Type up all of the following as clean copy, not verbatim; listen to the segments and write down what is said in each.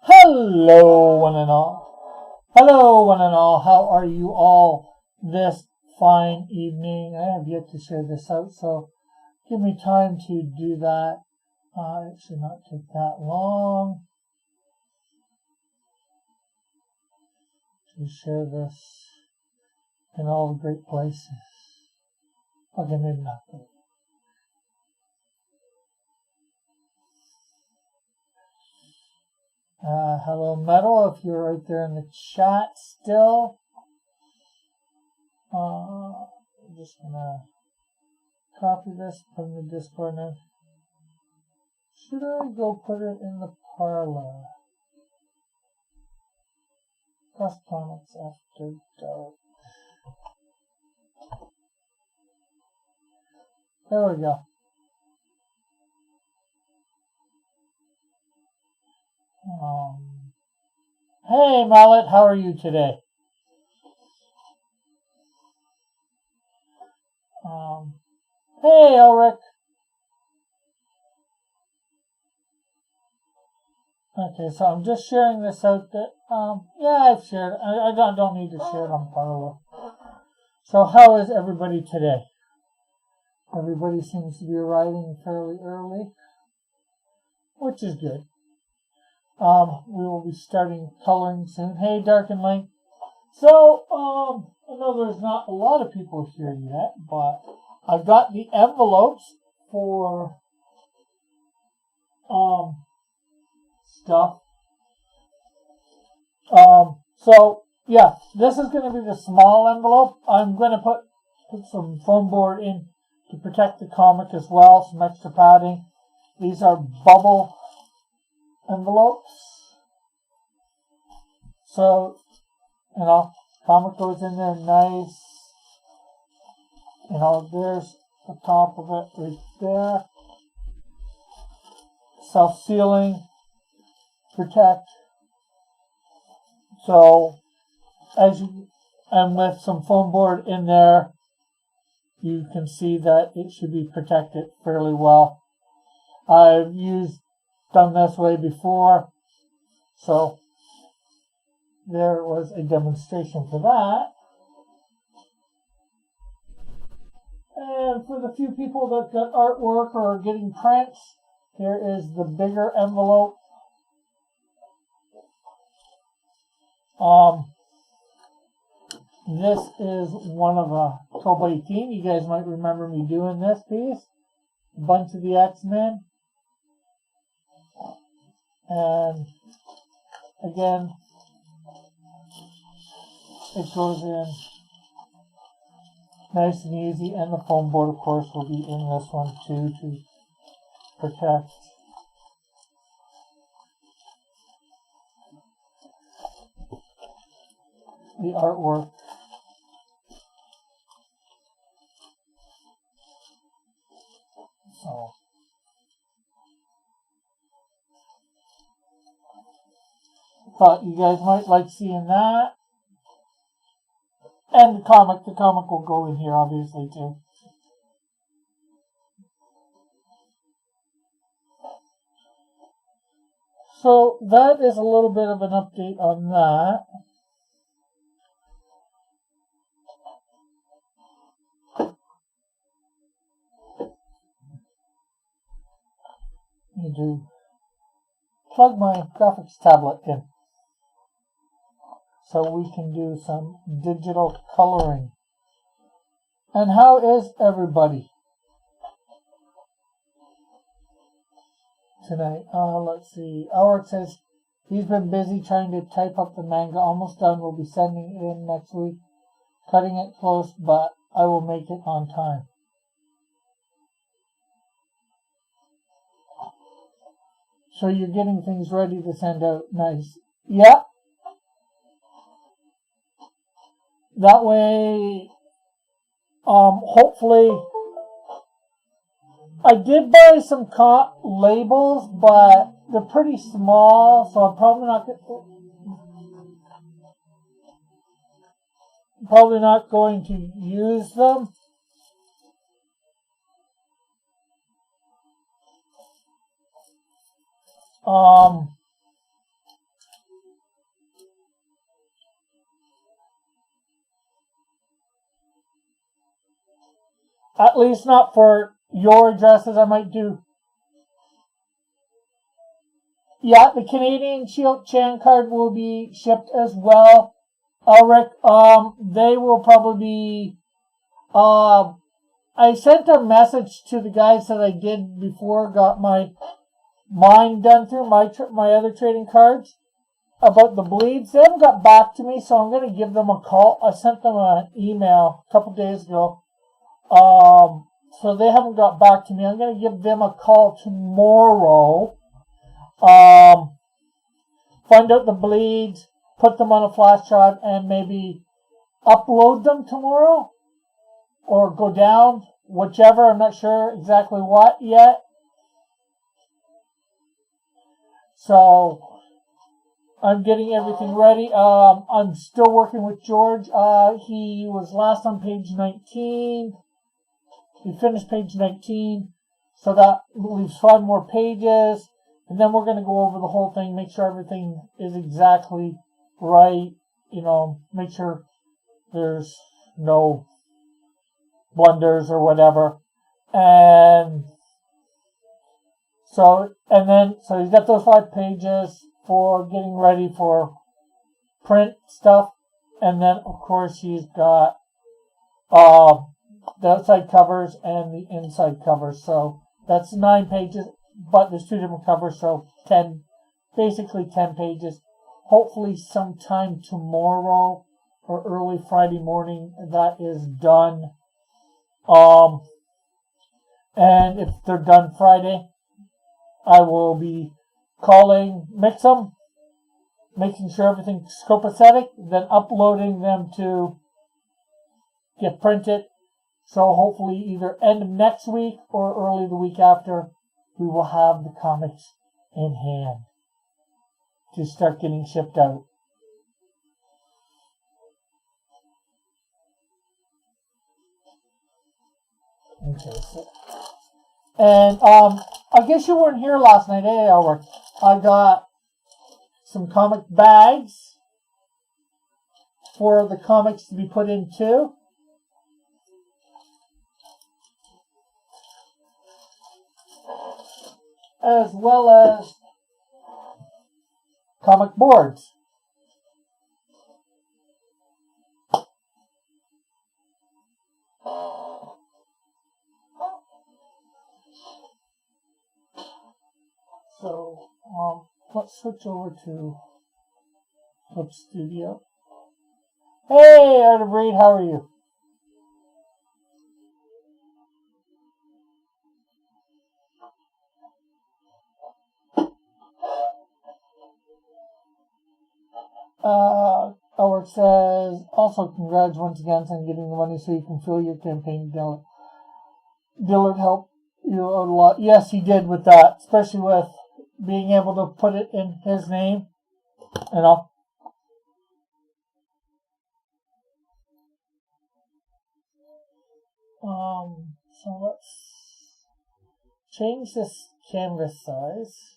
Hello, one and all. Hello, one and all. How are you all this fine evening? I have yet to share this out, so give me time to do that. It should not take that long to share this in all the great places. Okay, maybe not. Hello, Metal, if you're right there in the chat still. I'm just going to copy this, put it in the Discord now. Should I go put it in the parlor? Plus Comics After Dark. There we go. Hey, Mallet, how are you today? Hey, Elric. Okay, so I'm just sharing this out. Yeah, I've shared. I don't need to share it on Parlor. So how is everybody today? Everybody seems to be arriving fairly early, which is good. We will be starting coloring soon. Hey, Dark and Light. So, I know there's not a lot of people here yet, but I've got the envelopes for stuff. So yeah, this is going to be the small envelope. I'm going to put some foam board in to protect the comic as well, some extra padding. These are bubble envelopes. So, comic goes in there nice. There's the top of it right there. Self-sealing, protect. So, and with some foam board in there, you can see that it should be protected fairly well. I've done this way before, so there was a demonstration for that. And for the few people that got artwork or are getting prints, here is the bigger envelope. This is one of a 12x18. You guys might remember me doing this piece. A bunch of the X-Men. And again, it goes in nice and easy, and the foam board, of course, will be in this one too to protect. The artwork. So, thought you guys might like seeing that. And the comic will go in here obviously too. So that is a little bit of an update on that. I need to plug my graphics tablet in so we can do some digital coloring. And how is everybody tonight? Let's see. Alric says he's been busy trying to type up the manga. Almost done. We'll be sending it in next week. Cutting it close, but I will make it on time. So you're getting things ready to send out. Nice. Yeah. That way, hopefully, I did buy some labels, but they're pretty small, so I'm probably not going to use them. At least not for your addresses. I might do. Yeah, the Canadian Shield Chan card will be shipped as well. Ulrich, they will probably be, I sent a message to the guys that I did before, got mine done through my other trading cards about the bleeds. They haven't got back to me, so I'm going to give them a call. I sent them an email a couple days ago. So they haven't got back to me. I'm going to give them a call tomorrow. Find out the bleeds, put them on a flash drive, and maybe upload them tomorrow or go down, whichever. I'm not sure exactly what yet. So I'm getting everything ready. I'm still working with George. He was last on page 19. We finished page 19. So that leaves 5 more pages. And then we're going to go over the whole thing, make sure everything is exactly right. Make sure there's no blunders or whatever. And so he's got those 5 pages for getting ready for print stuff. And then, of course, he's got the outside covers and the inside covers. So that's 9 pages, but there's 2 different covers, so basically 10 pages. Hopefully sometime tomorrow or early Friday morning that is done. And if they're done Friday, I will be calling Mix'em, making sure everything's copacetic, then uploading them to get printed. So hopefully either end of next week or early the week after, we will have the comics in hand to start getting shipped out. Okay. And I guess you weren't here last night, Albert? I got some comic bags for the comics to be put into. As well as comic boards. So, let's switch over to Flip Studio. Hey, Art of Reed, how are you? Albert says, also congrats once again on getting the money so you can fill your campaign. Dillard helped you out a lot. Yes, he did with that, especially with being able to put it in his name. So let's change this canvas size.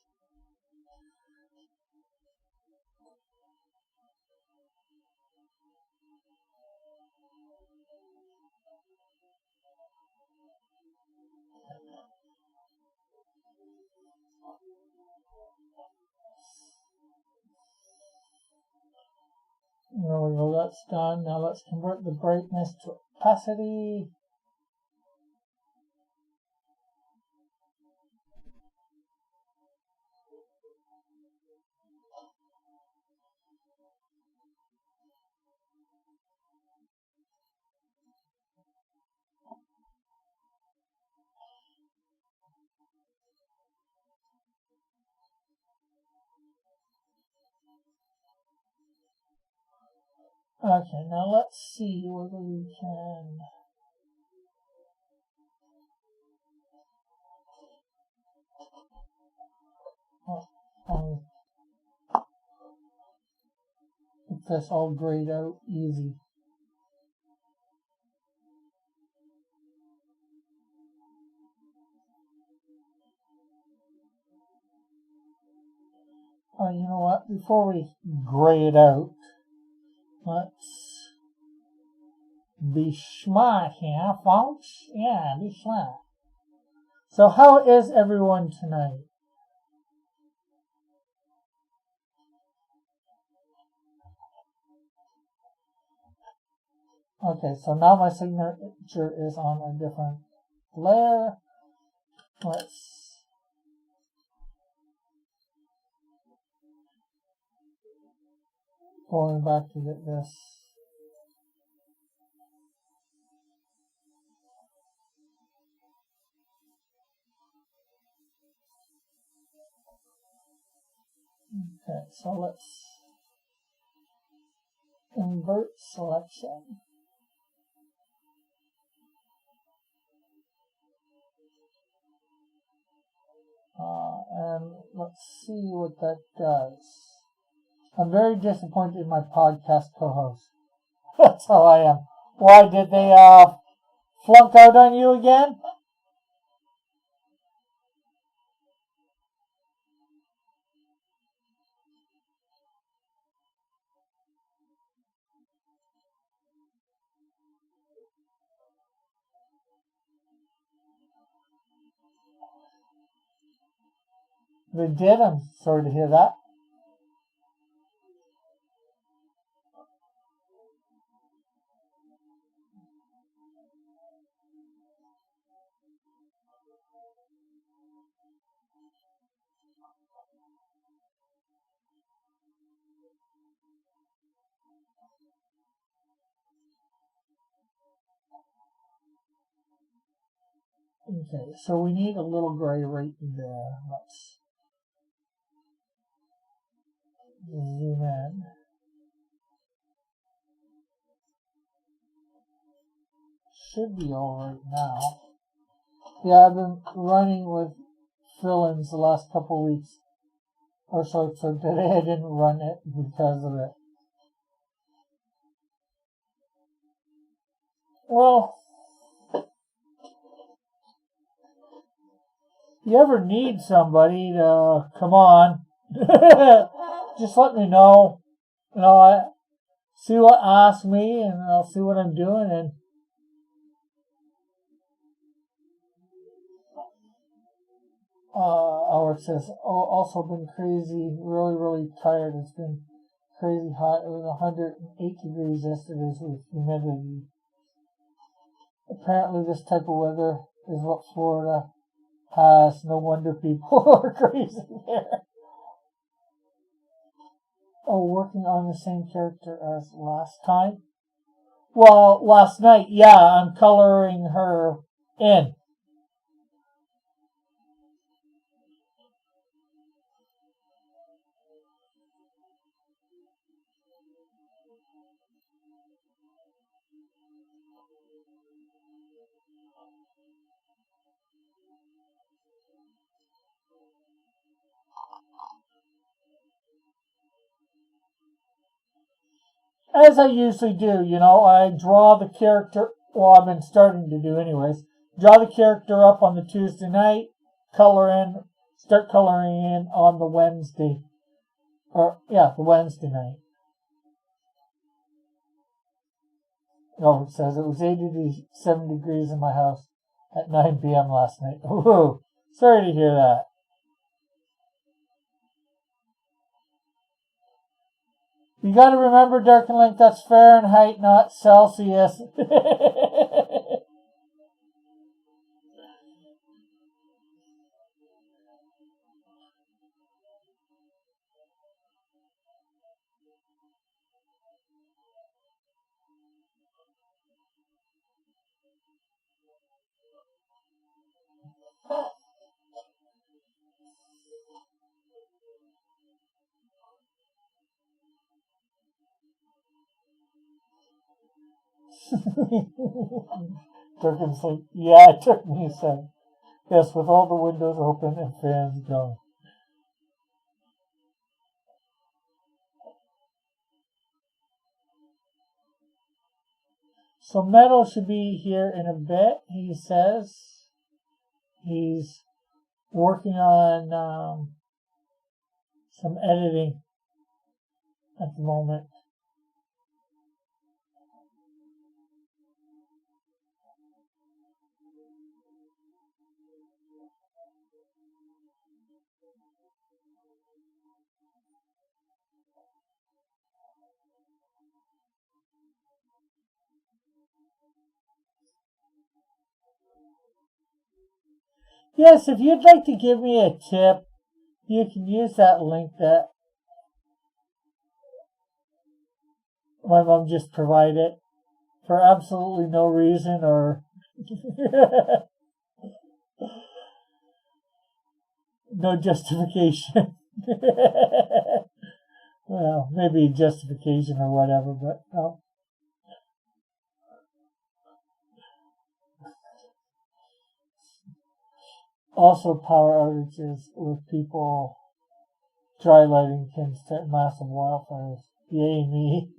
There we go, that's done. Now let's convert the brightness to opacity. Okay, now let's see whether we can... get this all grayed out easy. You know what? Before we gray it out, let's Be smart here, folks. Yeah, be smart. So how is everyone tonight? Okay, so now my signature is on a different layer. Let's going back to get this. Okay, so let's invert selection. And let's see what that does. I'm very disappointed in my podcast co-host. That's how I am. Why did they flunk out on you again? They did. I'm sorry to hear that. Okay, so we need a little gray right there. Let's zoom in. Should be all right now. Yeah, I've been running with fill-ins the last couple weeks or so. So today I didn't run it because of it. Well, you ever need somebody to come on, just let me know. I see what ask me, and I'll see what I'm doing. And Howard says, also been crazy, really tired. It's been crazy hot. It was 108 degrees yesterday with humidity. Apparently, this type of weather is what Florida has. No wonder people are crazy there. Oh, working on the same character as last time? Well, last night, yeah, I'm coloring her in. As I usually do, I draw the character, well, I've been starting to do anyways, draw the character up on the Tuesday night, start coloring in on the Wednesday, the Wednesday night. Oh, it says it was 87 degrees in my house at 9 p.m. last night. Ooh, sorry to hear that. You gotta remember, Dark and Link, that's Fahrenheit, not Celsius. Durkin's like, yeah, it took me a second. Yes, with all the windows open and fans going. So Metal should be here in a bit, he says. He's working on some editing at the moment. Yes, if you'd like to give me a tip, you can use that link that my mom just provided for absolutely no reason or no justification. Well, maybe justification or whatever, but no. Also, power outages with people dry lighting tends to massive wildfires. Yay me.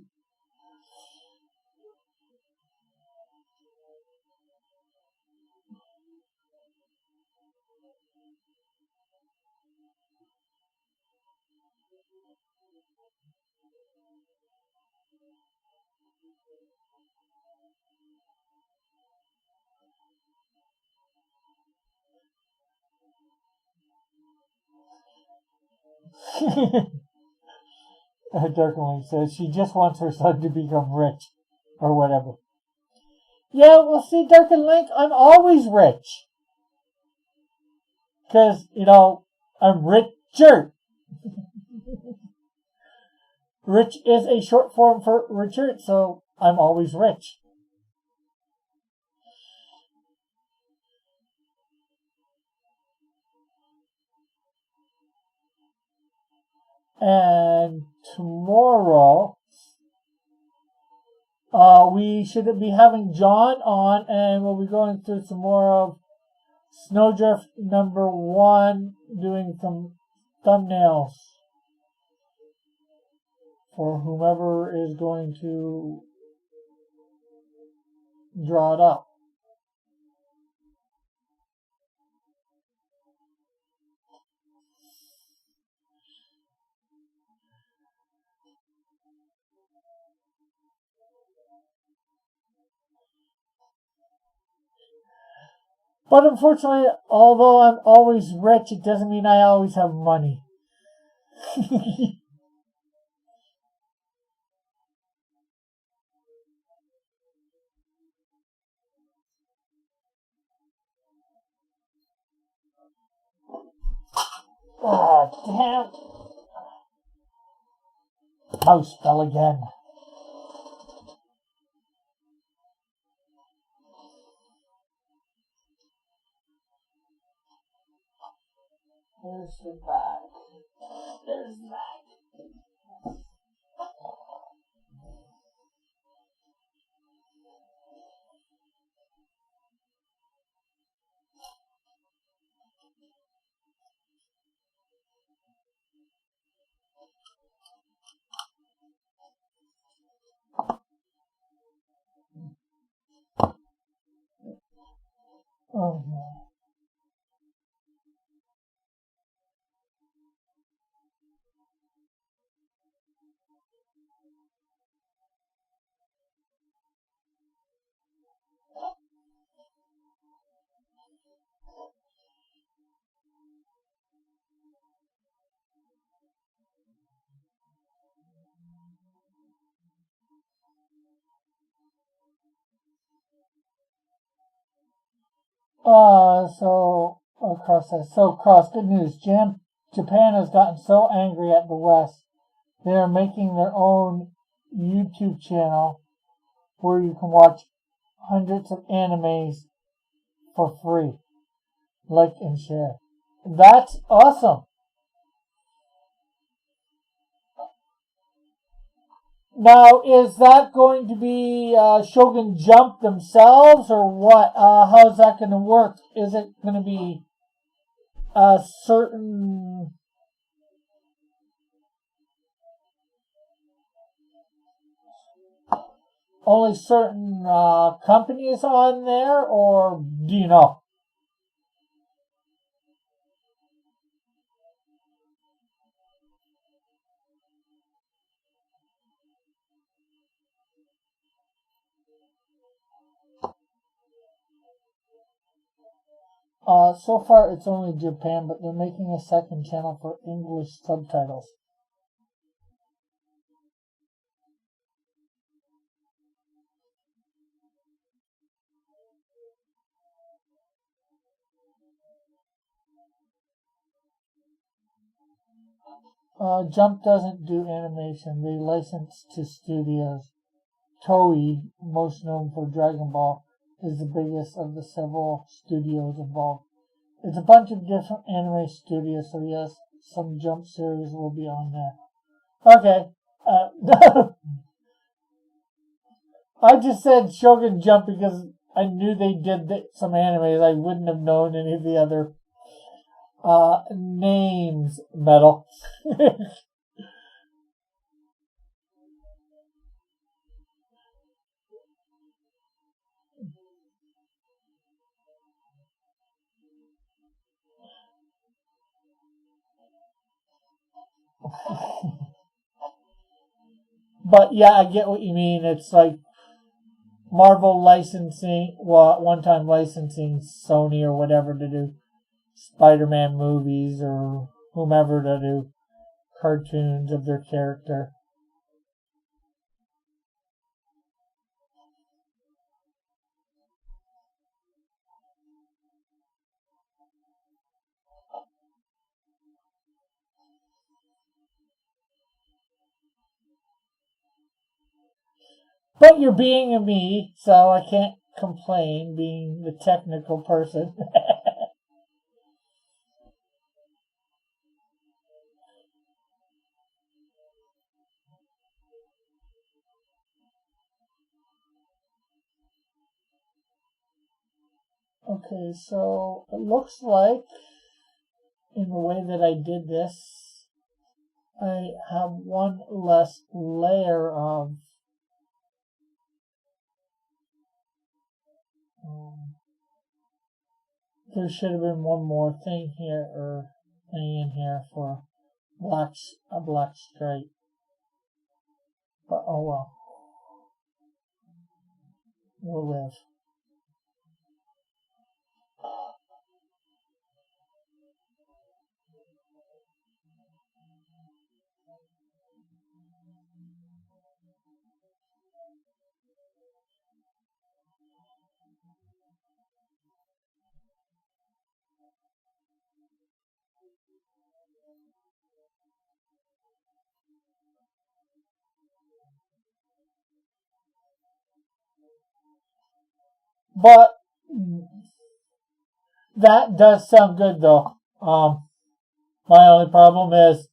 Darkling says she just wants her son to become rich or whatever. Yeah, well, see, Dark and Link, I'm always rich. Because, I'm richer. Rich is a short form for Richard, so I'm always rich. And tomorrow, we should be having John on, and we'll be going through some more of Snowdrift #1, doing some thumbnails for whomever is going to draw it up. But unfortunately, although I'm always rich, it doesn't mean I always have money. Ah, damn. Mouse fell again. There's the bag. There's the bag. Oh no. Cross, good news. Japan has gotten so angry at the West, they are making their own YouTube channel where you can watch hundreds of animes for free. Like and share. That's awesome. Now, is that going to be Shogun Jump themselves, or what? How's that going to work? Is it going to be a certain only certain companies on there, or do you know? So far it's only Japan, but they're making a second channel for English subtitles. Jump doesn't do animation. They license to studios. Toei, most known for Dragon Ball, is the biggest of the several studios involved. It's a bunch of different anime studios, so yes, some Jump series will be on there. Okay. I just said Shogun Jump because I knew they did some animes. I wouldn't have known any of the other names, Metal. But yeah, I get what you mean. It's like Marvel licensing, well, one time licensing Sony or whatever to do Spider-Man movies or whomever to do cartoons of their character. But you're being a me, so I can't complain being the technical person. Okay, so it looks like in the way that I did this, I have one less layer of there should have been one more thing here or thing in here for a black stripe. But oh well. We'll live. But that does sound good though. My only problem is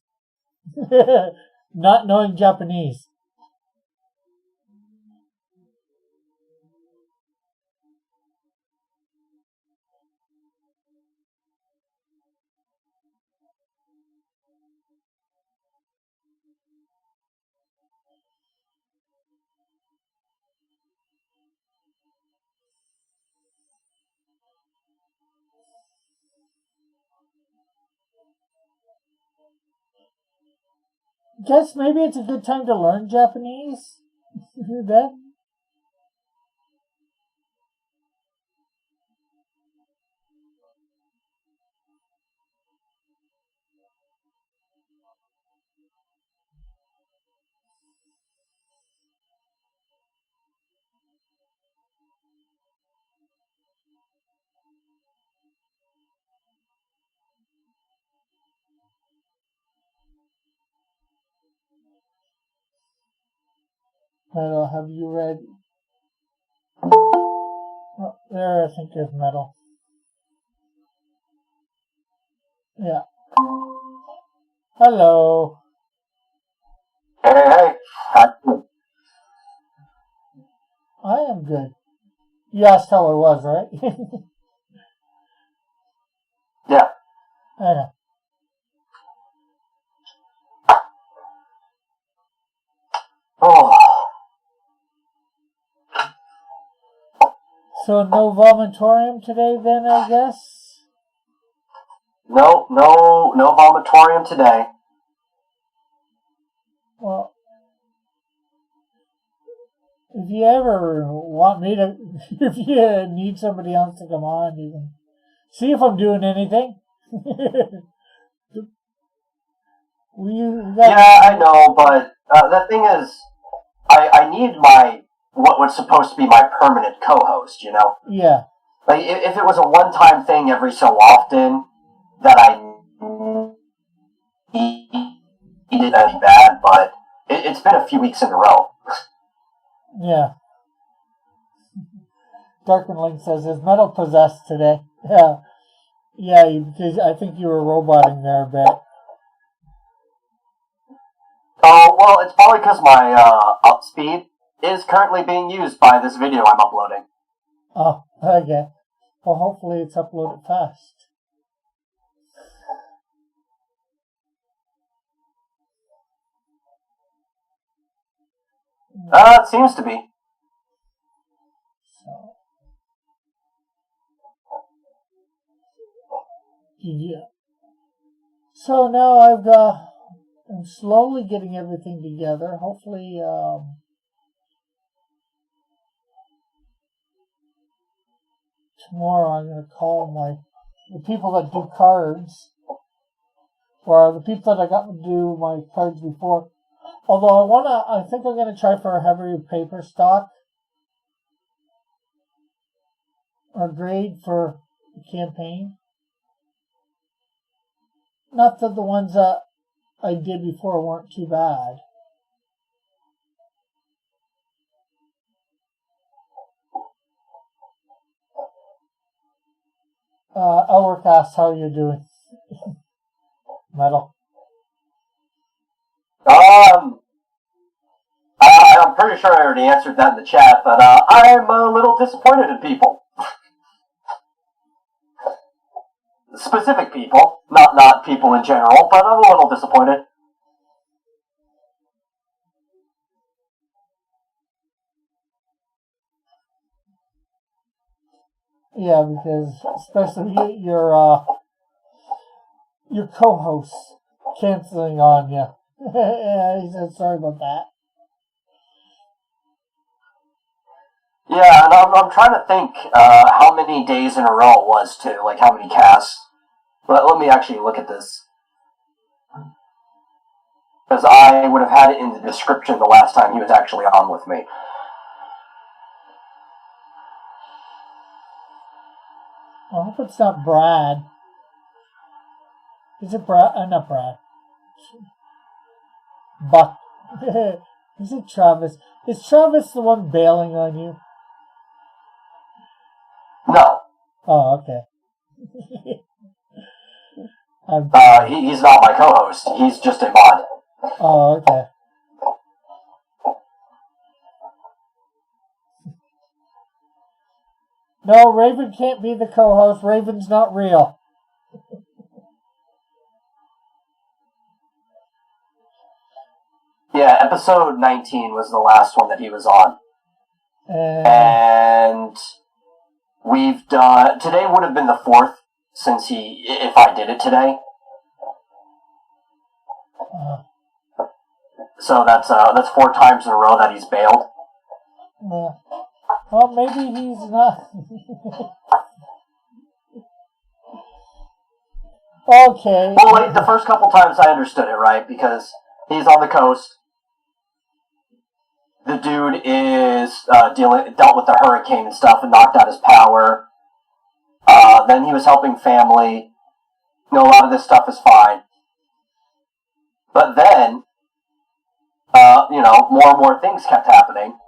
not knowing Japanese. Guess maybe it's a good time to learn Japanese. Then Metal, have you read? Oh, there, I think there's Metal. Yeah. Hello. Hey. I am good. You asked how I was, right? Yeah. I know. Oh. So no vomitorium today then, I guess? No vomitorium today. Well, if you ever want me to, if you need somebody else to come on, you can see if I'm doing anything. Yeah, I know, but the thing is, I need what was supposed to be my permanent co-host, you know? Yeah. Like, if it was a one-time thing every so often that I need see it any bad, but it's been a few weeks in a row. Yeah. Darken Link says, is Metal possessed today? Yeah. Yeah, because I think you were roboting there a bit. Oh, well, it's probably because my up speed is currently being used by this video I'm uploading. Oh, okay. Well, hopefully it's uploaded fast. It seems to be. So, yeah. So now I'm slowly getting everything together. Hopefully, tomorrow I'm going to call the people that do cards, or the people that I got to do my cards before. Although I think I'm going to try for a heavier paper stock or grade for the campaign. Not that the ones that I did before weren't too bad. Elric asks how you're doing. Metal. I'm pretty sure I already answered that in the chat, but I'm a little disappointed in people. Specific people, not people in general, but I'm a little disappointed. Yeah, because especially your co-hosts canceling on you. Yeah, he said sorry about that. Yeah, and I'm trying to think how many days in a row it was too, like how many casts. But let me actually look at this. Because I would have had it in the description the last time he was actually on with me. I hope it's not Brad. Is it Brad? Not Brad. Buck. Is it Travis? Is Travis the one bailing on you? No. Oh, okay. He's not my co-host. He's just a mod. Oh, okay. No, Raven can't be the co-host. Raven's not real. Yeah, episode 19 was the last one that he was on. And we've done... Today would have been the 4th, since if I did it today. So that's 4 times in a row that he's bailed. Well, maybe he's not. Okay. Well, like, the first couple times I understood it, right? Because he's on the coast. The dude is dealt with the hurricane and stuff and knocked out his power. Then he was helping family. You know, a lot of this stuff is fine. But then, more and more things kept happening.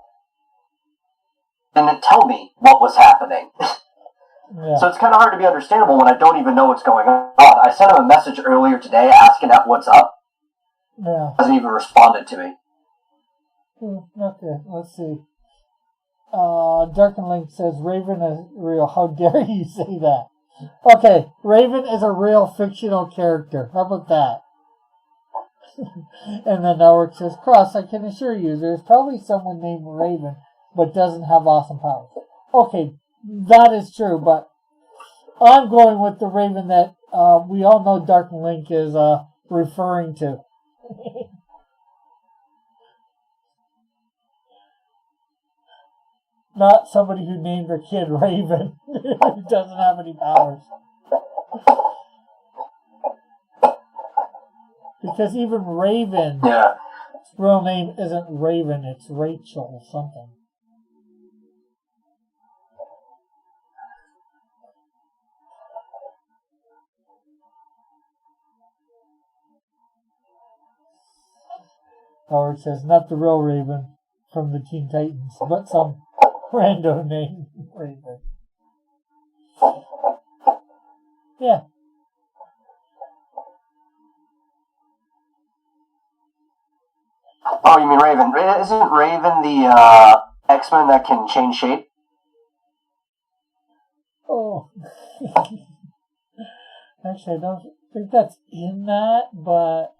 And then tell me what was happening. Yeah. So it's kind of hard to be understandable when I don't even know what's going on. I sent him a message earlier today asking what's up. Yeah. He hasn't even responded to me. Okay, let's see. Darken Link says Raven is real. How dare you say that? Okay, Raven is a real fictional character. How about that? And then Elric says, Cross, I can assure you, there's probably someone named Raven, but doesn't have awesome powers. Okay, that is true, but I'm going with the Raven that we all know Darken Link is referring to. Not somebody who named their kid Raven, who doesn't have any powers. Because even Raven's real name isn't Raven, it's Rachel something. Howard says, not the real Raven from the Teen Titans, but some random name Raven. Yeah. Oh, you mean Raven? Isn't Raven the X-Men that can change shape? Oh. Actually, I don't think that's in that, but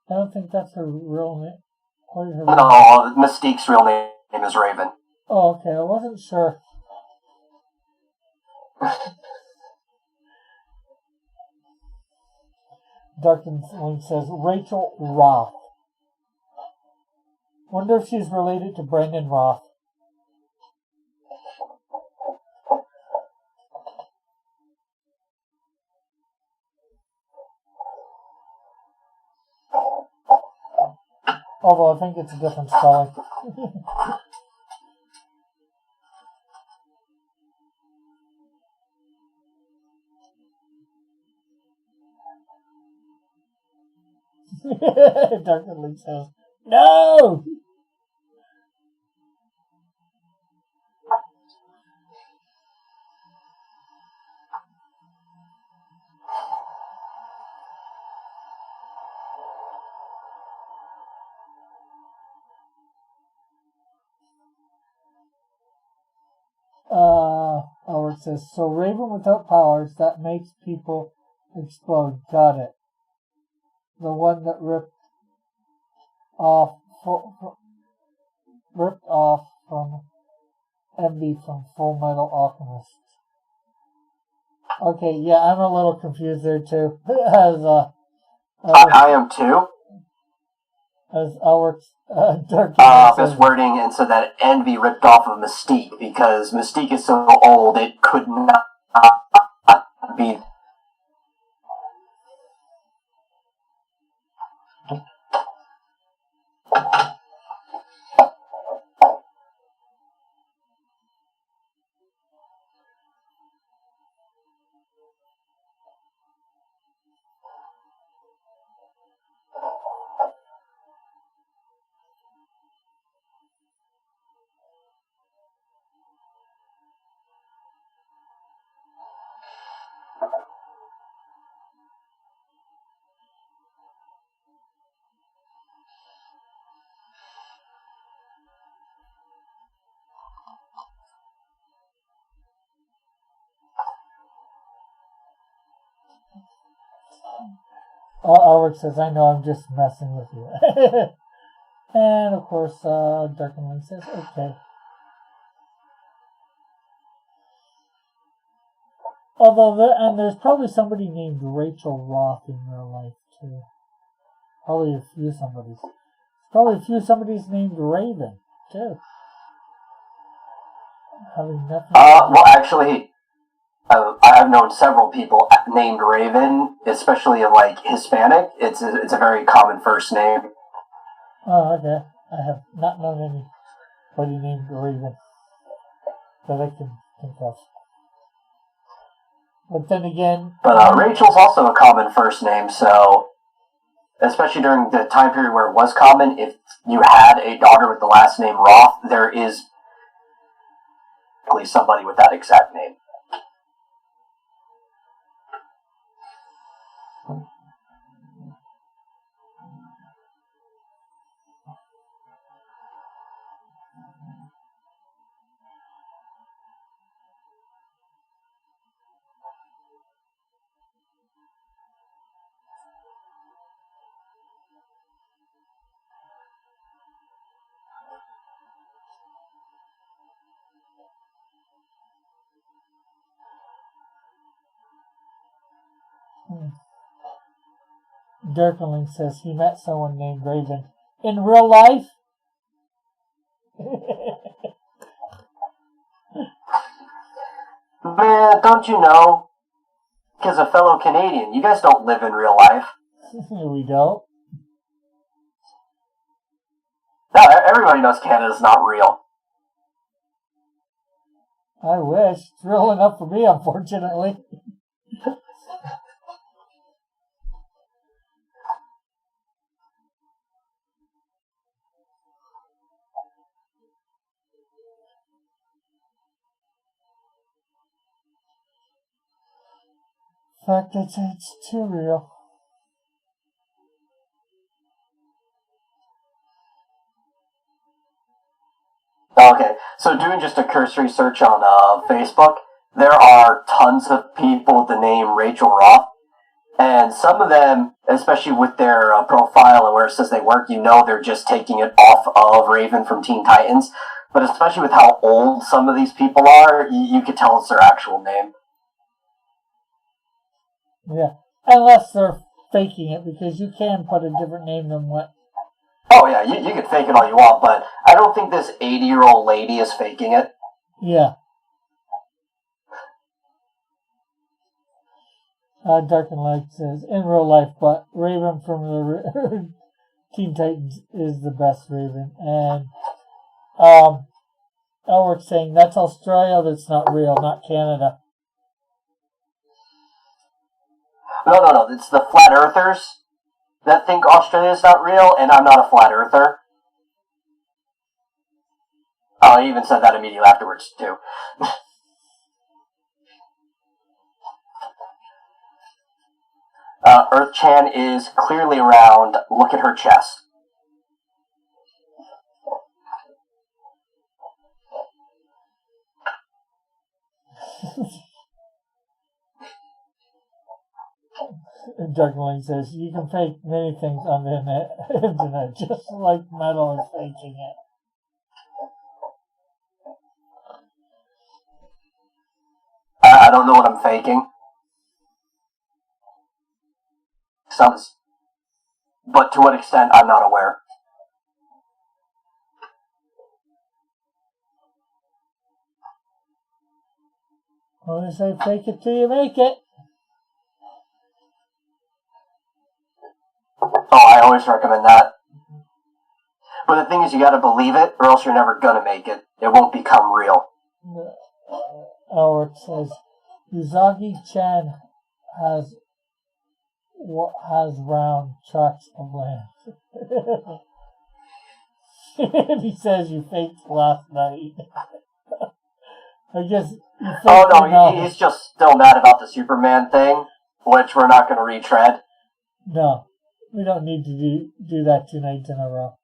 I don't think that's her real name. What is her real No, Mystique's real name is Raven. Oh, okay. I wasn't sure. Darkin Link says, Rachel Roth. Wonder if she's related to Brendan Roth. Although I think it's a different spelling. Darkin Link says, no! Howard says, so Raven without powers, that makes people explode. Got it. The one that ripped off from Envy from Full Metal Alchemist. Okay, yeah, I'm a little confused there too. I am too. As our this wording, and so that Envy ripped off of Mystique because Mystique is so old it could not be. Albert says, I know, I'm just messing with you. And of course, Darkin Link says, okay. Although, there's probably somebody named Rachel Roth in real life too. Probably a few somebodies. Probably a few somebodies named Raven too. Having nothing. Well, actually, I've known several people named Raven, especially like Hispanic. It's a very common first name. Oh, okay. I have not known anybody named Raven that I can think of. But then again... But Rachel's also a common first name, so... Especially during the time period where it was common, if you had a daughter with the last name Roth, there is somebody with that exact name. Darkin Link says he met someone named Raven. In real life? Man, don't you know? As a fellow Canadian, you guys don't live in real life. We don't? No, everybody knows Canada's not real. I wish. It's real enough for me, unfortunately. fact that it's too real. Okay, so doing just a cursory search on Facebook, there are tons of people with the name Rachel Roth, and some of them, especially with their profile and where it says they work, you know they're just taking it off of Raven from Teen Titans. But especially with how old some of these people are, you could tell it's their actual name. Yeah, unless they're faking it, because you can put a different name than what. Oh yeah, you can fake it all you want, but I don't think this 80-year-old lady is faking it. Yeah. Dark and Light says, in real life, but Raven from the Teen Titans is the best Raven. And Elric saying, that's Australia, that's not real, not Canada. No, it's the flat earthers that think Australia is not real, and I'm not a flat earther. I even said that immediately afterwards, too. Earth-chan is clearly round. Look at her chest. Dark Link says, you can fake many things on the internet, just like metal is faking it. I don't know what I'm faking. But to what extent, I'm not aware. Well, they say fake it till you make it. Oh, I always recommend that. But the thing is, you gotta believe it, or else you're never gonna make it. It won't become real. It says, Usagi-chan has round tracts of land. And he says you faked last night. I guess you faked. Oh no, he's just still mad about the Superman thing, which we're not going to retread. No, we don't need to do that 2 nights in a row.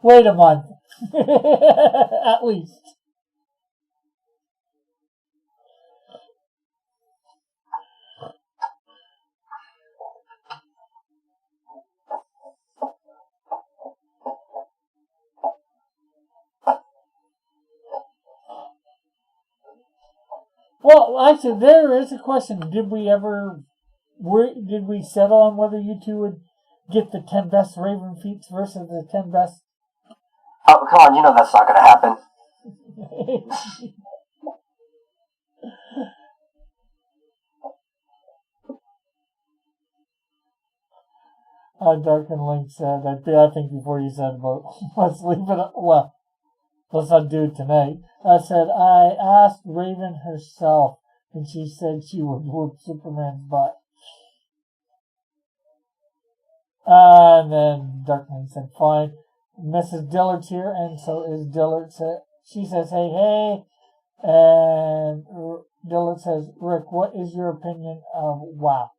Wait a month, at least. Well, actually, there is a question. Did we settle on whether you two would get the 10 best Raven feats versus the 10 best? Oh, come on, you know that's not going to happen. Dark and Link said, I think before you said about, let's leave it, well, let's not do it tonight. I said, I asked Raven herself, and she said she would whoop Superman's butt. And then Darkman said, fine. Mrs. Dillard's here, and so is Dillard. She says, hey. And Dillard says, Rick, what is your opinion of WAP?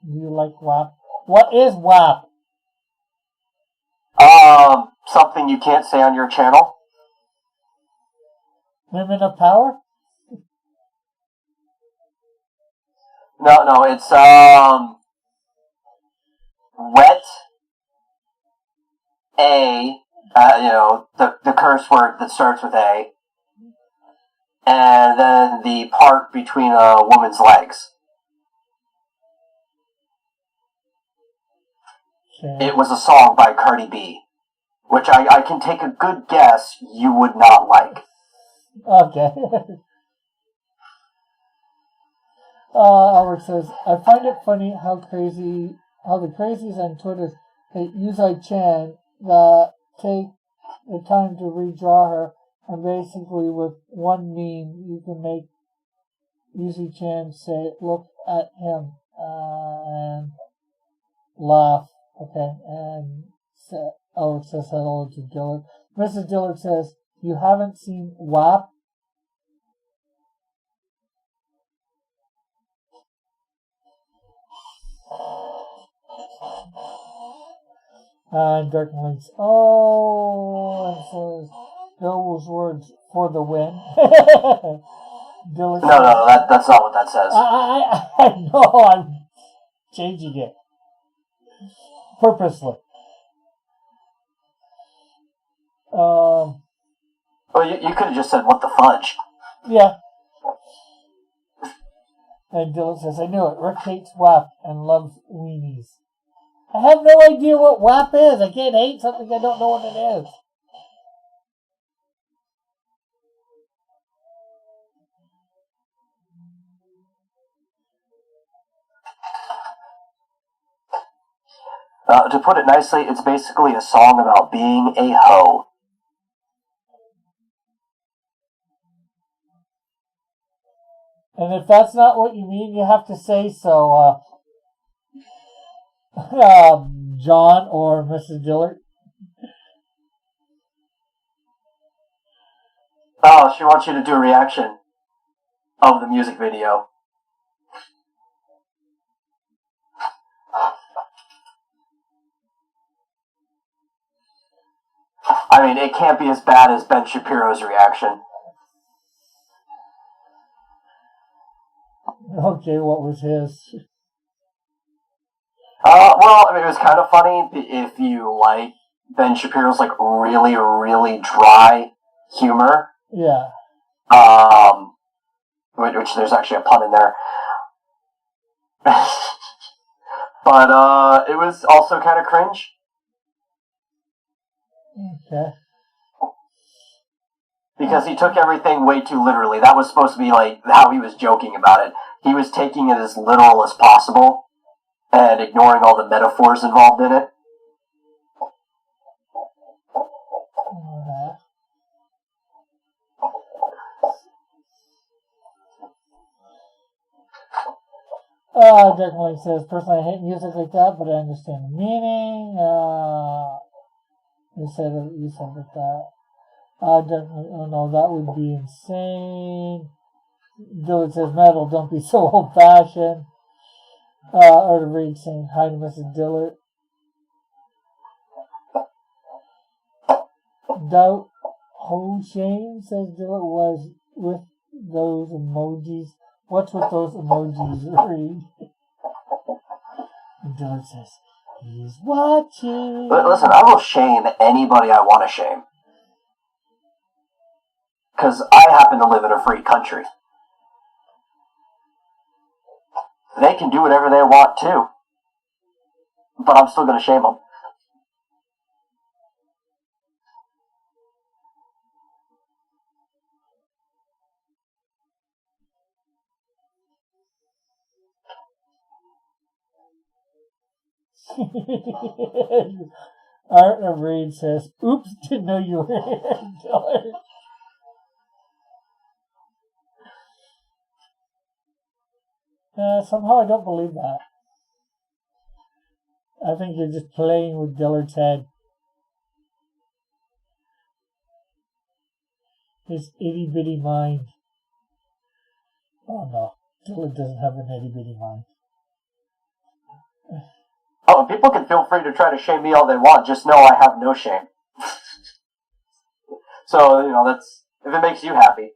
Do you like WAP? What is WAP? Something you can't say on your channel. Women of Power? No, it's, wet A, the curse word that starts with A, and then the part between a woman's legs. Okay. It was a song by Cardi B, which I can take a good guess you would not like. Okay. Albert says, I find it funny how the crazies on Twitter hate Usagi-chan that take the time to redraw her, and basically with one meme you can make Usagi-chan say, look at him, and laugh. Okay, and Albert says hello to Dillard. Mrs. Dillard says, you haven't seen WAP? And Dirk links, oh, and says, those words for the win. Dylan No, that's not what that says. I know, I'm changing it. Purposely. Well, you could have just said, what the fudge? Yeah. And Dylan says, I knew it. Rick hates WAP and loves weenies. I have no idea what WAP is. I can't hate something I don't know what it is. To put it nicely, it's basically a song about being a hoe. And if that's not what you mean, you have to say so, John or Mrs. Dillard. Oh, she wants you to do a reaction of the music video. I mean, it can't be as bad as Ben Shapiro's reaction. Okay, what was his? Well, I mean, it was kind of funny if you like Ben Shapiro's like really, really dry humor. Yeah. Which there's actually a pun in there. But it was also kind of cringe. Okay. Because he took everything way too literally. That was supposed to be like how he was joking about it. He was taking it as literal as possible and ignoring all the metaphors involved in it. Definitely says, personally I hate music like that, but I understand the meaning. You said that. Definitely, oh no, that would be insane. Dillard says, metal, don't be so old fashioned. Or Reed saying hi to Mrs. Dillard. Doubt Ho Shane says Dillard was with those emojis. What's with those emojis, Reed? And Dillard says, he's watching. But listen, I will shame anybody I want to shame. Because I happen to live in a free country. They can do whatever they want too. But I'm still going to shame them. Art of Reed says, oops, didn't know you were here, Dillard. Somehow I don't believe that. I think you're just playing with Dillard's head. His itty bitty mind. Oh no, Dillard doesn't have an itty bitty mind. Oh, people can feel free to try to shame me all they want. Just know I have no shame. So, that's, if it makes you happy.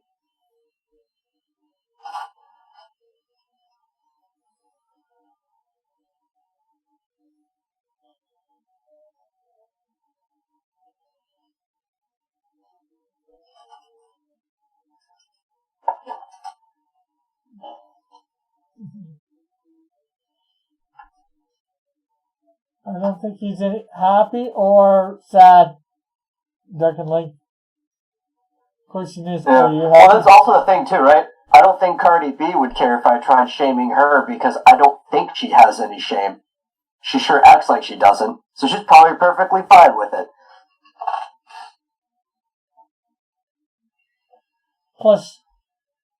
I don't think he's happy or sad. Dark and Link. Question is, are you happy? Well, that's also the thing too, right? I don't think Cardi B would care if I tried shaming her because I don't think she has any shame. She sure acts like she doesn't, so she's probably perfectly fine with it. Plus,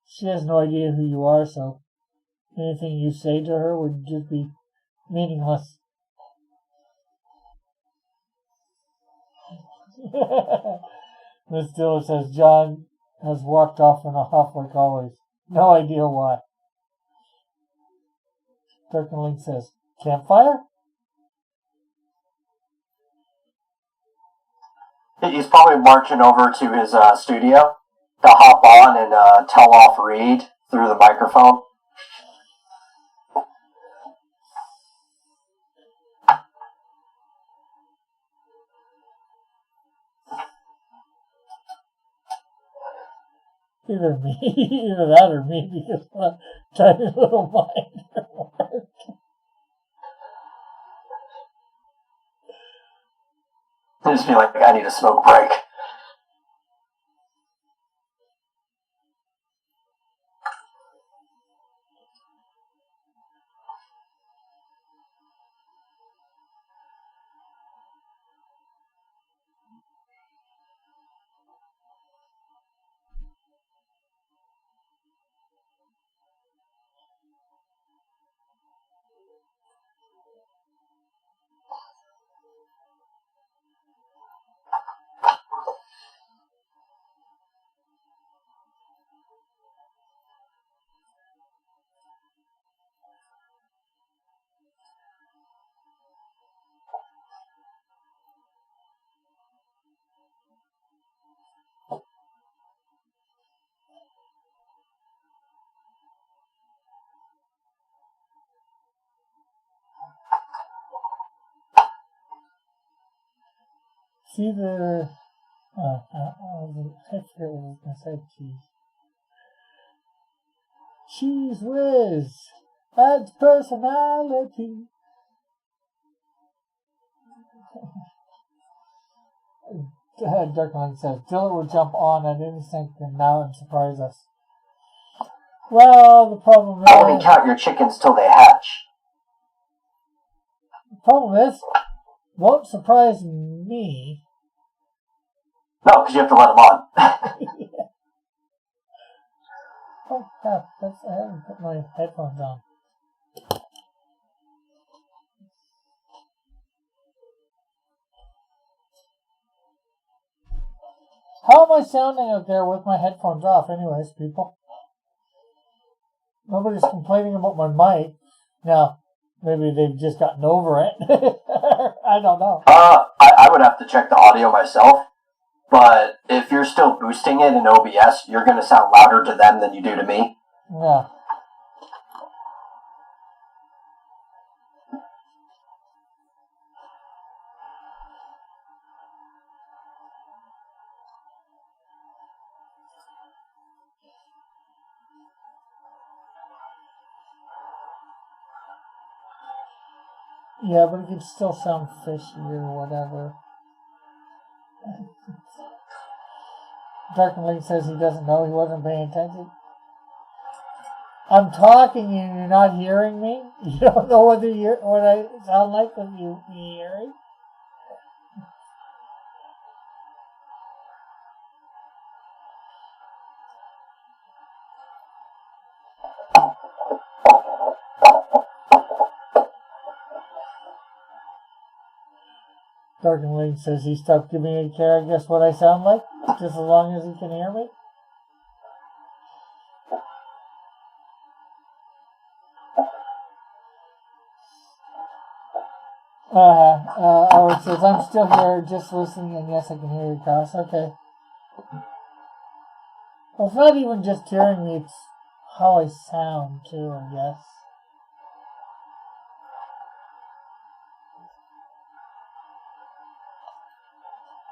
she has no idea who you are, so anything you say to her would just be meaningless. Miss Dillard says John has walked off in a huff like always. No idea why. Dark and Link says, campfire? He's probably marching over to his studio to hop on and tell off Reed through the microphone. Either that or me, because my tiny little mind. I just feel like I need a smoke break. See the... I forget what I was going to say. Cheese whiz. Adds personality. Darkling says, Dillard will jump on at instinct and now and surprise us. Well, the problem is... I wouldn't count your chickens till they hatch. The problem is, won't surprise me. No, because you have to let them on. Oh crap, I haven't put my headphones on. How am I sounding out there with my headphones off anyways, people? Nobody's complaining about my mic. Now, maybe they've just gotten over it. I don't know. I would have to check the audio myself. But if you're still boosting it in OBS, you're going to sound louder to them than you do to me. Yeah. Yeah, but it could still sound fishy or whatever. Darkenling says he doesn't know, he wasn't paying attention. I'm talking and you're not hearing me? You don't know what I sound like when you're hearing? Darkenling says he stopped giving a care, I guess, what I sound like, just as long as he can hear me. Howard says, I'm still here, just listening, and yes, I can hear you, Cross. Okay. Well, it's not even just hearing me, it's how I sound, too, I guess.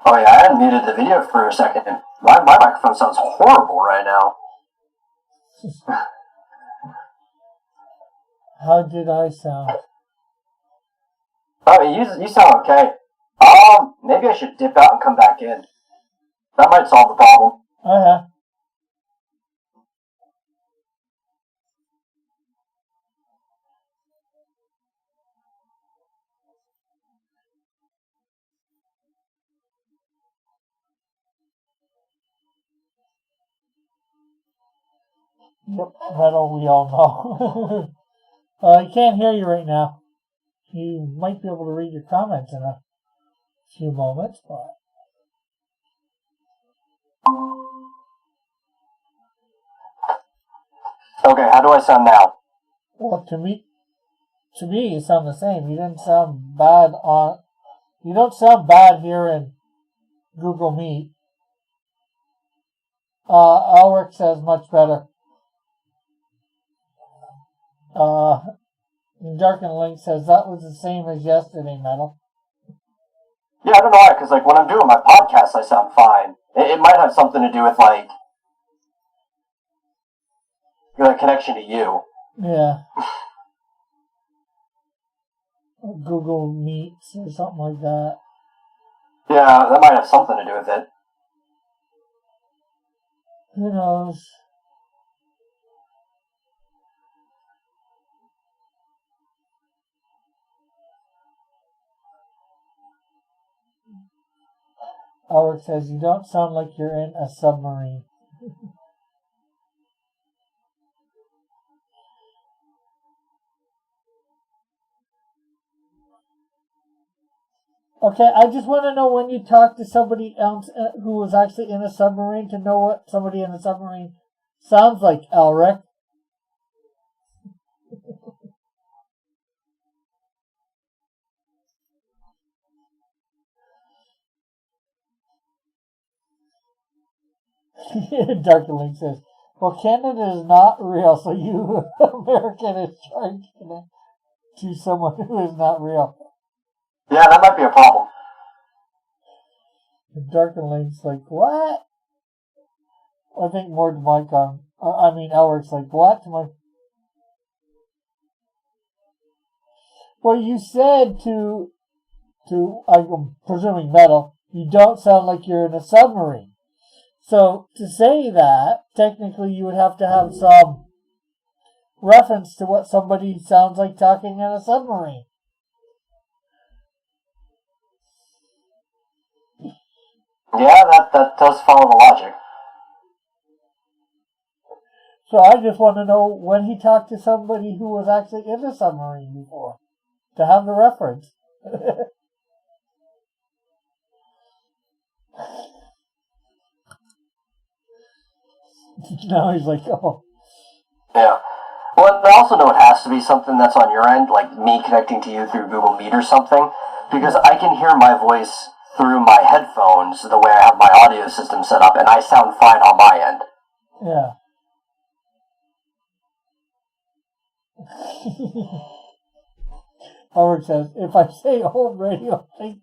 Oh yeah, I hadn't muted the video for a second. My microphone sounds horrible right now. How did I sound? I mean, you sound okay. Maybe I should dip out and come back in. That might solve the problem. Uh-huh. Yep, that'll we all know. I can't hear you right now. You might be able to read your comments in a few moments, but... Okay, how do I sound now? Well, to me, you sound the same. You didn't sound bad on... You don't sound bad here in Google Meet. Alric says much better. Darken Link says that was the same as yesterday, Metal. Yeah, I don't know why, because like when I'm doing my podcast, I sound fine. It might have something to do with like the connection to you. Yeah. Google Meets or something like that. Yeah, that might have something to do with it. Who knows? Alric says you don't sound like you're in a submarine. Okay, I just want to know when you talk to somebody else who was actually in a submarine to know what somebody in a submarine sounds like, Alric. Darkling says, well, Canada is not real, so you, American, is trying to connect to someone who is not real. Yeah, that might be a problem. Darkling's like, what? I think more to my Alric's like, what? Well, you said to I'm presuming Metal, you don't sound like you're in a submarine. So to say that, technically you would have to have some reference to what somebody sounds like talking in a submarine. Yeah, that does follow the logic. So I just want to know when he talked to somebody who was actually in a submarine before, to have the reference. Now he's like, oh. Yeah. Well, I also know it has to be something that's on your end, like me connecting to you through Google Meet or something, because I can hear my voice through my headphones the way I have my audio system set up, and I sound fine on my end. Yeah. Howard says, if I say old radio, I think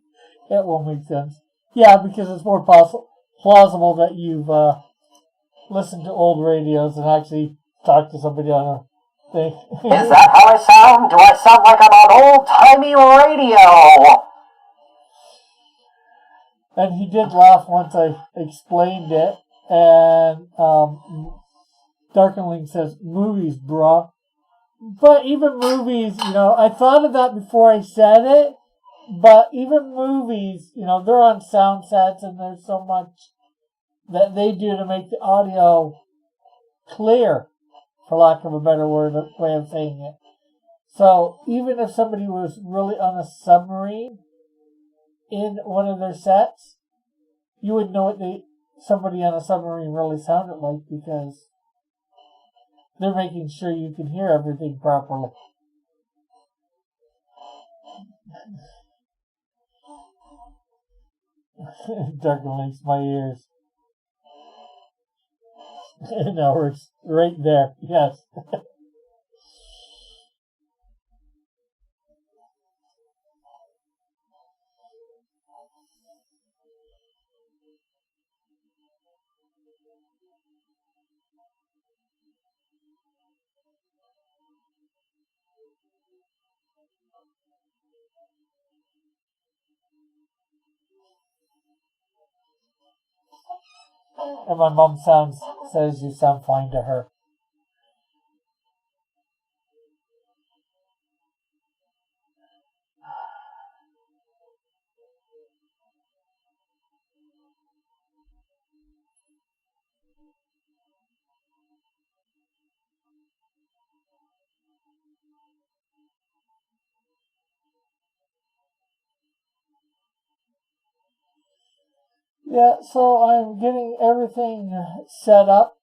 it will make sense. Yeah, because it's more plausible that you've listened to old radios and actually talked to somebody on a thing. Is that how I sound? Do I sound like I'm on old-timey radio? And he did laugh once I explained it. And Darkenling says, movies, bruh. But even movies, I thought of that before I said it. But even movies, they're on sound sets and there's so much that they do to make the audio clear, for lack of a better way of saying it. So even if somebody was really on a submarine in one of their sets, you would know what somebody on a submarine really sounded like, because they're making sure you can hear everything properly. Darkly my ears. No, it's right there. Yes. And my mom says you sound fine to her. Yeah, so I'm getting everything set up.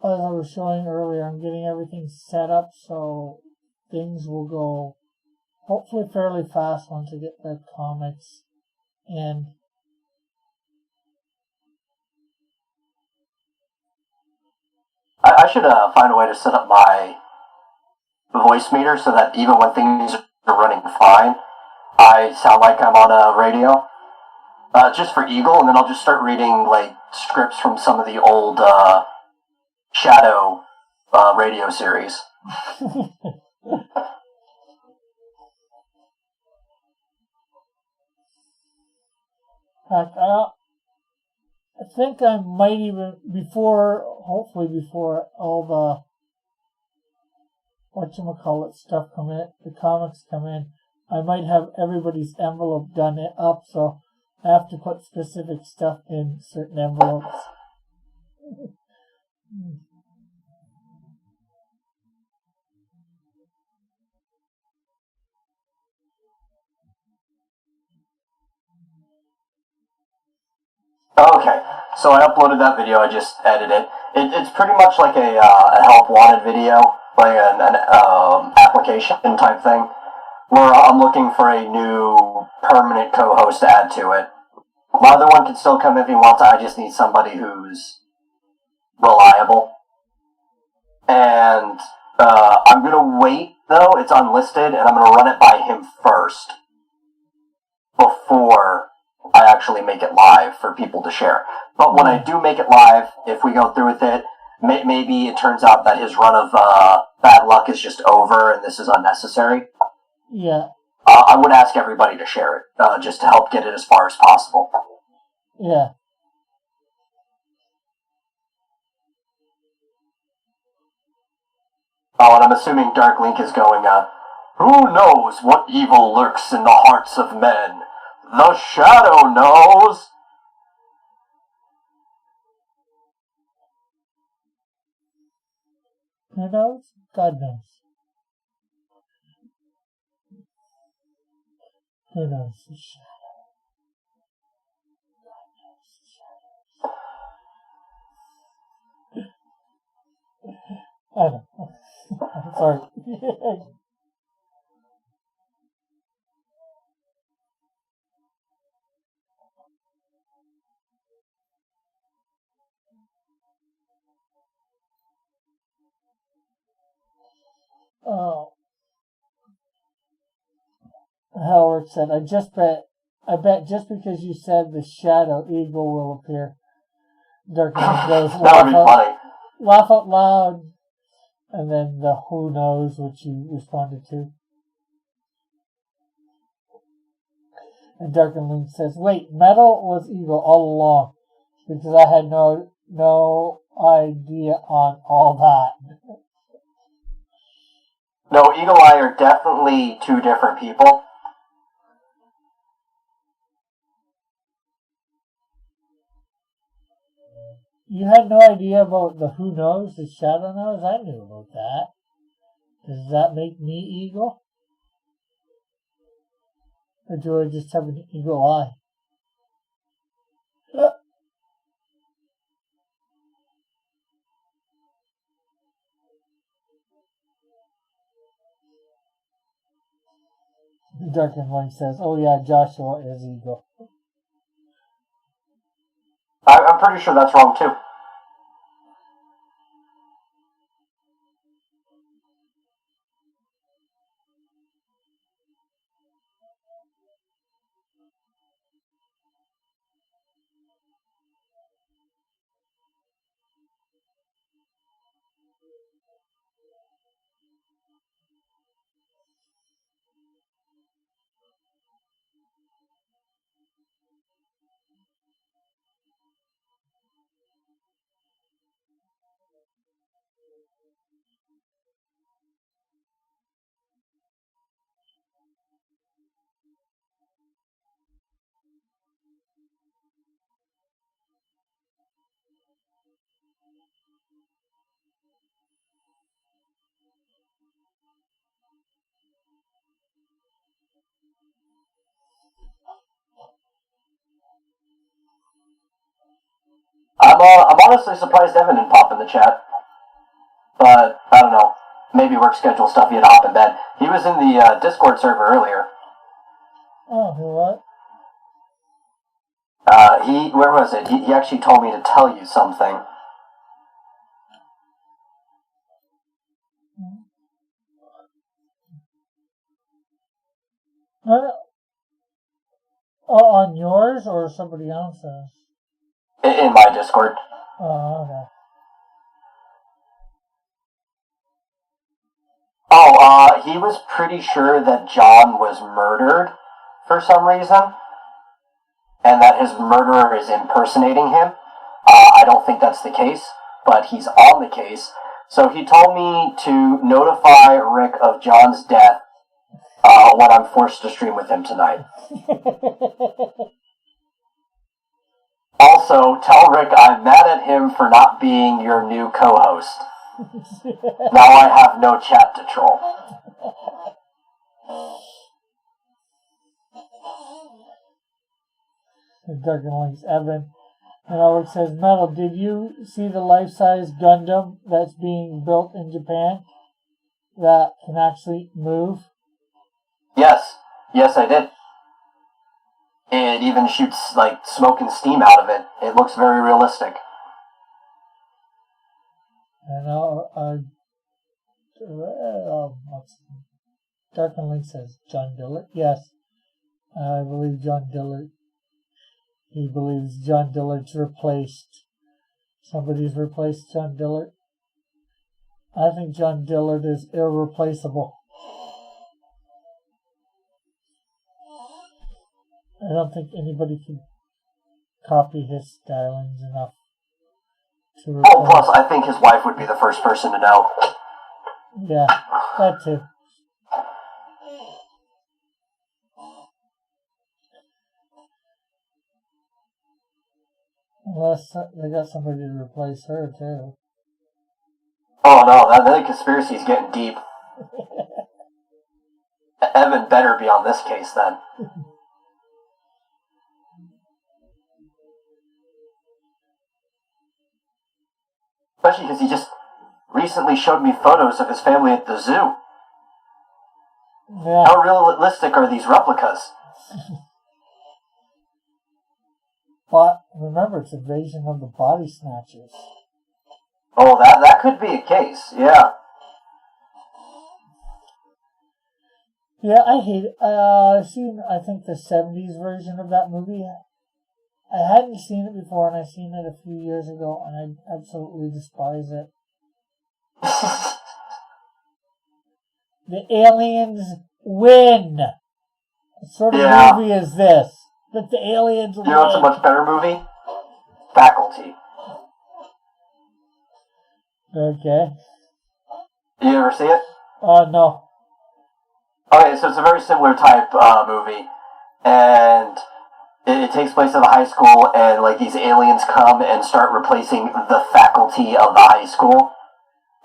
As I was showing earlier, I'm getting everything set up so things will go hopefully fairly fast once I get the comics in. I should find a way to set up my voice meter so that even when things are running fine, I sound like I'm on a radio. Just for Eagle, and then I'll just start reading like scripts from some of the old Shadow radio series. I think I might even hopefully before all the whatchamacallit stuff come in, the comics come in, I might have everybody's envelope done it up, so I have to put specific stuff in certain envelopes. Okay, so I uploaded that video. I just edited it. It's pretty much like a help wanted video, like an application type thing, where I'm looking for a new permanent co-host to add to it. My other one can still come if he wants. I just need somebody who's reliable. And I'm gonna wait though. It's unlisted, and I'm gonna run it by him first before I actually make it live for people to share. But when I do make it live, if we go through with it, maybe it turns out that his run of bad luck is just over and this is unnecessary. Yeah. I would ask everybody to share it, just to help get it as far as possible. Yeah. Oh, and I'm assuming Dark Link is going, who knows what evil lurks in the hearts of men? The Shadow knows! Who knows? God knows. Who knows the Shadow? God knows the Shadow. I don't know. I'm sorry. Oh. Howard said, I bet just because you said the Shadow Eagle will appear. Darkness goes, That would be funny. Laugh out loud. And then the who knows, which you responded to. And Darken Link says, wait, Metal was Eagle all along. Because I had no idea on all that. No, Eagle Eye are definitely two different people. You had no idea about the who knows, the Shadow knows? I knew about that. Does that make me Eagle? Or do I just have an eagle eye? Darken Link says, oh yeah, Joshua is Eagle. I'm pretty sure that's wrong too. I'm honestly surprised Evan didn't pop in the chat. But, I don't know. Maybe work schedule stuff, he had to hop in bed. He was in the Discord server earlier. Oh, what? Where was it? He actually told me to tell you something. No. Oh, on yours or somebody else's? In my Discord. Oh, okay. Oh, he was pretty sure that John was murdered for some reason, and that his murderer is impersonating him. I don't think that's the case, but he's on the case. So he told me to notify Rick of John's death when I'm forced to stream with him tonight. Also, tell Rick I'm mad at him for not being your new co-host. Now I have no chat to troll. Darken Links Evan. And Alex says, Metal, did you see the life-size Gundam that's being built in Japan that can actually move? Yes, I did. It even shoots like smoke and steam out of it. It looks very realistic. I know. Darken Link says John Dillard. Yes, I believe John Dillard. He believes John Dillard's replaced. Somebody's replaced John Dillard. I think John Dillard is irreplaceable. I don't think anybody can copy his stylings enough to replace. Oh, plus I think his wife would be the first person to know. Yeah, that too. Unless they got somebody to replace her too. Oh no, that conspiracy's getting deep. Evan better be on this case then. Especially because he just recently showed me photos of his family at the zoo. Yeah. How realistic are these replicas? But remember, it's Invasion of the Body Snatchers. Oh, that could be a case, yeah. Yeah, I hate it. I've seen, I think, the 70s version of that movie. I hadn't seen it before, and I seen it a few years ago, and I absolutely despise it. The aliens win! What sort of movie is this? That the aliens win? You know what's a much better movie? Faculty. Okay. You ever see it? No. Okay, so it's a very similar type movie, and it takes place in the high school, and like these aliens come and start replacing the faculty of the high school,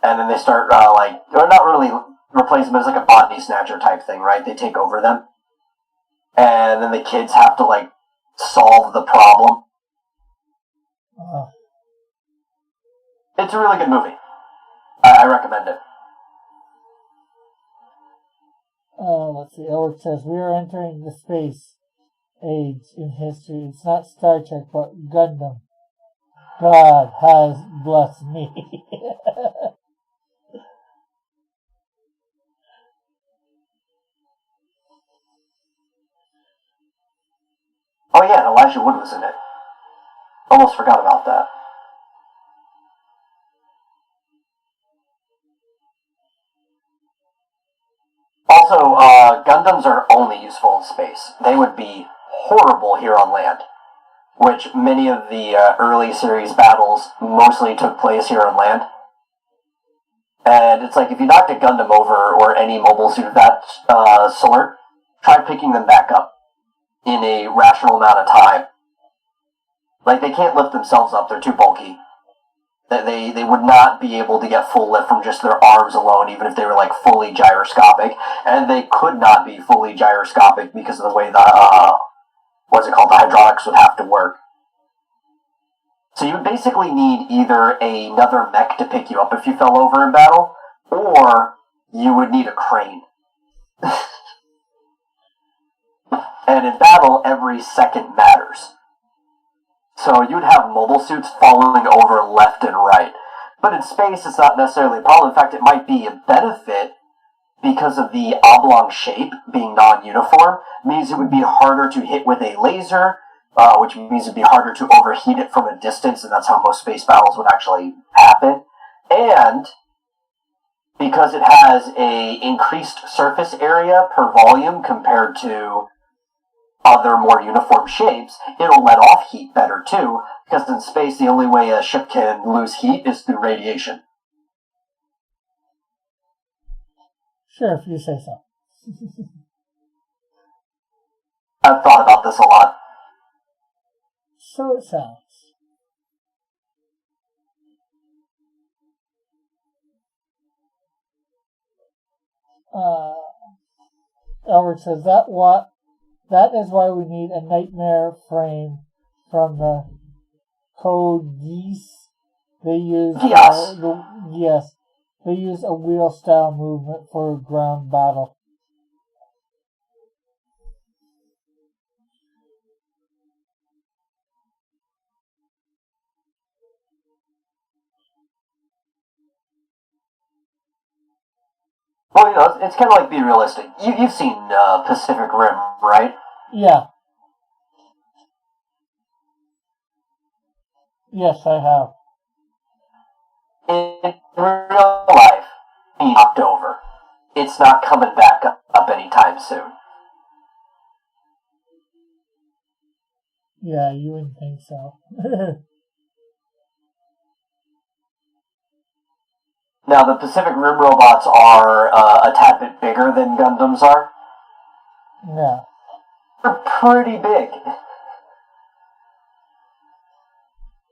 and then they start or not really replacing, but it's like a body snatcher type thing, right? They take over them, and then the kids have to solve the problem. It's a really good movie. I recommend it. Let's see. Alex says, we are entering the space age in history. It's not Star Trek, but Gundam. God has blessed me. Oh yeah, and Elijah Wood was in it. Almost forgot about that. Also, Gundams are only useful in space. They would be horrible here on land, which many of the early series battles mostly took place here on land. And it's like, if you knocked a Gundam over, or any mobile suit of that sort, try picking them back up in a rational amount of time. Like, they can't lift themselves up, they're too bulky. They would not be able to get full lift from just their arms alone, even if they were fully gyroscopic. And they could not be fully gyroscopic because of the way the the hydraulics would have to work. So you would basically need either another mech to pick you up if you fell over in battle, or you would need a crane. And in battle, every second matters. So you'd have mobile suits falling over left and right. But in space, it's not necessarily a problem. In fact, it might be a benefit because of the oblong shape being non-uniform, means it would be harder to hit with a laser, which means it'd be harder to overheat it from a distance, and that's how most space battles would actually happen. And because it has a increased surface area per volume compared to other more uniform shapes, it'll let off heat better too, because in space the only way a ship can lose heat is through radiation. Sure, if you say so. I've thought about this a lot. So it sounds. Elric says that is why we need a nightmare frame from the Code Geass. They use they use a wheel style movement for a ground battle. Well, you know, it's kind of like be realistic. You've seen Pacific Rim, right? Yeah. Yes, I have. In real life, being knocked over. It's not coming back up anytime soon. Yeah, you wouldn't think so. Now, the Pacific Rim robots are a tad bit bigger than Gundams are. Yeah. They're pretty big.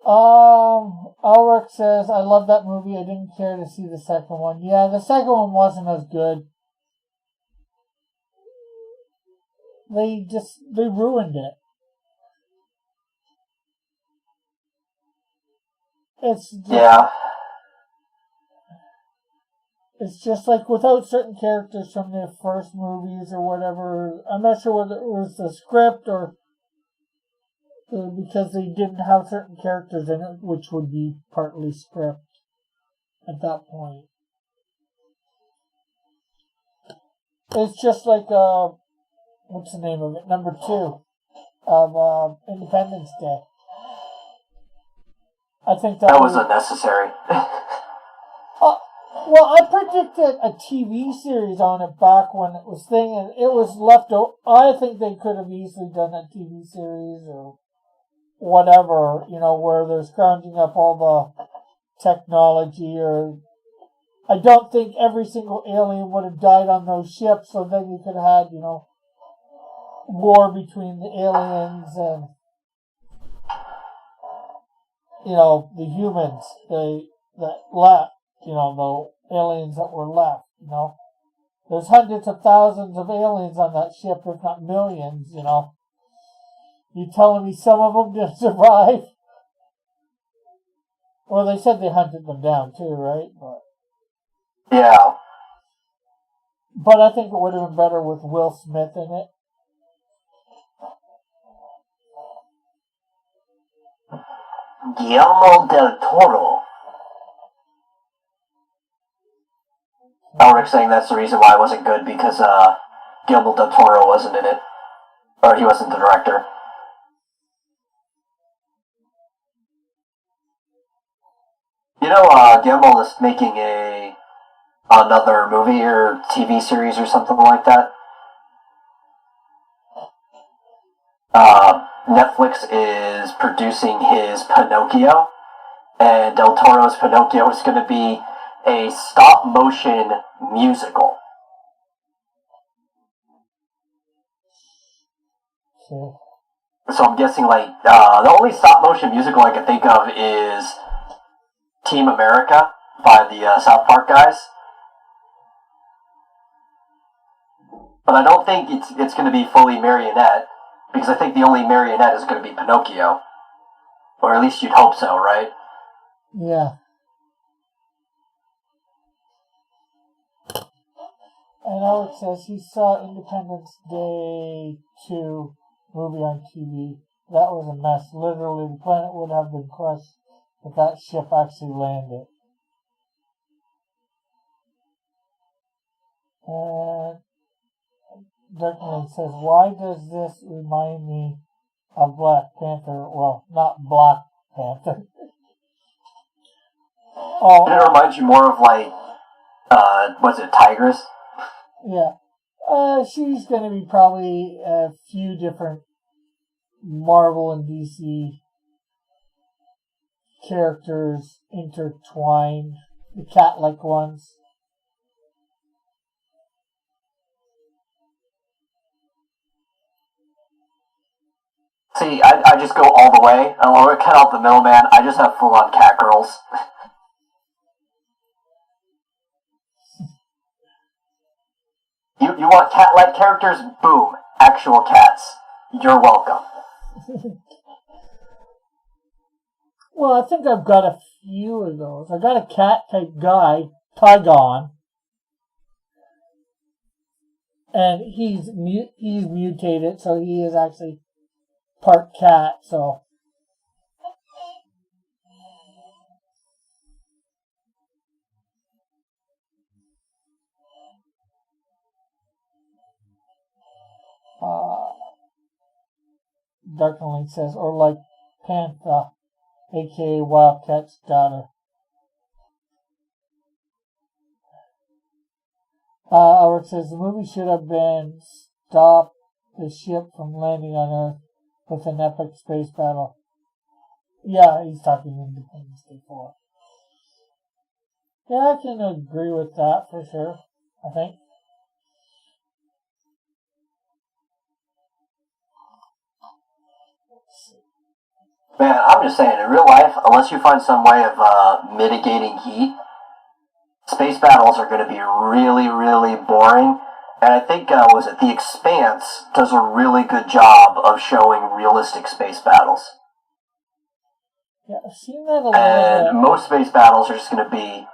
Ulrich says, I love that movie. I didn't care to see the second one. Yeah, the second one wasn't as good. They ruined it. It's just like without certain characters from their first movies or whatever. I'm not sure whether it was the script or because they didn't have certain characters in it, which would be partly script at that point. It's just like what's the name of it? Number 2 of Independence Day. I think that was unnecessary. Well, I predicted a TV series on it back when it was thing, and it was left over. I think they could have easily done a TV series or whatever, where they're scrounging up all the technology, or I don't think every single alien would have died on those ships, so then you could have had, war between the aliens and, the humans that left, the aliens that were left, There's hundreds of thousands of aliens on that ship, if not millions, You telling me some of them didn't survive? Well, they said they hunted them down too, right? Yeah. But I think it would have been better with Will Smith in it. Guillermo del Toro. Elric saying that's the reason why it wasn't good, because Guillermo del Toro wasn't in it. Or he wasn't the director. Guillermo is making another movie or TV series or something like that. Netflix is producing his Pinocchio, and Del Toro's Pinocchio is going to be a stop-motion musical. Sure. So I'm guessing, the only stop-motion musical I can think of is Team America by the South Park guys. But I don't think it's going to be fully marionette, because I think the only marionette is going to be Pinocchio. Or at least you'd hope so, right? Yeah. And Alex says he saw Independence Day 2 movie on TV. That was a mess. Literally, the planet would have been crushed if that ship actually landed. Darkman says, why does this remind me of Black Panther? Well, not Black Panther. Oh, it reminds you more of like, was it Tigress? Yeah. She's going to be probably a few different Marvel and DC characters intertwined, the cat-like ones. See, I just go all the way. I want to cut out the middleman. I just have full-on cat girls. You want cat-like characters? Boom. Actual cats. You're welcome. Well, I think I've got a few of those. I got a cat-type guy, Tygon. And he's mutated, so he is actually part cat, so. Darkling says, or like Pantha, aka Wildcat's daughter. Albert says the movie should have been stop the ship from landing on Earth with an epic space battle. Yeah, he's talking Independence Day 4. Yeah, I can agree with that for sure, I think. Man, I'm just saying, in real life, unless you find some way of mitigating heat, space battles are going to be really, really boring. And I think, was it The Expanse does a really good job of showing realistic space battles. Yeah, I've seen that a lot. And most space battles are just going to be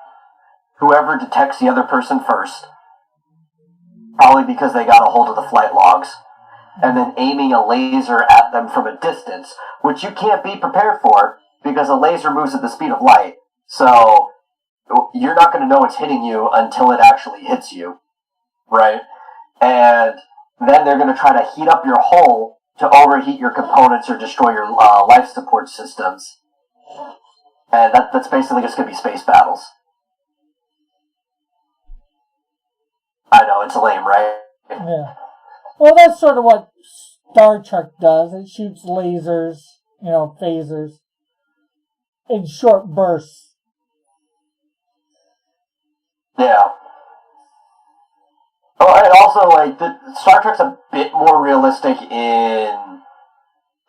whoever detects the other person first, probably because they got a hold of the flight logs, and then aiming a laser at them from a distance, which you can't be prepared for because a laser moves at the speed of light. So you're not going to know it's hitting you until it actually hits you, right? And then they're going to try to heat up your hull to overheat your components or destroy your life support systems. And that's basically just going to be space battles. I know, it's lame, right? Yeah. Well, that's sort of what Star Trek does. It shoots lasers, phasers, in short bursts. Yeah. Oh, and also, Star Trek's a bit more realistic in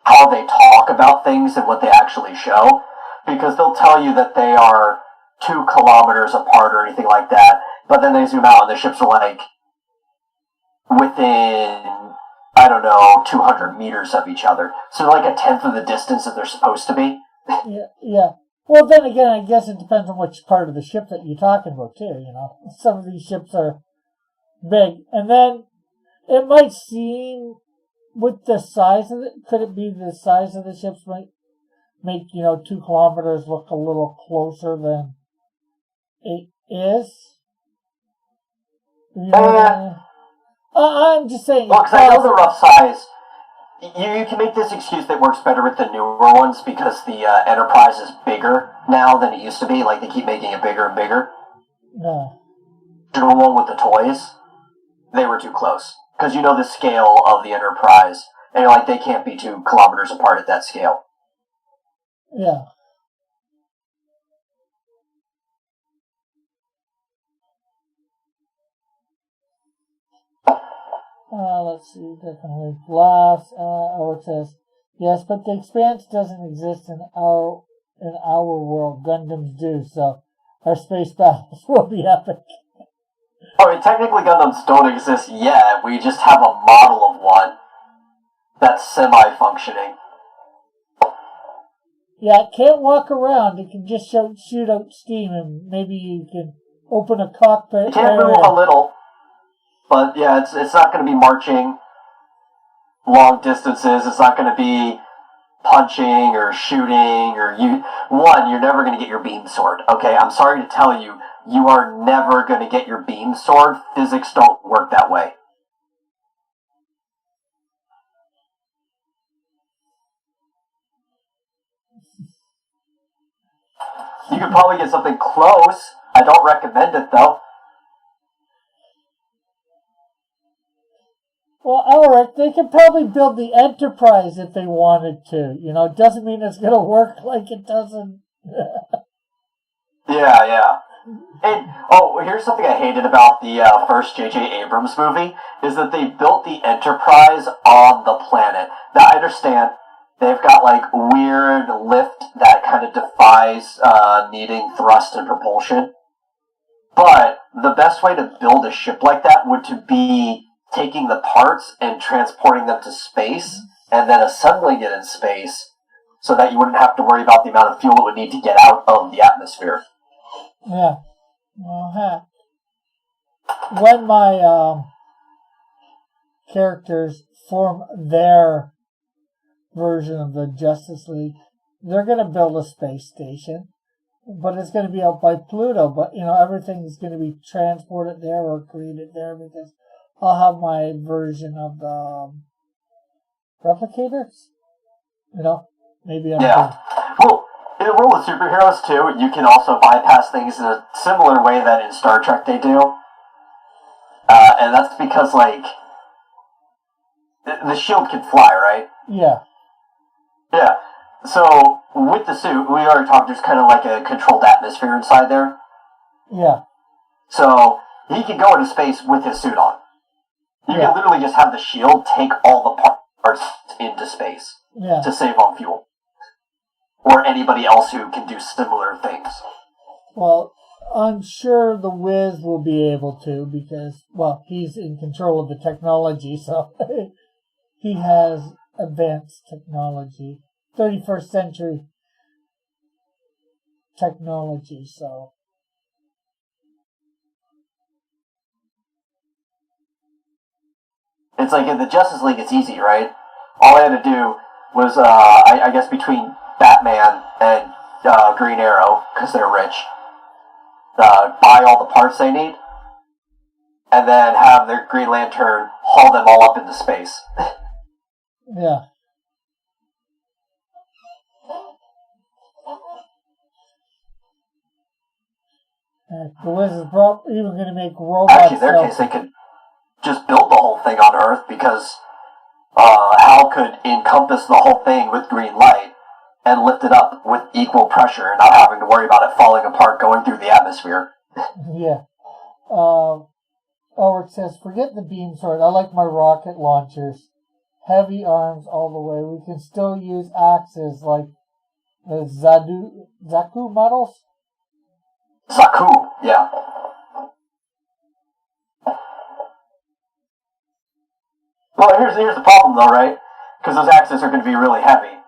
how they talk about things than what they actually show. Because they'll tell you that they are 2 kilometers apart or anything like that, but then they zoom out and the ships are within, 200 meters of each other. So they're a tenth of the distance that they're supposed to be. Yeah. Well, then again, I guess it depends on which part of the ship that you're talking about, too, Some of these ships are big. And then it might seem, with the size of it, could it be the size of the ships might make, 2 kilometers look a little closer than it is? I'm just saying. Well, because I know the rough size. You can make this excuse that works better with the newer ones because the Enterprise is bigger now than it used to be. They keep making it bigger and bigger. No. The one with the toys, they were too close. Because the scale of the Enterprise. And you're they can't be 2 kilometers apart at that scale. Yeah. Let's see, definitely Glass. Or says, yes, but the Expanse doesn't exist in our world. Gundams do, so our space battles will be epic. Technically Gundams don't exist yet. We just have a model of one that's semi-functioning. Yeah, it can't walk around. It can just shoot out steam, and maybe you can open a cockpit. It can move a little, but yeah, it's not going to be marching long distances. It's not going to be punching or shooting or you're never going to get your beam sword. Okay, I'm sorry to tell you, you are never going to get your beam sword. Physics don't work that way. You could probably get something close. I don't recommend it though. Well, Alric, they could probably build the Enterprise if they wanted to. It doesn't mean it's going to work like it doesn't. Yeah. And, here's something I hated about the first J.J. Abrams movie, is that they built the Enterprise on the planet. Now, I understand they've got, weird lift that kind of defies needing thrust and propulsion. But the best way to build a ship like that would to be taking the parts and transporting them to space, and then assembling it in space, so that you wouldn't have to worry about the amount of fuel it would need to get out of the atmosphere. Yeah. Well, when my characters form their version of the Justice League, they're going to build a space station, but it's going to be out by Pluto. But everything's going to be transported there or created there, because I'll have my version of the replicators. Maybe I'm yeah. Well, in the world of superheroes too, you can also bypass things in a similar way that in Star Trek they do, and that's because the shield can fly, right? Yeah. Yeah. So with the suit, we already talked. There's kind of like a controlled atmosphere inside there. Yeah. So he can go into space with his suit on. You can literally just have the shield take all the parts into space to save on fuel. Or anybody else who can do similar things. Well, I'm sure the Wiz will be able to, because, he's in control of the technology, so he has advanced technology. 31st century technology, so. It's like in the Justice League, it's easy, right? All I had to do was, I guess between Batman and Green Arrow, because they're rich, buy all the parts they need, and then have their Green Lantern haul them all up into space. Yeah. The Wiz is even going to make robots. Actually, in their case, they could just build the whole thing on Earth, because Hal could encompass the whole thing with green light and lift it up with equal pressure and not having to worry about it falling apart going through the atmosphere. Yeah. It says, forget the beam sword. I like my rocket launchers. Heavy arms all the way. We can still use axes like the Zaku models. Zaku, yeah. Well, here's the problem though, right? Because those axes are going to be really heavy.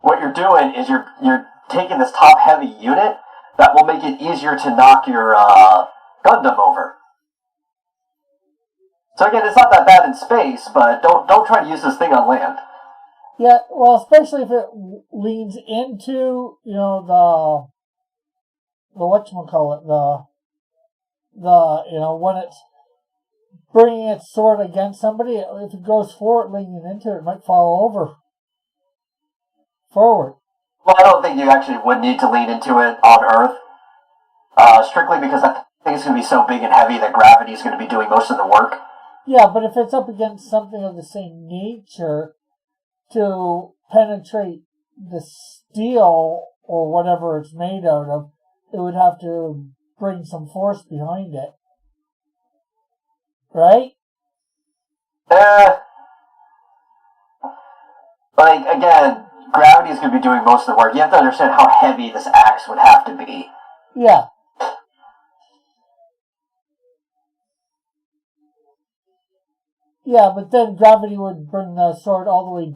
What you're doing is you're taking this top heavy unit that will make it easier to knock your Gundam over. So again, it's not that bad in space, but don't try to use this thing on land. Yeah, well, especially if it leans into the whatchamacallit, when it's bringing its sword against somebody, if it goes forward, leaning into it, might fall over. Forward. Well, I don't think you actually would need to lean into it on Earth. Strictly because that thing's going to be so big and heavy that gravity is going to be doing most of the work. Yeah, but if it's up against something of the same nature, to penetrate the steel or whatever it's made out of, it would have to bring some force behind it. Right? Again, gravity is going to be doing most of the work. You have to understand how heavy this axe would have to be. Yeah. Yeah, but then gravity would bring the sword all the way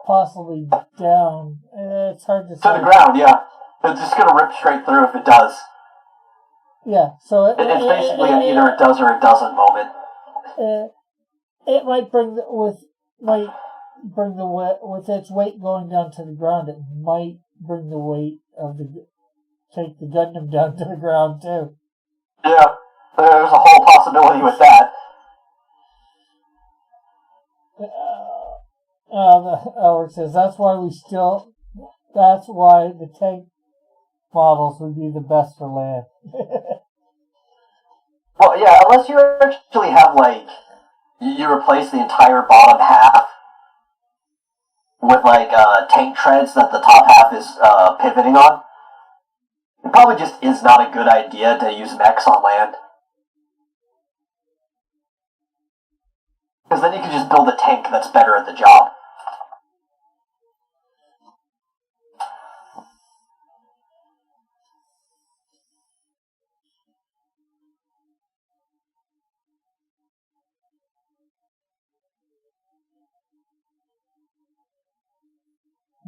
possibly down. It's hard to say. To the ground, yeah. It's just going to rip straight through if it does. Yeah, so it's basically an either it does or it doesn't moment. It might bring the weight, with its weight going down to the ground, it might bring the weight of take the Gundam down to the ground too. Yeah, there's a whole possibility with that. Albert says that's why the tank models would be the best for land. Well, yeah, unless you actually have, like, you replace the entire bottom half with, like, tank treads that the top half is pivoting on. It probably just is not a good idea to use mechs on land. Because then you can just build a tank that's better at the job.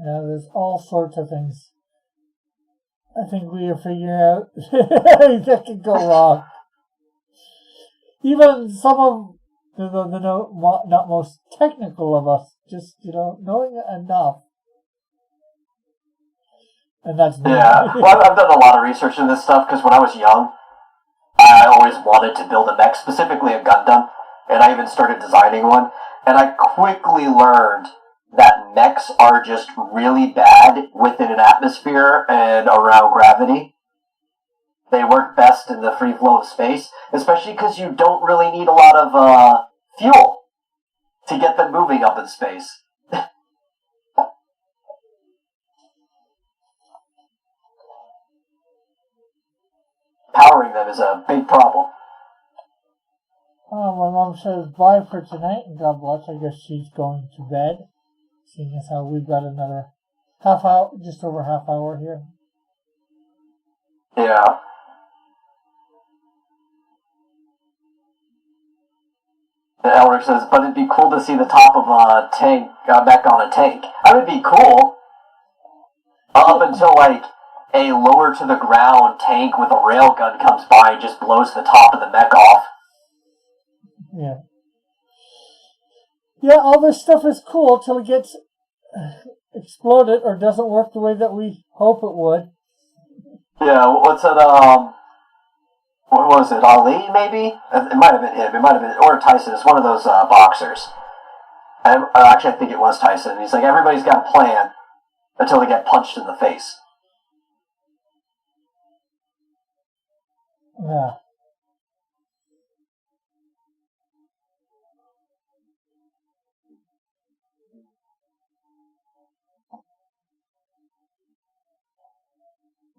Yeah, there's all sorts of things I think we are figuring out that could go wrong. Even some of the not most technical of us, just, knowing enough. And that's me. Yeah, well, I've done a lot of research in this stuff because when I was young, I always wanted to build a mech, specifically a Gundam, and I even started designing one. And I quickly learned that mechs are just really bad within an atmosphere and around gravity. They work best in the free flow of space, especially because you don't really need a lot of fuel to get them moving up in space. Powering them is a big problem. Oh, my mom says bye for tonight, and God bless. I guess she's going to bed. Seeing as how we've got another half hour, just over half hour here. Yeah. And Elric says, but it'd be cool to see the top of a tank, mech on a tank. That would be cool. Up until, like, a lower to the ground tank with a railgun comes by and just blows the top of the mech off. Yeah. Yeah, all this stuff is cool till it gets exploded or doesn't work the way that we hope it would. Yeah, what's it, what was it, Ali, maybe? It might have been him, it might have been, or Tyson, it's one of those boxers. And, actually, I think it was Tyson. He's like, everybody's got a plan until they get punched in the face. Yeah.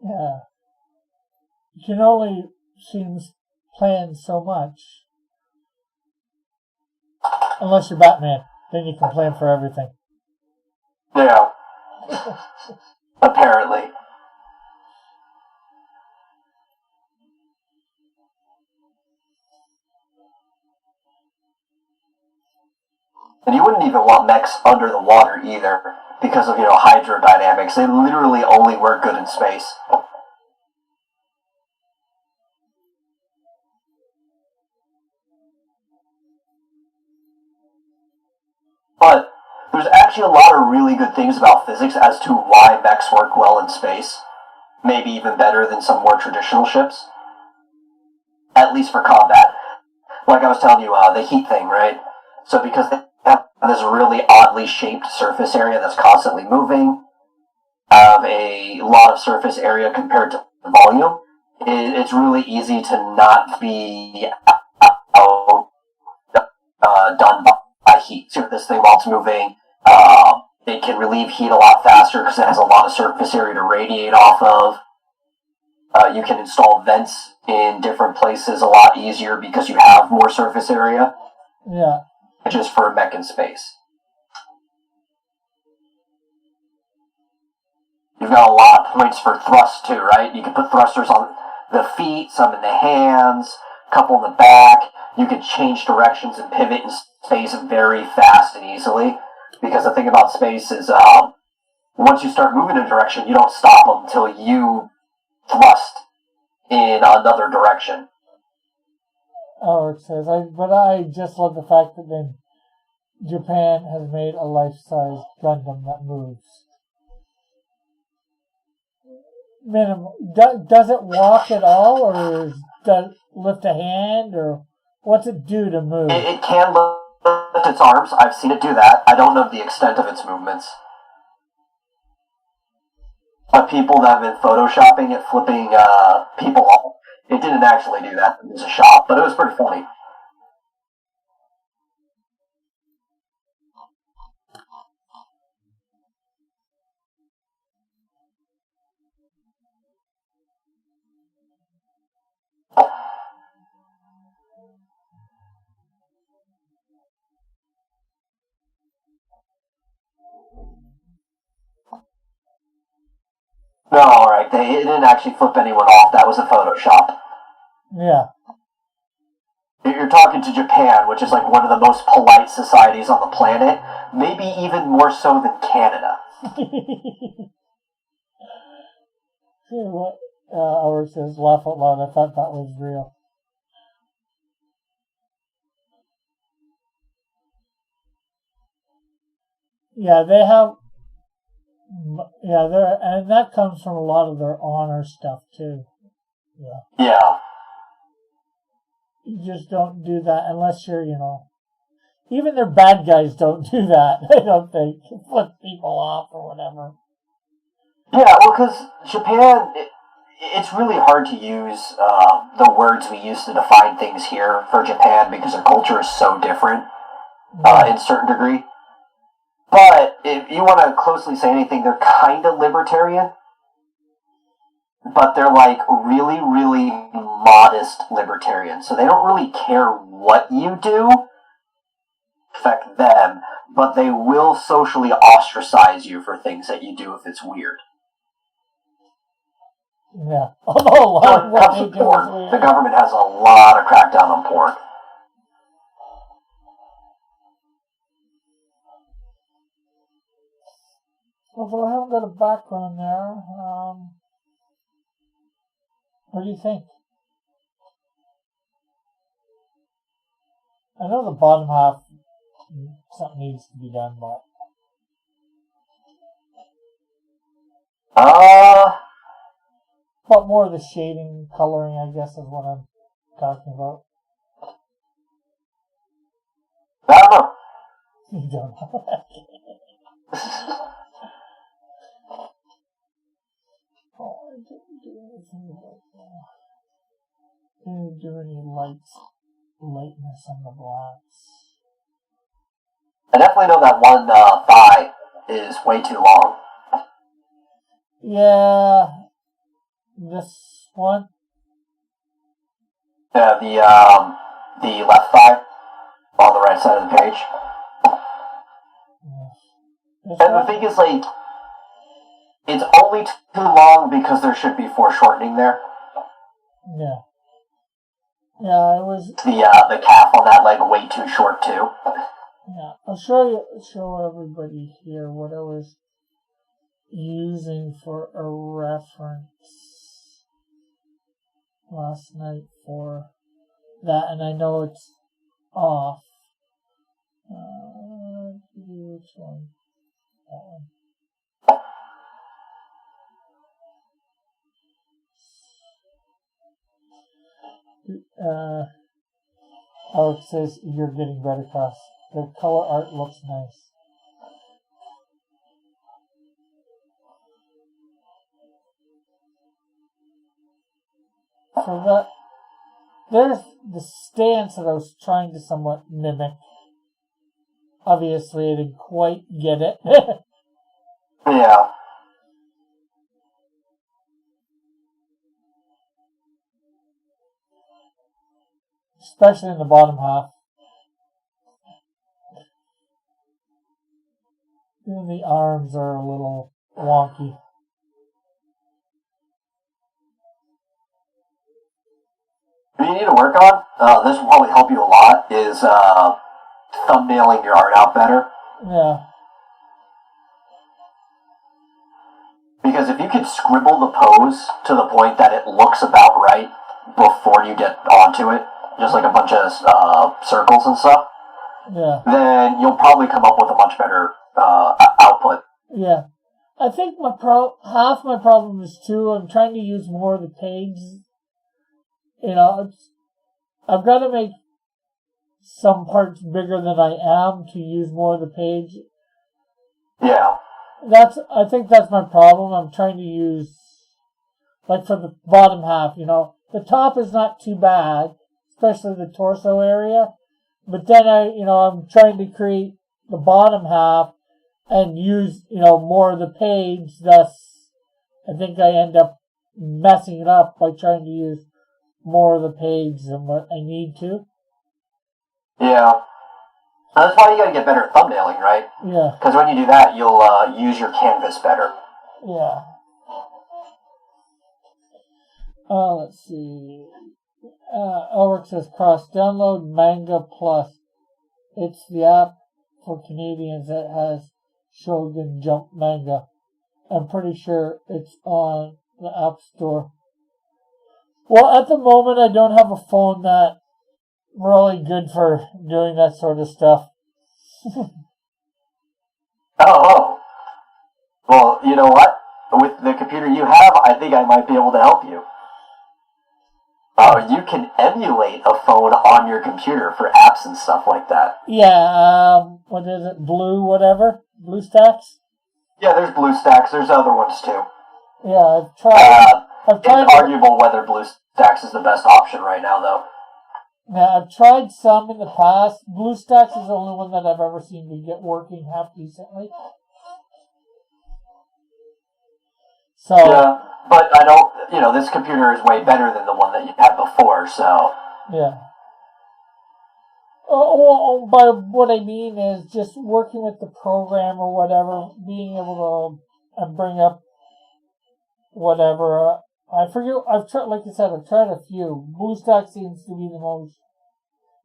Yeah. You can only plan so much. Unless you're Batman. Then you can plan for everything. Yeah. Apparently. And you wouldn't even want mechs under the water either, because of, hydrodynamics. They literally only work good in space. But there's actually a lot of really good things about physics as to why mechs work well in space. Maybe even better than some more traditional ships. At least for combat. Like I was telling you, the heat thing, right? So because they have this really oddly shaped surface area that's constantly moving, have a lot of surface area compared to volume, it's really easy to not be done by heat. So this thing, while it's moving, it can relieve heat a lot faster because it has a lot of surface area to radiate off of. You can install vents in different places a lot easier because you have more surface area. Yeah. Just for a mech in space. You've got a lot of points for thrust too, right? You can put thrusters on the feet, some in the hands, a couple in the back. You can change directions and pivot in space very fast and easily. Because the thing about space is, once you start moving in a direction, you don't stop until you thrust in another direction. Oh, it says, but I just love the fact that then Japan has made a life-size Gundam that moves. Minimum. Does it walk at all, or does it lift a hand, or what's it do to move? It can lift its arms. I've seen it do that. I don't know the extent of its movements. But people that have been photoshopping it, flipping people off, it didn't actually do that. It was a shot, but it was pretty funny. No, alright, it didn't actually flip anyone off. That was a Photoshop. Yeah. You're talking to Japan, which is like one of the most polite societies on the planet. Maybe even more so than Canada. See what Howard says, laugh out loud. I thought that was real. Yeah, they have. Yeah, and that comes from a lot of their honor stuff too. Yeah. Yeah. You just don't do that unless you're, even their bad guys don't do that. I don't think. Flip people off or whatever. Yeah, well, because Japan, it's really hard to use the words we use to define things here for Japan because their culture is so different in a certain degree. But if you want to closely say anything, they're kind of libertarian. But they're like really, really modest libertarians. So they don't really care what you do affect them, but they will socially ostracize you for things that you do if it's weird. Yeah. Although a lot of what they do is porn. weird. The government has a lot of crackdown on porn. Although I haven't got a background there, what do you think? I know the bottom half, something needs to be done, but... But more of the shading, coloring, I guess, is what I'm talking about. I don't know. You don't know. Oh, I didn't do anything about that. Didn't do any lightness on the blacks. I definitely know that one thigh is way too long. Yeah. This one? Yeah, the left thigh on the right side of the page. This And one? the thing is, like, it's only too long because there should be foreshortening there. Yeah. Yeah, it was... The calf on that leg way too short, too. Yeah, I'll show everybody here what I was using for a reference last night for that, and I know it's off. Which one? That one. Alex says you're getting better, Cross. The color art looks nice. So that there's the stance that I was trying to somewhat mimic. Obviously, I didn't quite get it. Yeah. Especially in the bottom half. Even the arms are a little wonky. What you need to work on, this will probably help you a lot, is thumbnailing your art out better. Yeah. Because if you could scribble the pose to the point that it looks about right before you get onto it, just like a bunch of circles and stuff, Yeah. then you'll probably come up with a much better output. Yeah. I think half my problem is too, I'm trying to use more of the page. I've got to make some parts bigger than I am to use more of the page. Yeah. I think that's my problem. I'm trying to use, like for the bottom half, the top is not too bad, especially the torso area. But then I'm trying to create the bottom half and use, more of the page. Thus, I think I end up messing it up by trying to use more of the page than what I need to. Yeah. That's why you gotta get better at thumbnailing, right? Yeah. Because when you do that, you'll use your canvas better. Yeah. Let's see. Elric says cross-download Manga Plus. It's the app for Canadians that has Shogun Jump manga. I'm pretty sure it's on the App Store. Well, at the moment, I don't have a phone that's really good for doing that sort of stuff. Oh. Well, you know what? With the computer you have, I think I might be able to help you. You can emulate a phone on your computer for apps and stuff like that. Yeah, what is it? BlueStacks? Yeah, there's BlueStacks. There's other ones too. Yeah, I've tried. It's arguable whether BlueStacks is the best option right now, though. Yeah, I've tried some in the past. BlueStacks is the only one that I've ever seen to get working half decently. So. Yeah, but I don't. This computer is way better than the one that you had before. So. Yeah. Well, by what I mean is just working with the program or whatever, being able to bring up whatever. I forget. I've tried, like I said, I've tried a few. BlueStacks seems to be the most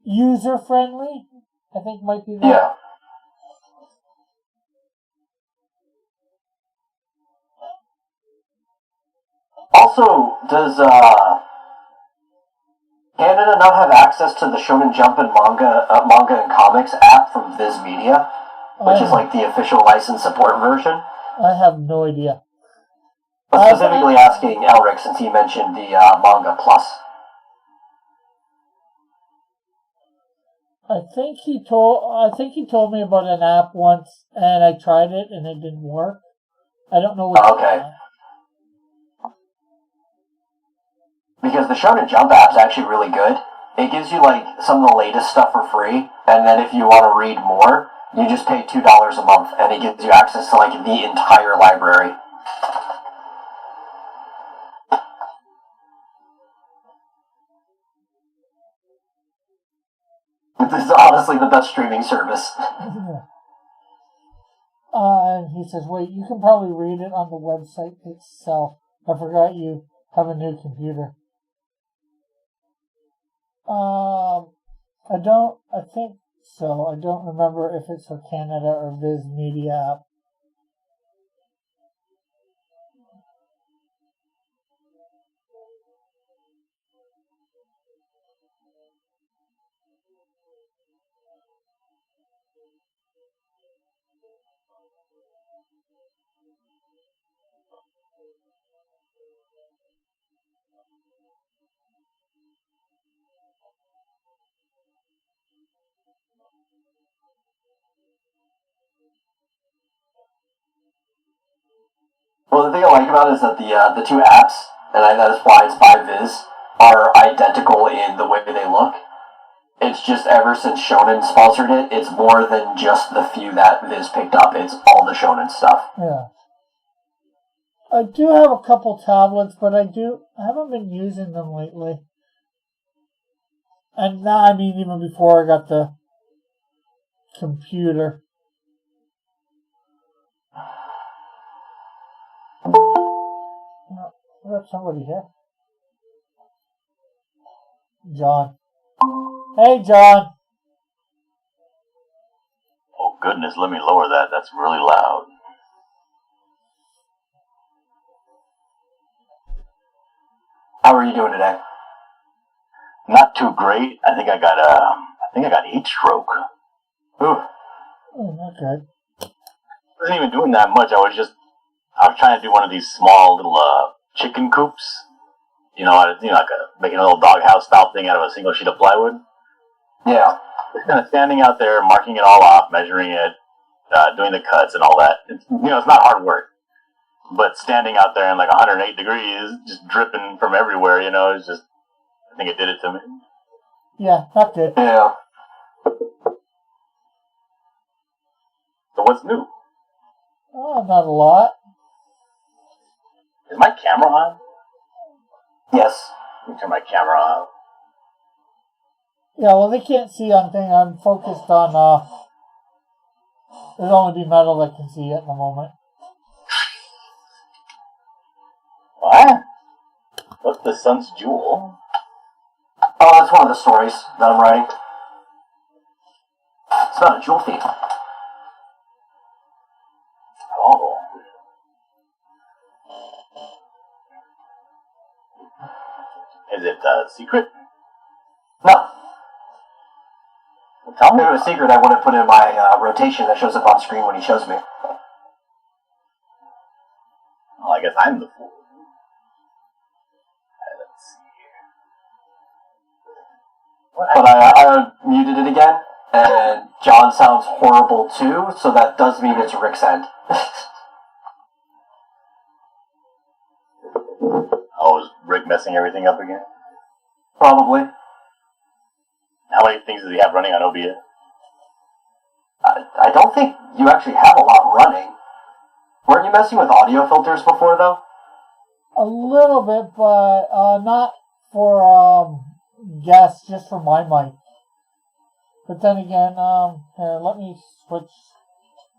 user friendly. I think might be the. Yeah. Also, does Canada not have access to the Shonen Jump and manga and comics app from Viz Media, which is like the official license support version? I have no idea. I'm specifically asking Elric since he mentioned the Manga Plus. I think he told me about an app once, and I tried it, and it didn't work. I don't know what. Okay. Because the Shonen Jump app's actually really good. It gives you like some of the latest stuff for free, and then if you want to read more, you just pay $2 a month, and it gives you access to like the entire library. This is honestly the best streaming service. And he says, wait, you can probably read it on the website itself. I forgot you have a new computer. I think so. I don't remember if it's for Canada or Viz Media app. Well, the thing I like about it is that the two apps, and that's why it's by Viz, are identical in the way they look. It's just ever since Shonen sponsored it, it's more than just the few that Viz picked up. It's all the Shonen stuff. Yeah. I do have a couple tablets, but I haven't been using them lately. And now, I mean, even before I got the computer. We got somebody here. John. Hey, John. Oh, goodness, let me lower that. That's really loud. How are you doing today? Not too great. I think I got heat stroke. Ooh. Oh, not good. I wasn't even doing that much. I was trying to do one of these small little chicken coops. Making a little doghouse style thing out of a single sheet of plywood. Yeah. Just kind of standing out there, marking it all off, measuring it, doing the cuts and all that. It's not hard work. But standing out there in like 108 degrees, just dripping from everywhere, it's just, I think it did it to me. Yeah, not good. Yeah. So what's new? Oh, not a lot. Is my camera on? Yes. Let me turn my camera on. Yeah, well, they can't see on thing. I'm focused on, there'd only be metal that can see at the moment. What? What's the sun's jewel? Oh, that's one of the stories that I'm writing. It's about a jewel thief. Oh. Is it a secret? No. Well, tell me. If it was a secret, I wouldn't put it in my rotation that shows up on screen when he shows me. Well, I guess I'm the fool. Let's see here. But I muted it again, and John sounds horrible too, so that does mean it's Rick's end. Oh, is Rick messing everything up again? Probably. How many things does he have running on OBS? I don't think you actually have a lot running. Weren't you messing with audio filters before, though? A little bit, but not for guests, just for my mic. But then again, here, let me switch.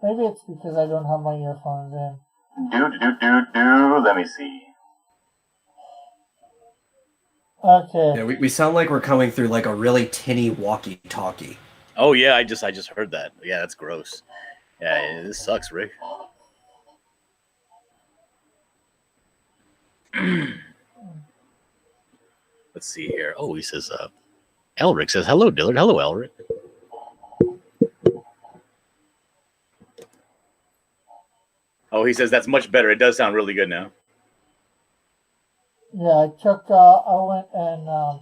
Maybe it's because I don't have my earphones in. Let me see. Okay. Yeah, we sound like we're coming through like a really tinny walkie-talkie. Oh yeah, I just heard that. Yeah, that's gross. Yeah, this sucks, Rick. Let's see here. Oh, he says, Elric says, hello, Dillard. Hello, Elric. Oh, he says, that's much better. It does sound really good now. Yeah, I went and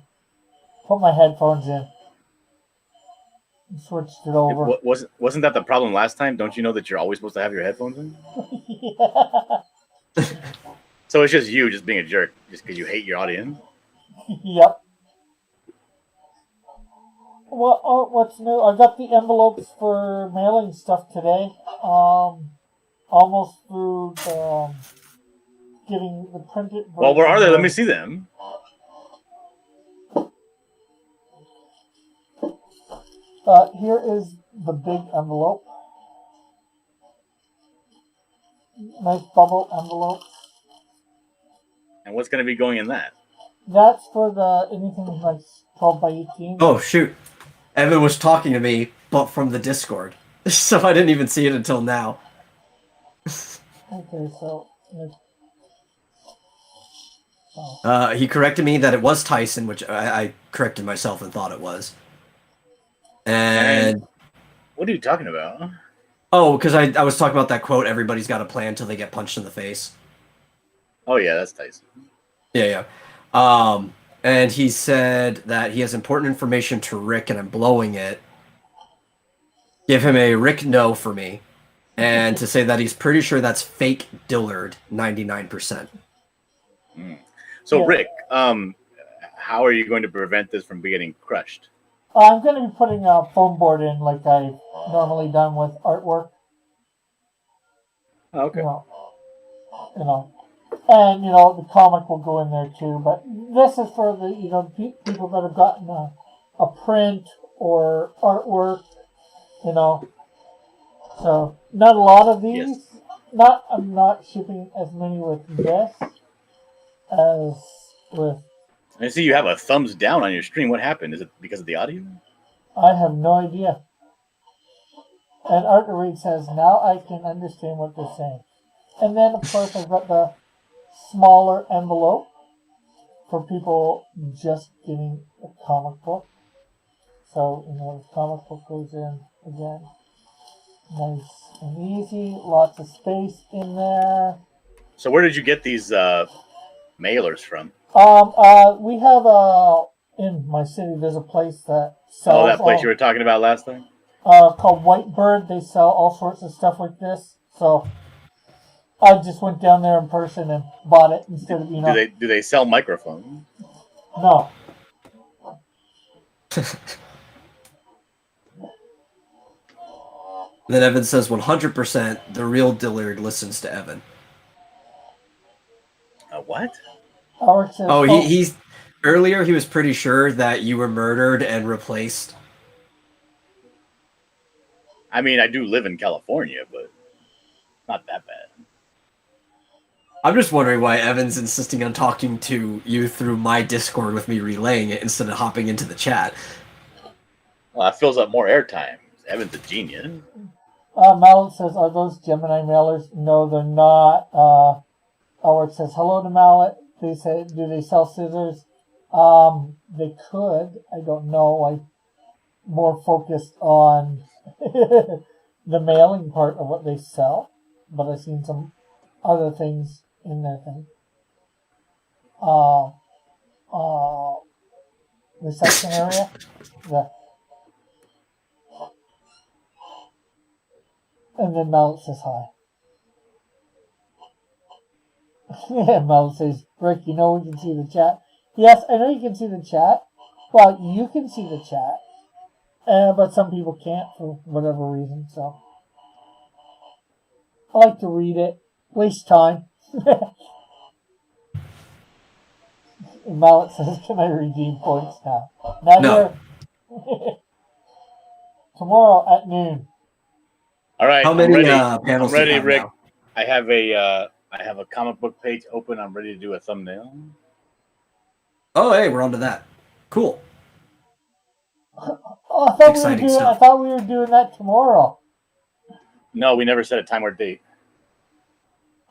put my headphones in. And switched it over. Wasn't that the problem last time? Don't you know that you're always supposed to have your headphones in? Yeah. So it's just you just being a jerk, just because you hate your audience? Yep. Well, what's new? I got the envelopes for mailing stuff today. Almost through getting the printed version. Well, where are they? Let me see them. Here is the big envelope. Nice bubble envelope. And what's going to be going in that? That's for anything like 12 by 18. Oh, shoot. Evan was talking to me, but from the Discord. So I didn't even see it until now. Okay, so... He corrected me that it was Tyson, which I corrected myself and thought it was. And... What are you talking about? Oh, because I was talking about that quote, everybody's got a plan until they get punched in the face. Oh, yeah, that's Tyson. Yeah. And he said that he has important information to Rick and I'm blowing it. Give him a Rick no for me. And to say that he's pretty sure that's fake Dillard, 99%. So, Yeah. Rick, how are you going to prevent this from getting crushed? I'm going to be putting a foam board in like I've normally done with artwork. Oh, okay. You know. And, the comic will go in there too. But this is for the, people that have gotten a print or artwork, So, not a lot of these. Yes. I'm not shipping as many with this as with... I see you have a thumbs down on your stream. What happened? Is it because of the audio? I have no idea. And Art Reed says, now I can understand what they're saying. And then, of course, I've got the smaller envelope for people just getting a comic book. So, the comic book goes in again. Nice and easy. Lots of space in there. So where did you get these mailers from? We have in my city. There's a place that sells. Oh, that place you were talking about last time. Called Whitebird. They sell all sorts of stuff like this. So I just went down there in person and bought it instead of Do they sell microphones? No. Then Evan says 100% the real Dillard listens to Evan. What? Alex says, Oh, he's earlier he was pretty sure that you were murdered and replaced. I mean, I do live in California, but not that bad. I'm just wondering why Evan's insisting on talking to you through my Discord with me relaying it instead of hopping into the chat. Well, that fills up more airtime. Evan's a genius. Mallet says, are those Gemini mailers? No, they're not. Alex says, hello to Mallet. They say, do they sell scissors? They could. I don't know. I'm more focused on the mailing part of what they sell, but I've seen some other things in their thing. Reception area. And then Mallet says hi. Yeah, Mallet says, Rick, you know we can see the chat. Yes, I know you can see the chat. Well, you can see the chat. But some people can't for whatever reason, so. I like to read it. Waste time. Mallet says, can I redeem points now? No. Tomorrow at noon. All right, How many I'm ready. panels I'm do you ready, have Rick. now? I have a comic book page open. I'm ready to do a thumbnail. Oh, hey, we're on to that. Cool. Oh, I Exciting stuff. thought we were doing that tomorrow. No, we never set a time or date.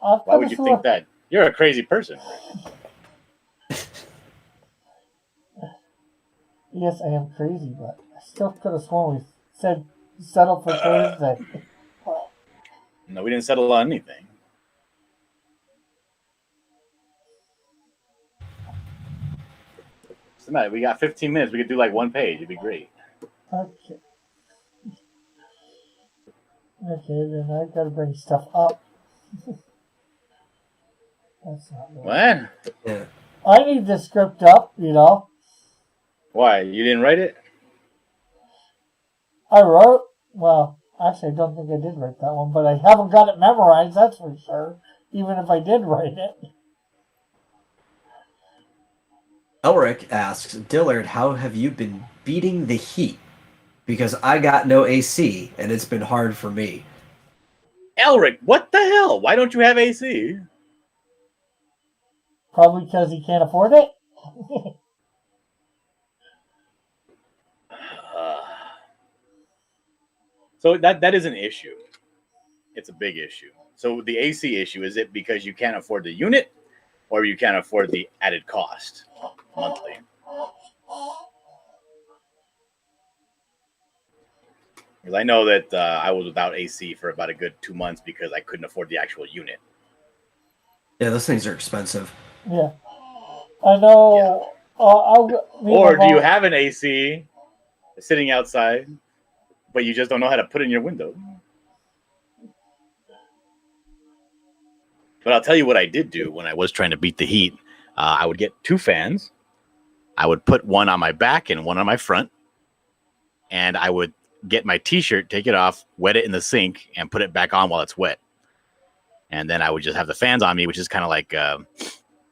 I Why would you think that? You're a crazy person. Yes, I am crazy, but I still could have sworn we said settle for Thursday. No, we didn't settle on anything. So, we got 15 minutes. We could do like one page. It'd be great. Okay. Okay, then I gotta bring stuff up. That's not right. What? Yeah. I need the script up, you know. Why? You didn't write it? I wrote, well, actually I don't think I did write that one, but I haven't got it memorized, that's for sure, even if I did write it. Elric asks, Dillard, how have you been beating the heat? Because I got no AC, and it's been hard for me. Elric, what the hell? Why don't you have AC? Probably because he can't afford it. So that is an issue. It's a big issue. So the AC issue, is it because you can't afford the unit or you can't afford the added cost monthly? Because I know that I was without AC for about a good 2 months because I couldn't afford the actual unit. Yeah, those things are expensive. Yeah. I know. Yeah. Or do you have an AC sitting outside, but you just don't know how to put it in your window? But I'll tell you what I did do when I was trying to beat the heat. I would get 2 fans. I would put one on my back and one on my front. And I would get my T-shirt, take it off, wet it in the sink, and put it back on while it's wet. And then I would just have the fans on me, which is kind of like, I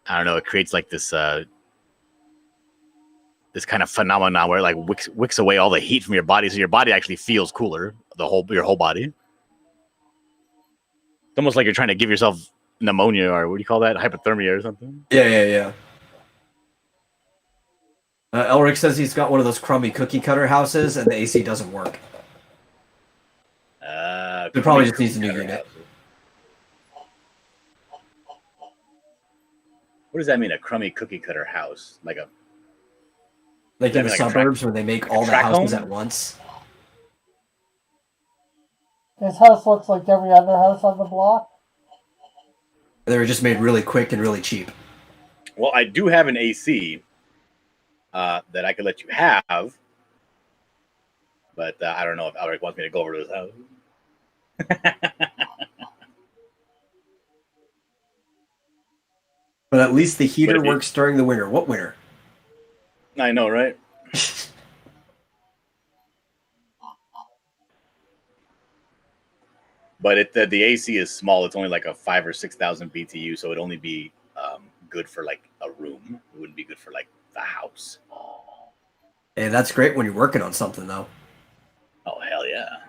don't know, it creates like this this kind of phenomenon where it like wicks away all the heat from your body, so your body actually feels cooler, your whole body. It's almost like you're trying to give yourself pneumonia, or what do you call that? Hypothermia or something? Yeah. Elric says he's got one of those crummy cookie cutter houses, and the AC doesn't work. He probably just needs a new unit. What does that mean, a crummy cookie cutter house? Like in the suburbs where they make all the houses at once. His house looks like every other house on the block. They were just made really quick and really cheap. Well, I do have an AC that I could let you have, but I don't know if Alric wants me to go over to his house. But at least the heater But it- works during the winter. What winter? I know, right? But the AC is small. It's only like a 5,000 or 6,000 BTU, so it'd only be good for like a room. It wouldn't be good for like the house. Hey, that's great when you're working on something, though. Oh hell yeah!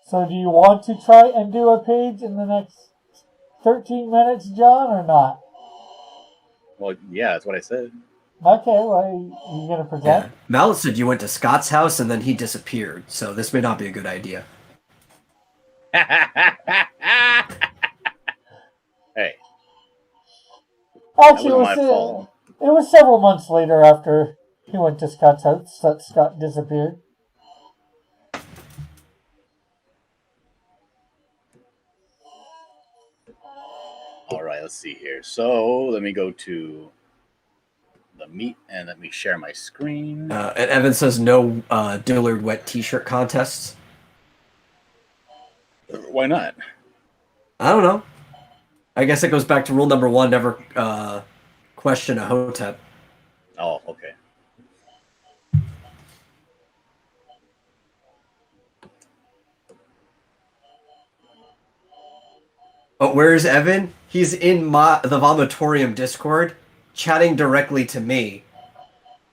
So do you want to try and do a page in the next 13 minutes, John, or not? Well, yeah, that's what I said. Okay, well, you going to present? Yeah. Mallet said you went to Scott's house and then he disappeared, so this may not be a good idea. Hey, Actually, that wasn't my fault. it was several months later after he went to Scott's house that Scott disappeared. All right, let's see here. So let me go to the meet and let me share my screen. And Evan says no Dillard wet t-shirt contests. Why not? I don't know. I guess it goes back to rule number 1, never question a hotep. Oh, okay. But where's Evan? He's in the Vomitorium Discord, chatting directly to me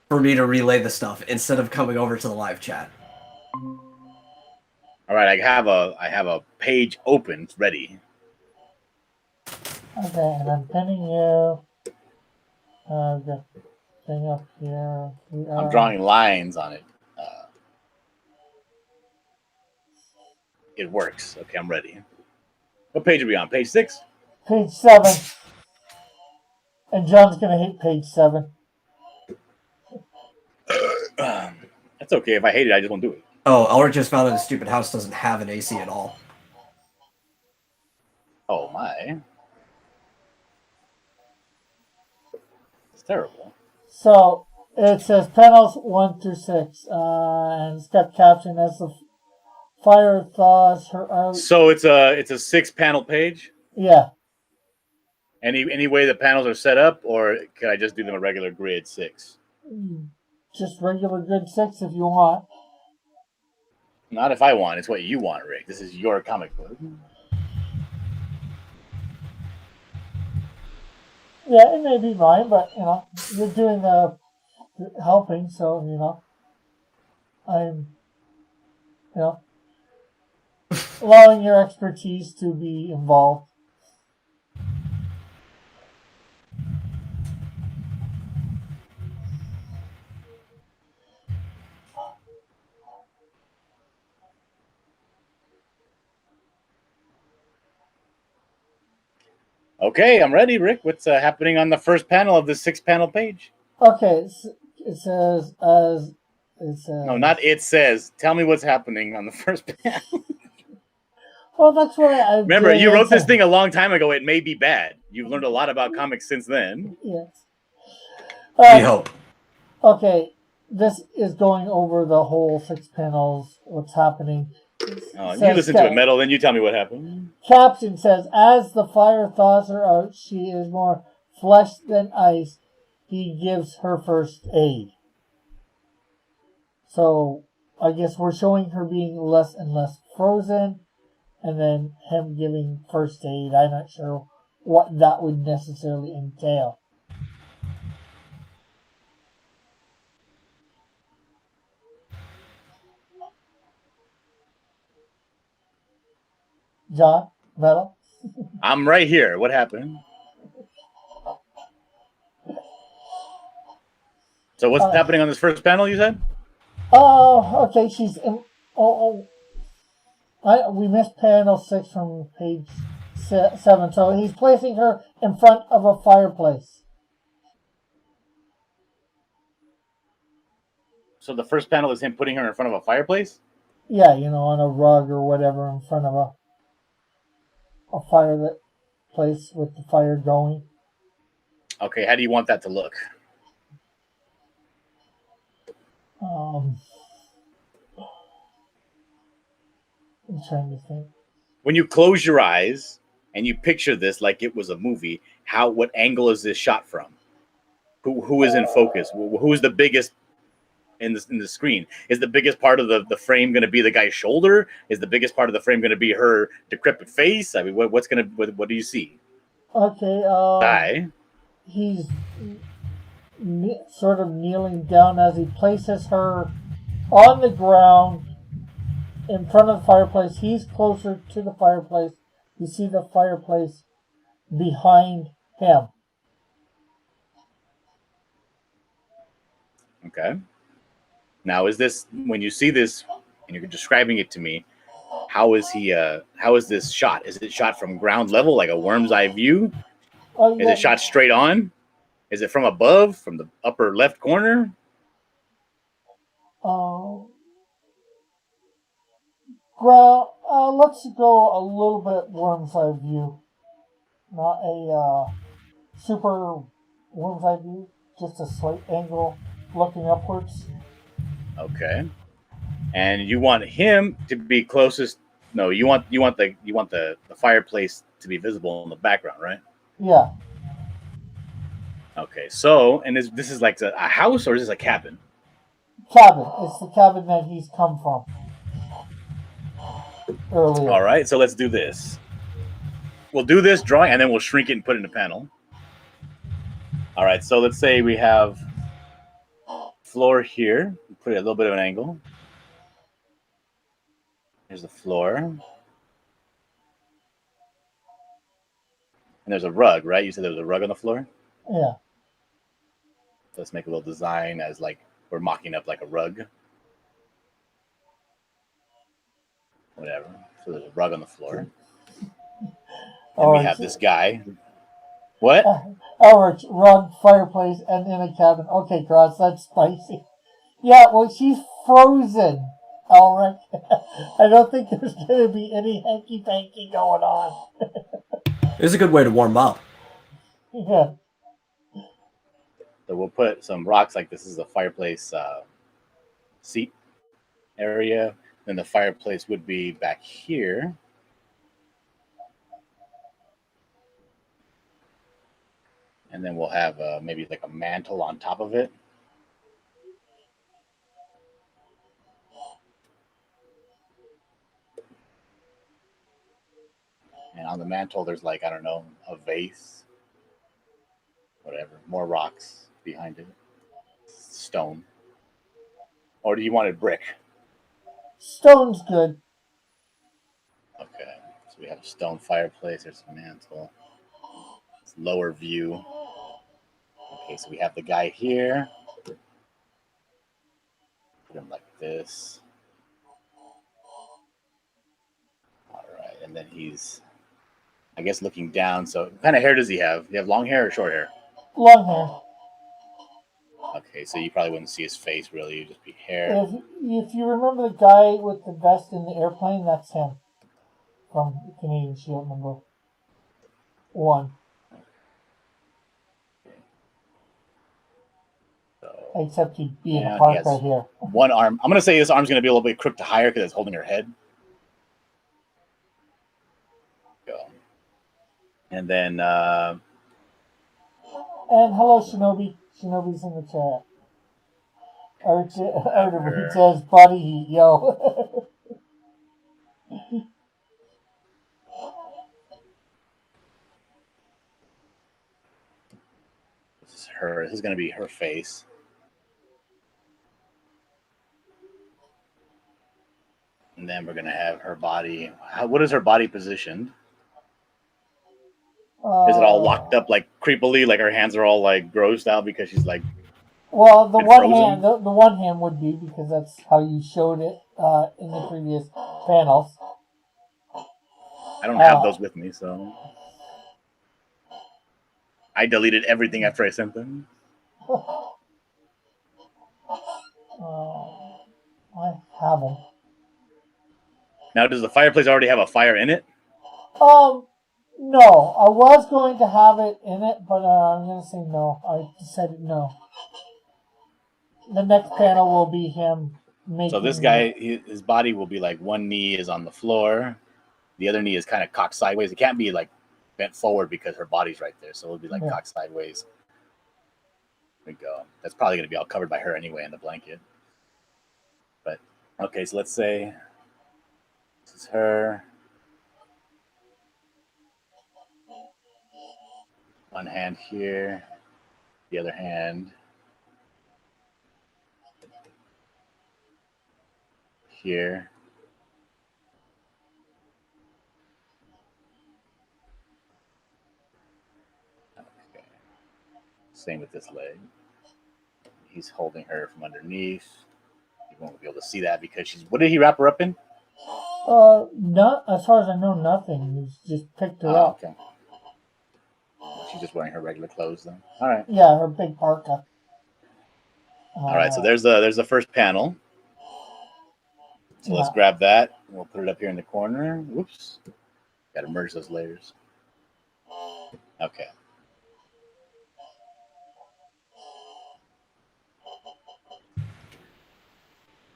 for me to relay the stuff instead of coming over to the live chat. All right, I have a page open, ready. Okay, and I'm pinning you. The thing up here. I'm drawing lines on it. It works. Okay, I'm ready. What page are we on? Page 6? Page 7. And John's going to hit page 7. That's okay. If I hate it, I just won't do it. Oh, Elric just found that his stupid house doesn't have an AC at all. Oh my. It's terrible. So, it says panels 1 through 6. And it's got caption as the fire thaws her out. So it's a 6-panel page? Yeah. Any way the panels are set up, or can I just do them a regular grid 6? Just regular grid 6 if you want. Not if I want. It's what you want, Rick. This is your comic book. Yeah, it may be mine, but, you're doing the helping, so, I'm, allowing your expertise to be involved. Okay, I'm ready, Rick. What's happening on the first panel of this 6-panel page? Okay, it says No, not it says. Tell me what's happening on the first panel. Well, that's what I Remember, you wrote this thing a long time ago. It may be bad. You've learned a lot about comics since then. Yes. We hope. Okay, this is going over the whole 6 panels, what's happening. Oh, you listen to it, Metal, then you tell me what happened. Caption says, as the fire thaws her out, she is more flesh than ice. He gives her first aid. So, I guess we're showing her being less and less frozen, and then him giving first aid. I'm not sure what that would necessarily entail. John? Metal? I'm right here. What happened? So what's happening on this first panel, you said? Oh, okay, she's in... we missed panel 6 from page 7, so he's placing her in front of a fireplace. So the first panel is him putting her in front of a fireplace? Yeah, on a rug or whatever in front of a firelit place with the fire going. Okay, how do you want that to look? I'm trying to think. When you close your eyes and you picture this like it was a movie, what angle is this shot from? Who is in focus? Who is the biggest in the screen? Is the biggest part of the frame going to be the guy's shoulder? Is the biggest part of the frame going to be her decrepit face? I mean, what do you see? Okay, Guy. he's sort of kneeling down as he places her on the ground in front of the fireplace. He's closer to the fireplace. You see the fireplace behind him. Okay. Now, is this, when you see this and you're describing it to me, how is this shot? Is it shot from ground level, like a worm's eye view? Is it shot straight on? Is it from above, from the upper left corner? Let's go a little bit worm's eye view. Not a super worm's eye view, just a slight angle looking upwards. Okay. And you want him to be closest. No, you want the fireplace to be visible in the background, right? Yeah. Okay. So, and this is like a house, or is this a cabin? Cabin. It's the cabin that he's come from earlier. All right. So let's do this. We'll do this drawing, and then we'll shrink it and put it in a panel. All right. So let's say we have floor here. Put it a little bit of an angle. Here's the floor. And there's a rug, right? You said there was a rug on the floor? Yeah. So let's make a little design as like we're mocking up like a rug. Whatever. So there's a rug on the floor. And we have this guy. What? Rug, fireplace, and in a cabin. Okay, Cross, that's spicy. Yeah, well, she's frozen, Ulrich. I don't think there's going to be any hanky-panky going on. It's a good way to warm up. Yeah. So we'll put some rocks, like this is a fireplace seat area. Then the fireplace would be back here. And then we'll have maybe like a mantle on top of it. And on the mantle, there's like, I don't know, a vase. Whatever. More rocks behind it. Stone. Or do you want it brick? Stone's good. Okay. So we have a stone fireplace. There's a mantle. It's lower view. Okay, so we have the guy here. Put him like this. All right, and then he's, I guess, looking down. So what kind of hair does he have? Do you have long hair or short hair? Long hair. Okay, so you probably wouldn't see his face really. It'd just be hair. If you remember the guy with the vest in the airplane, that's him. From Canadian Shield number 1. Except he'd be in a park right here. One arm. I'm going to say this arm's going to be a little bit crooked to higher because it's holding her head. Go. And then... and hello, Shinobi. Shinobi's in the chat. He says, body heat, yo. This is her. This is going to be her face. And then we're going to have her body. What is her body positioned? Is it all locked up like creepily? Like her hands are all like grossed out because she's like. Well, the one hand would be because that's how you showed it in the previous panels. I don't have those with me, so I deleted everything after I sent them. have them. Now, does the fireplace already have a fire in it? No. I was going to have it in it, but I'm going to say no. I decided no. The next panel will be him making... So this guy, his body will be like one knee is on the floor. The other knee is kind of cocked sideways. It can't be like bent forward because her body's right there. So it'll be like cocked sideways. There we go. That's probably going to be all covered by her anyway in the blanket. But, okay, so let's say this is her. One hand here, the other hand here. Okay. Same with this leg. He's holding her from underneath. You won't be able to see that because she's... What did he wrap her up in? Not as far as I know, nothing. He's just picked her up. Okay. She's just wearing her regular clothes then. All right. Yeah, her big parka. All right, so there's the first panel. So let's grab that. We'll put it up here in the corner. Whoops. Got to merge those layers. Okay.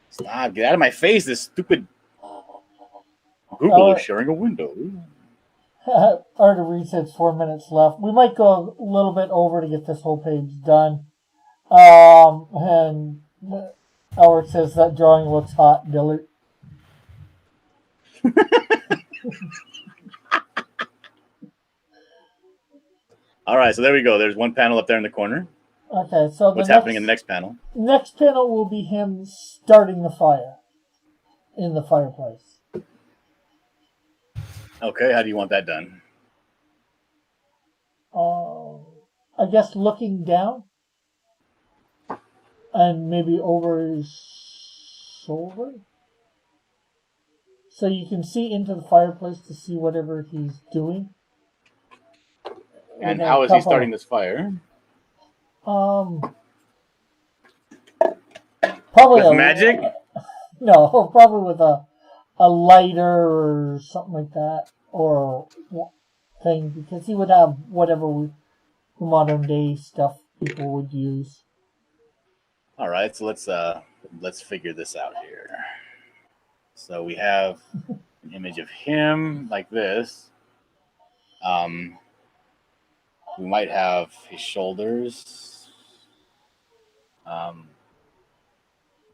Stop. Get out of my face, this stupid... Google is sharing a window. Arthur Reed says 4 minutes left. We might go a little bit over to get this whole page done. And Albert says that drawing looks hot, Dillard. All right, so there we go. There's one panel up there in the corner. Okay, so what's happening in the next panel? Next panel will be him starting the fire in the fireplace. Okay, how do you want that done? I guess looking down and maybe over his shoulder. So you can see into the fireplace to see whatever he's doing. And how is he starting this fire? Probably with magic? No, probably with a lighter or something like that, or thing, because he would have whatever modern day stuff people would use. All right, so let's figure this out here. So we have an image of him like this. We might have his shoulders.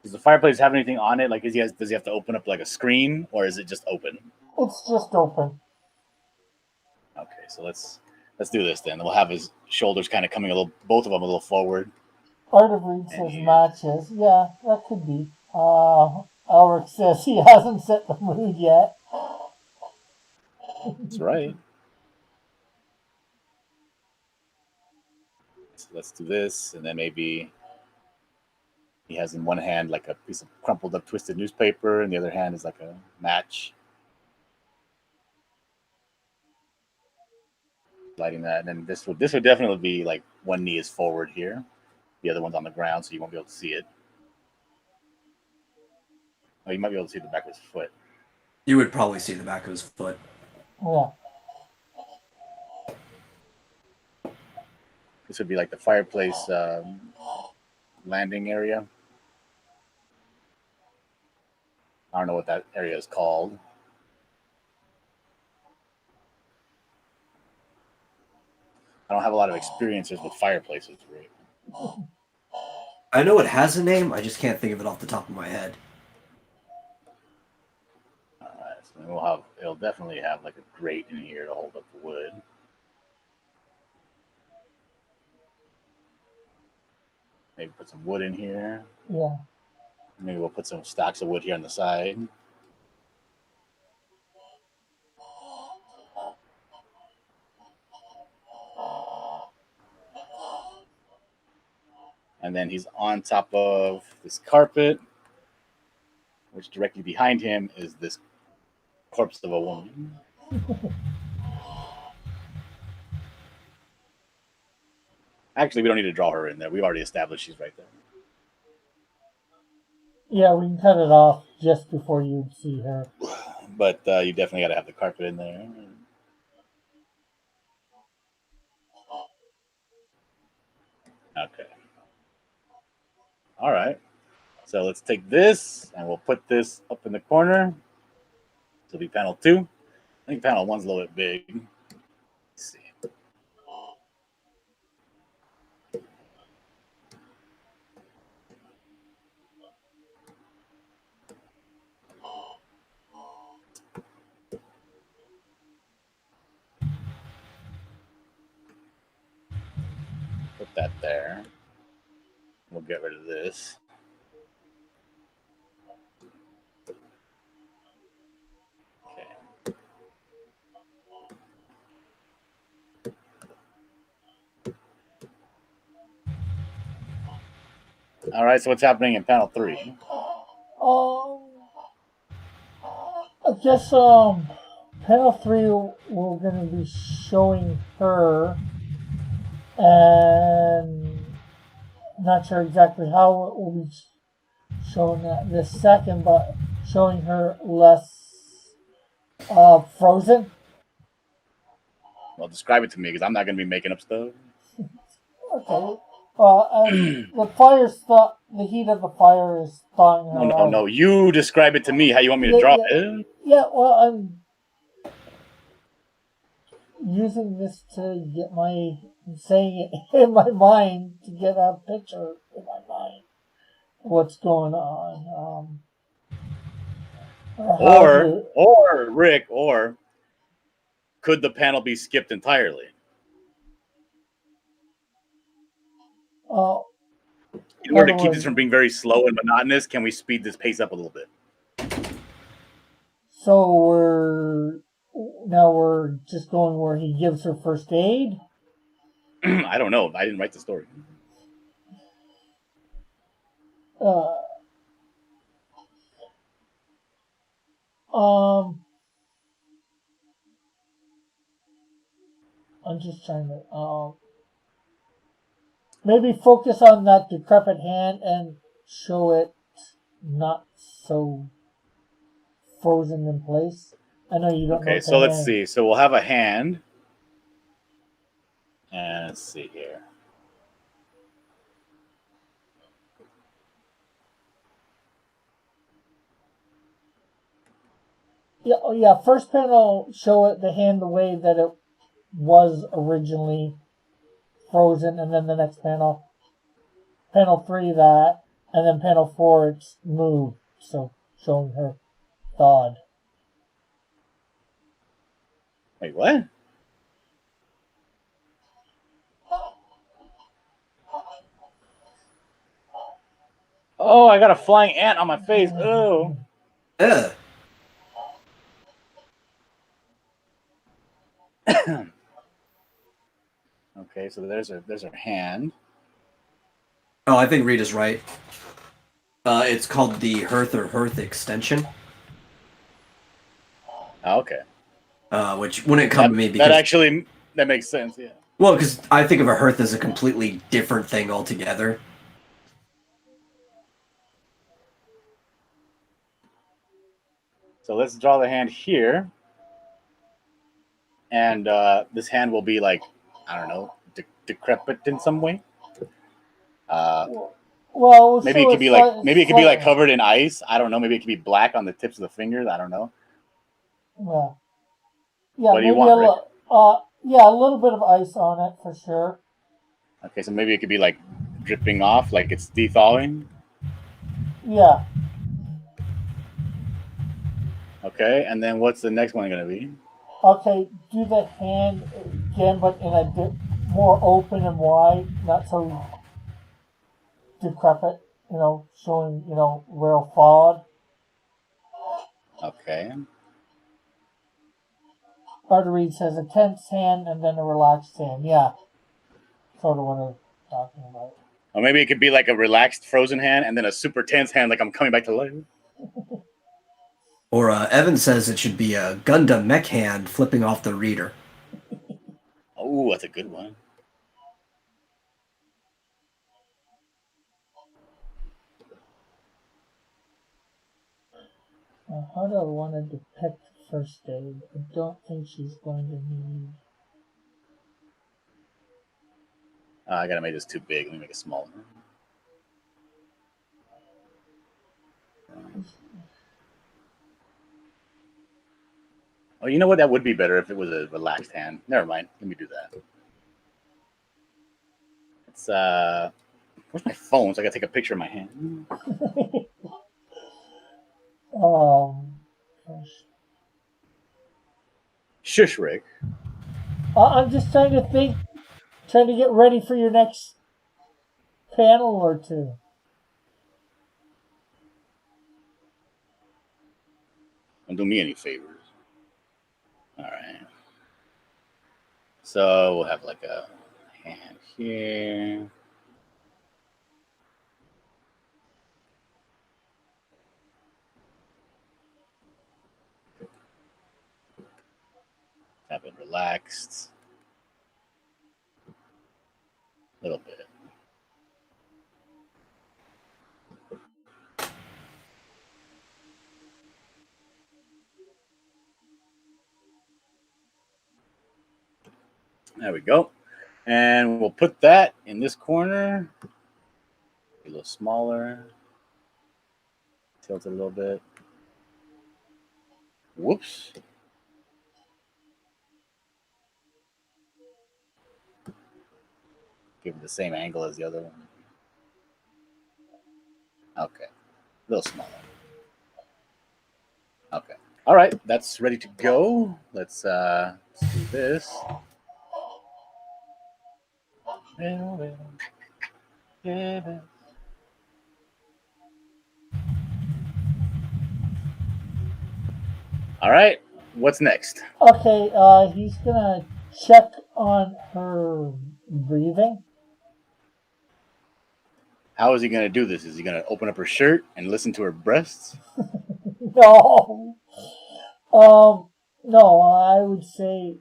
Does the fireplace have anything on it? Like, does he have to open up like a screen, or is it just open? It's just open. Okay, so let's do this then. We'll have his shoulders kind of coming both of them a little forward. Art of Reed says matches. Yeah, that could be. Ulrich says he hasn't set the mood yet. That's right. So let's do this, and then maybe he has in one hand like a piece of crumpled up twisted newspaper, and the other hand is like a match. Lighting that, and then this would definitely be like one knee is forward here, the other one's on the ground, so you won't be able to see it. Oh, you might be able to see the back of his foot. You would probably see the back of his foot. Yeah. This would be like the fireplace landing area. I don't know what that area is called. I don't have a lot of experiences with fireplaces, right? I know it has a name, I just can't think of it off the top of my head. Alright, so it'll definitely have like a grate in here to hold up the wood. Maybe put some wood in here. Yeah. Maybe we'll put some stacks of wood here on the side. And then he's on top of this carpet, which directly behind him is this corpse of a woman. Actually, we don't need to draw her in there. We've already established she's right there. Yeah, we can cut it off just before you'd see her. But you definitely got to have the carpet in there. Okay. All right. So let's take this and we'll put this up in the corner. This will be panel 2. I think panel 1's a little bit big. Let's see. Put that there. We'll get rid of this. Okay. All right, so what's happening in panel 3? I guess panel 3 we're going to be showing her, and not sure exactly how it will be shown that this second, but showing her less frozen. Well, describe it to me because I'm not going to be making up stuff. Okay. Well, the heat of the fire is thawing her out. No. You describe it to me how you want me to draw it. Yeah, well, I'm using this to get saying it in my mind to get a picture in my mind of what's going on. Or Rick, or could the panel be skipped entirely? In order to keep this from being very slow and monotonous, can we speed this pace up a little bit? So we're just going where he gives her first aid. I don't know. I didn't write the story. I'm just trying to maybe focus on that decrepit hand and show it not so frozen in place. I know you don't know. Okay, so let's see. So we'll have a hand. And let's see here. Yeah. First panel, show it the hand the way that it was originally frozen, and then the next panel 3 that, and then panel 4 it's moved, so showing her thawed. Wait, what? Oh, I got a flying ant on my face. Oh. Ugh. Okay, so there's her hand. Oh, I think Reed is right. It's called the Hearth extension. Oh, okay. Which wouldn't come to me because that makes sense. Yeah. Well, because I think of a hearth as a completely different thing altogether. So let's draw the hand here. And this hand will be like, I don't know, decrepit in some way. Well, maybe it could be like covered in ice. I don't know. Maybe it could be black on the tips of the fingers. I don't know. Yeah. What do you want, Rick? A little bit of ice on it for sure. Okay, so maybe it could be like dripping off, like it's thawing. Yeah. Okay, and then what's the next one going to be? Okay, do the hand again, but in a bit more open and wide, not so decrepit, showing, real thawed. Okay. Artery says a tense hand and then a relaxed hand. Yeah. Sort of what I'm talking about. Or maybe it could be like a relaxed frozen hand and then a super tense hand, like I'm coming back to life. Or Evan says it should be a Gundam mech hand flipping off the reader. Oh, that's a good one. How do I want to depict first aid? I don't think she's going to need. I gotta make this too big. Let me make it smaller. Oh, you know what? That would be better if it was a relaxed hand. Never mind. Let me do that. It's where's my phone? So I gotta take a picture of my hand. Gosh. Shush, Rick. I'm just trying to think, trying to get ready for your next panel or two. Don't do me any favors. All right. So we'll have like a hand here. Have it relaxed. A little bit. There we go. And we'll put that in this corner. A little smaller. Tilt it a little bit. Whoops. Give it the same angle as the other one. Okay. A little smaller. Okay. All right. That's ready to go. Let's do this. All right. What's next? Okay, he's gonna check on her breathing. How is he going to do this? Is he going to open up her shirt and listen to her breasts? No. No, I would say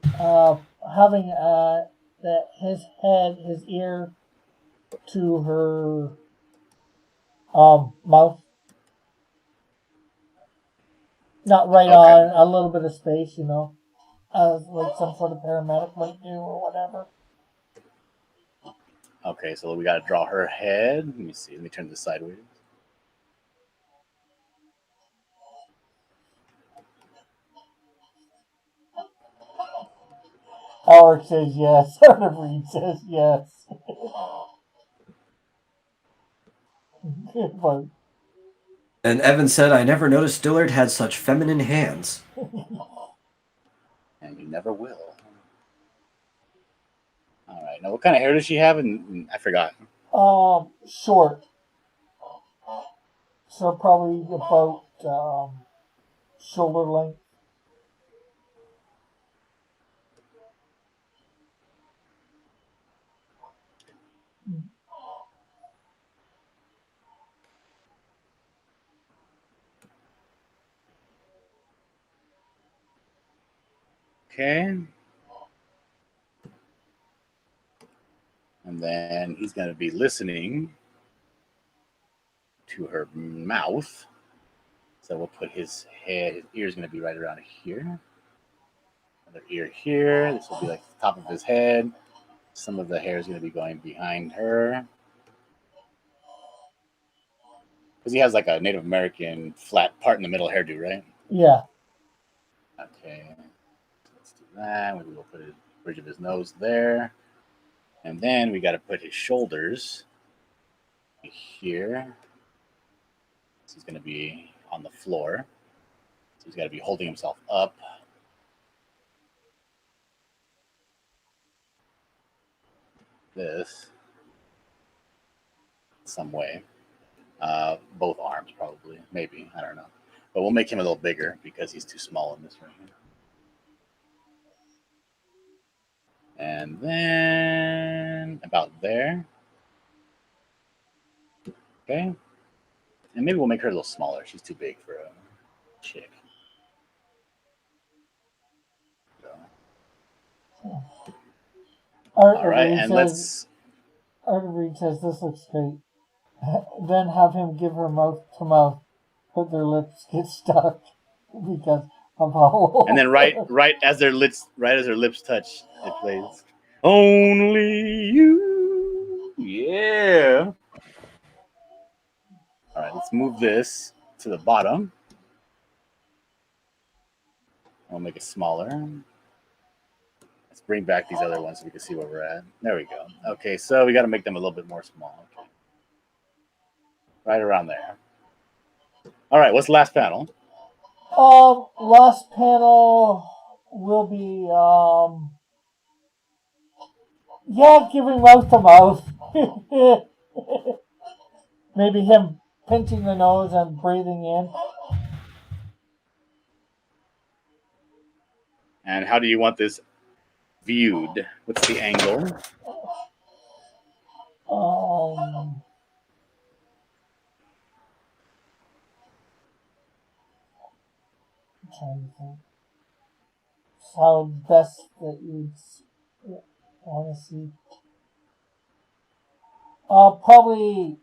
having his head, his ear to her mouth. Not right on, a little bit of space, like some sort of paramedic might do or whatever. Okay, so we got to draw her head. Let me see. Let me turn this sideways. Howard says yes. Reed says yes. Good one. And Evan said, I never noticed Dillard had such feminine hands. And you never will. All right. Now, what kind of hair does she have? And I forgot. Short. So probably about shoulder length. Okay. And then he's going to be listening to her mouth. So we'll put his head, his ear is going to be right around here. Another ear here. This will be like the top of his head. Some of the hair is going to be going behind her. Because he has like a Native American flat part in the middle hairdo, right? Yeah. Okay. Let's do that. Maybe we'll put the bridge of his nose there. And then we got to put his shoulders here. So he's going to be on the floor. So he's got to be holding himself up. This. Some way. Both arms, probably. Maybe. I don't know. But we'll make him a little bigger because he's too small in this right here. And then about there. Okay. And maybe we'll make her a little smaller. She's too big for a chick. So. All right, and let's. Reed says this looks great. Then have him give her mouth to mouth, but their lips get stuck. because of how. And then right as their lips touch, it plays Only You. Yeah. All right, let's move this to the bottom. I'll make it smaller. Let's bring back these other ones so we can see where we're at. There we go. Okay, so we got to make them a little bit more small. Okay. Right around there. All right, what's the last panel? Last panel will be giving mouth to mouth. Maybe him pinching the nose and breathing in. And how do you want this viewed? What's the angle? I'm trying to think. How best that you'd want to see. Probably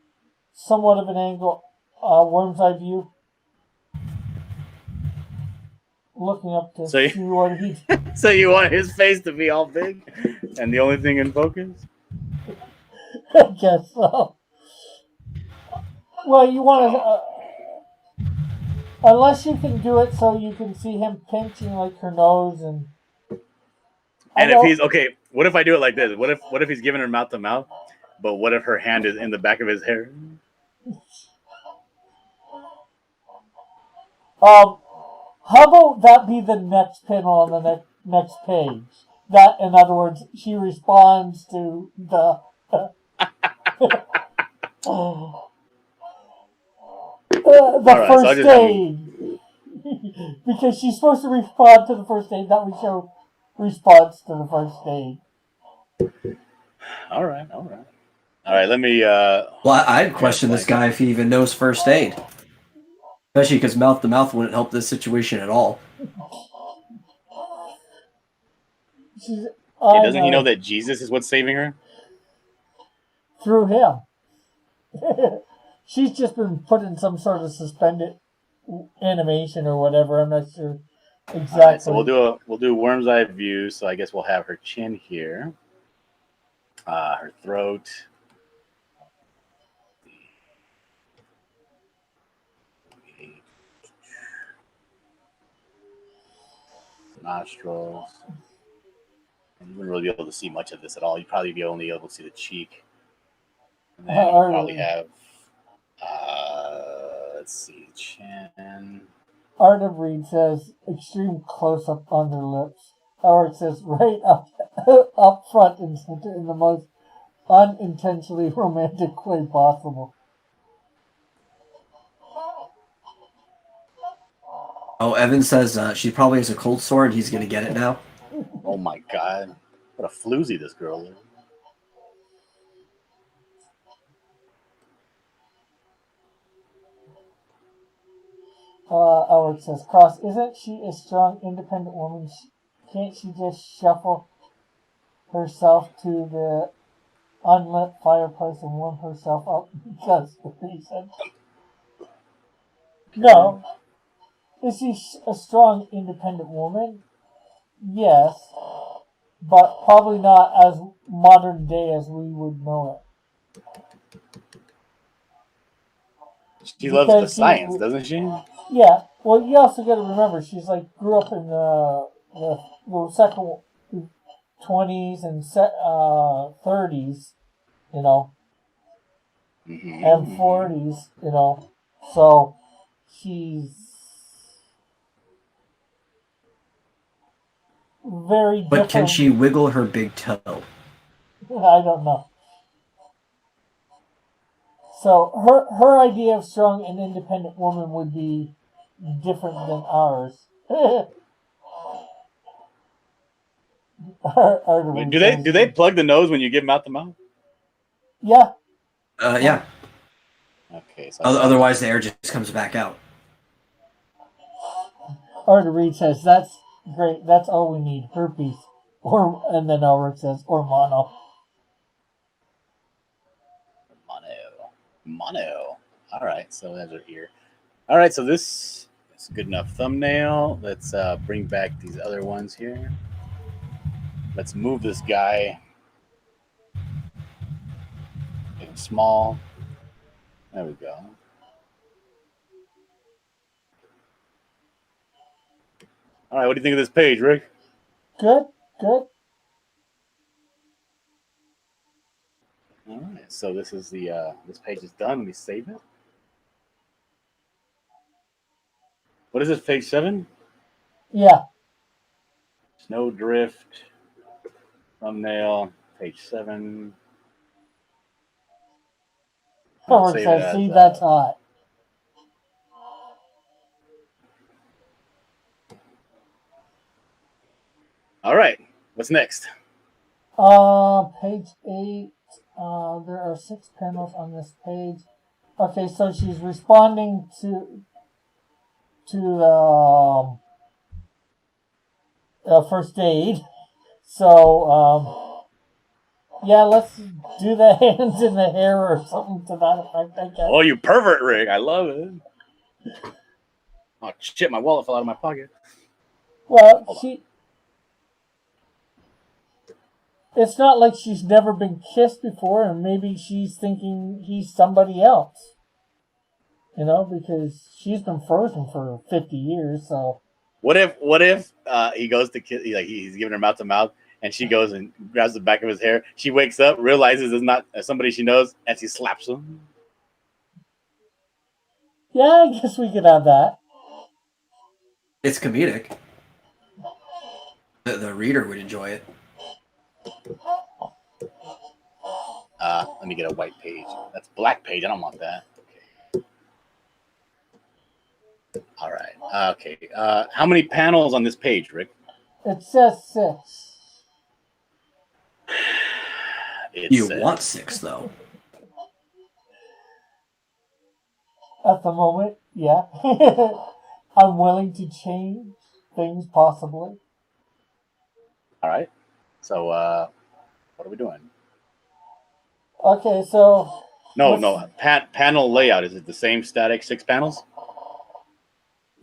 somewhat of an angle, worm's eye view. Looking up to So see what he. So you want his face to be all big and the only thing in focus? I guess so. Well, you want to. Unless you can do it so you can see him pinching like her nose and. And if he's okay, what if I do it like this? What if he's giving her mouth to mouth, but what if her hand is in the back of his hair? How about that be the next panel on the next page? That, in other words, she responds to the. The first aid. Because she's supposed to respond to the first aid. That would show response to the first aid. All right. Let me. Well, I'd question this guy if he even knows first aid, especially because mouth to mouth wouldn't help this situation at all. Doesn't he know that Jesus is what's saving her? Through him. She's just been put in some sort of suspended animation or whatever. I'm not sure exactly. Right, so we'll do worm's eye view. So I guess we'll have her chin here, her throat, nostrils. And you wouldn't really be able to see much of this at all. You'd probably be only able to see the cheek. And then you'll probably have, let's see, chin. Art of Reed says extreme close up on their lips. Howard says right up front in the most unintentionally romantic way possible. Oh, Evan says she probably has a cold sore and he's going to get it now. Oh my God. What a floozy this girl is. Howard says, Cross, isn't she a strong, independent woman? Can't she just shuffle herself to the unlit fireplace and warm herself up? Because he said, no. Is she a strong, independent woman? Yes. But probably not as modern day as we would know it. She loves the science, doesn't she? Yeah. Well, you also got to remember, she's like grew up in the second 20s and 30s, you know, and 40s, you know. So she's very different. But can she wiggle her big toe? I don't know. So her idea of strong and independent woman would be different than ours. Do they plug the nose when you give mouth to mouth? Yeah. Yeah. Okay. So otherwise, the air just comes back out. Arthur Reed says that's great. That's all we need. Herpes, and then Ulrich says or mono. Mono. All right, so that's her ear. All right, so this It's a good enough thumbnail. Let's bring back these other ones here. Let's move this guy. Make it small. There we go. All right, what do you think of this page, Rick? Good, good. All right, so this is the this page is done. Let me save it. What is this, page 7? Yeah. Snowdrift, thumbnail, page 7. Oh, Save it so as, see, that's hot. All right, what's next? Page 8. There are 6 panels on this page. Okay, so she's responding to first aid. So, yeah, let's do the hands in the hair or something to that effect, I guess. Oh, you pervert, Rick. I love it. Oh, shit, my wallet fell out of my pocket. Well, it's not like she's never been kissed before, and maybe she's thinking he's somebody else. You know, because she's been frozen for 50 years, so. What if he goes to kiss, like he's giving her mouth to mouth, and she goes and grabs the back of his hair. She wakes up, realizes it's not somebody she knows, and she slaps him. Yeah, I guess we could have that. It's comedic. The reader would enjoy it. Let me get a white page. That's black page. I don't want that. Okay. All right. Okay. How many panels on this page, Rick? It says 6. You want 6, though. At the moment, yeah. I'm willing to change things, possibly. All right. So, what are we doing? Okay, so... No. Panel layout. Is it the same static 6 panels?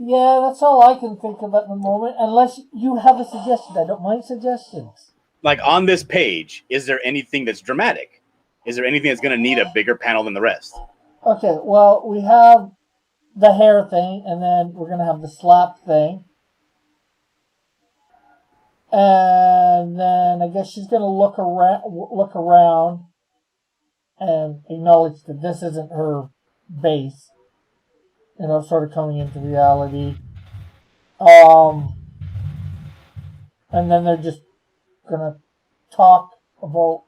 Yeah, that's all I can think of at the moment. Unless you have a suggestion. I don't mind suggestions. Like on this page, is there anything that's dramatic? Is there anything that's going to need a bigger panel than the rest? Okay, well, we have the hair thing, and then we're going to have the slap thing. And then I guess she's going to look around and acknowledge that this isn't her base. You know, sort of coming into reality. And then they're just gonna talk about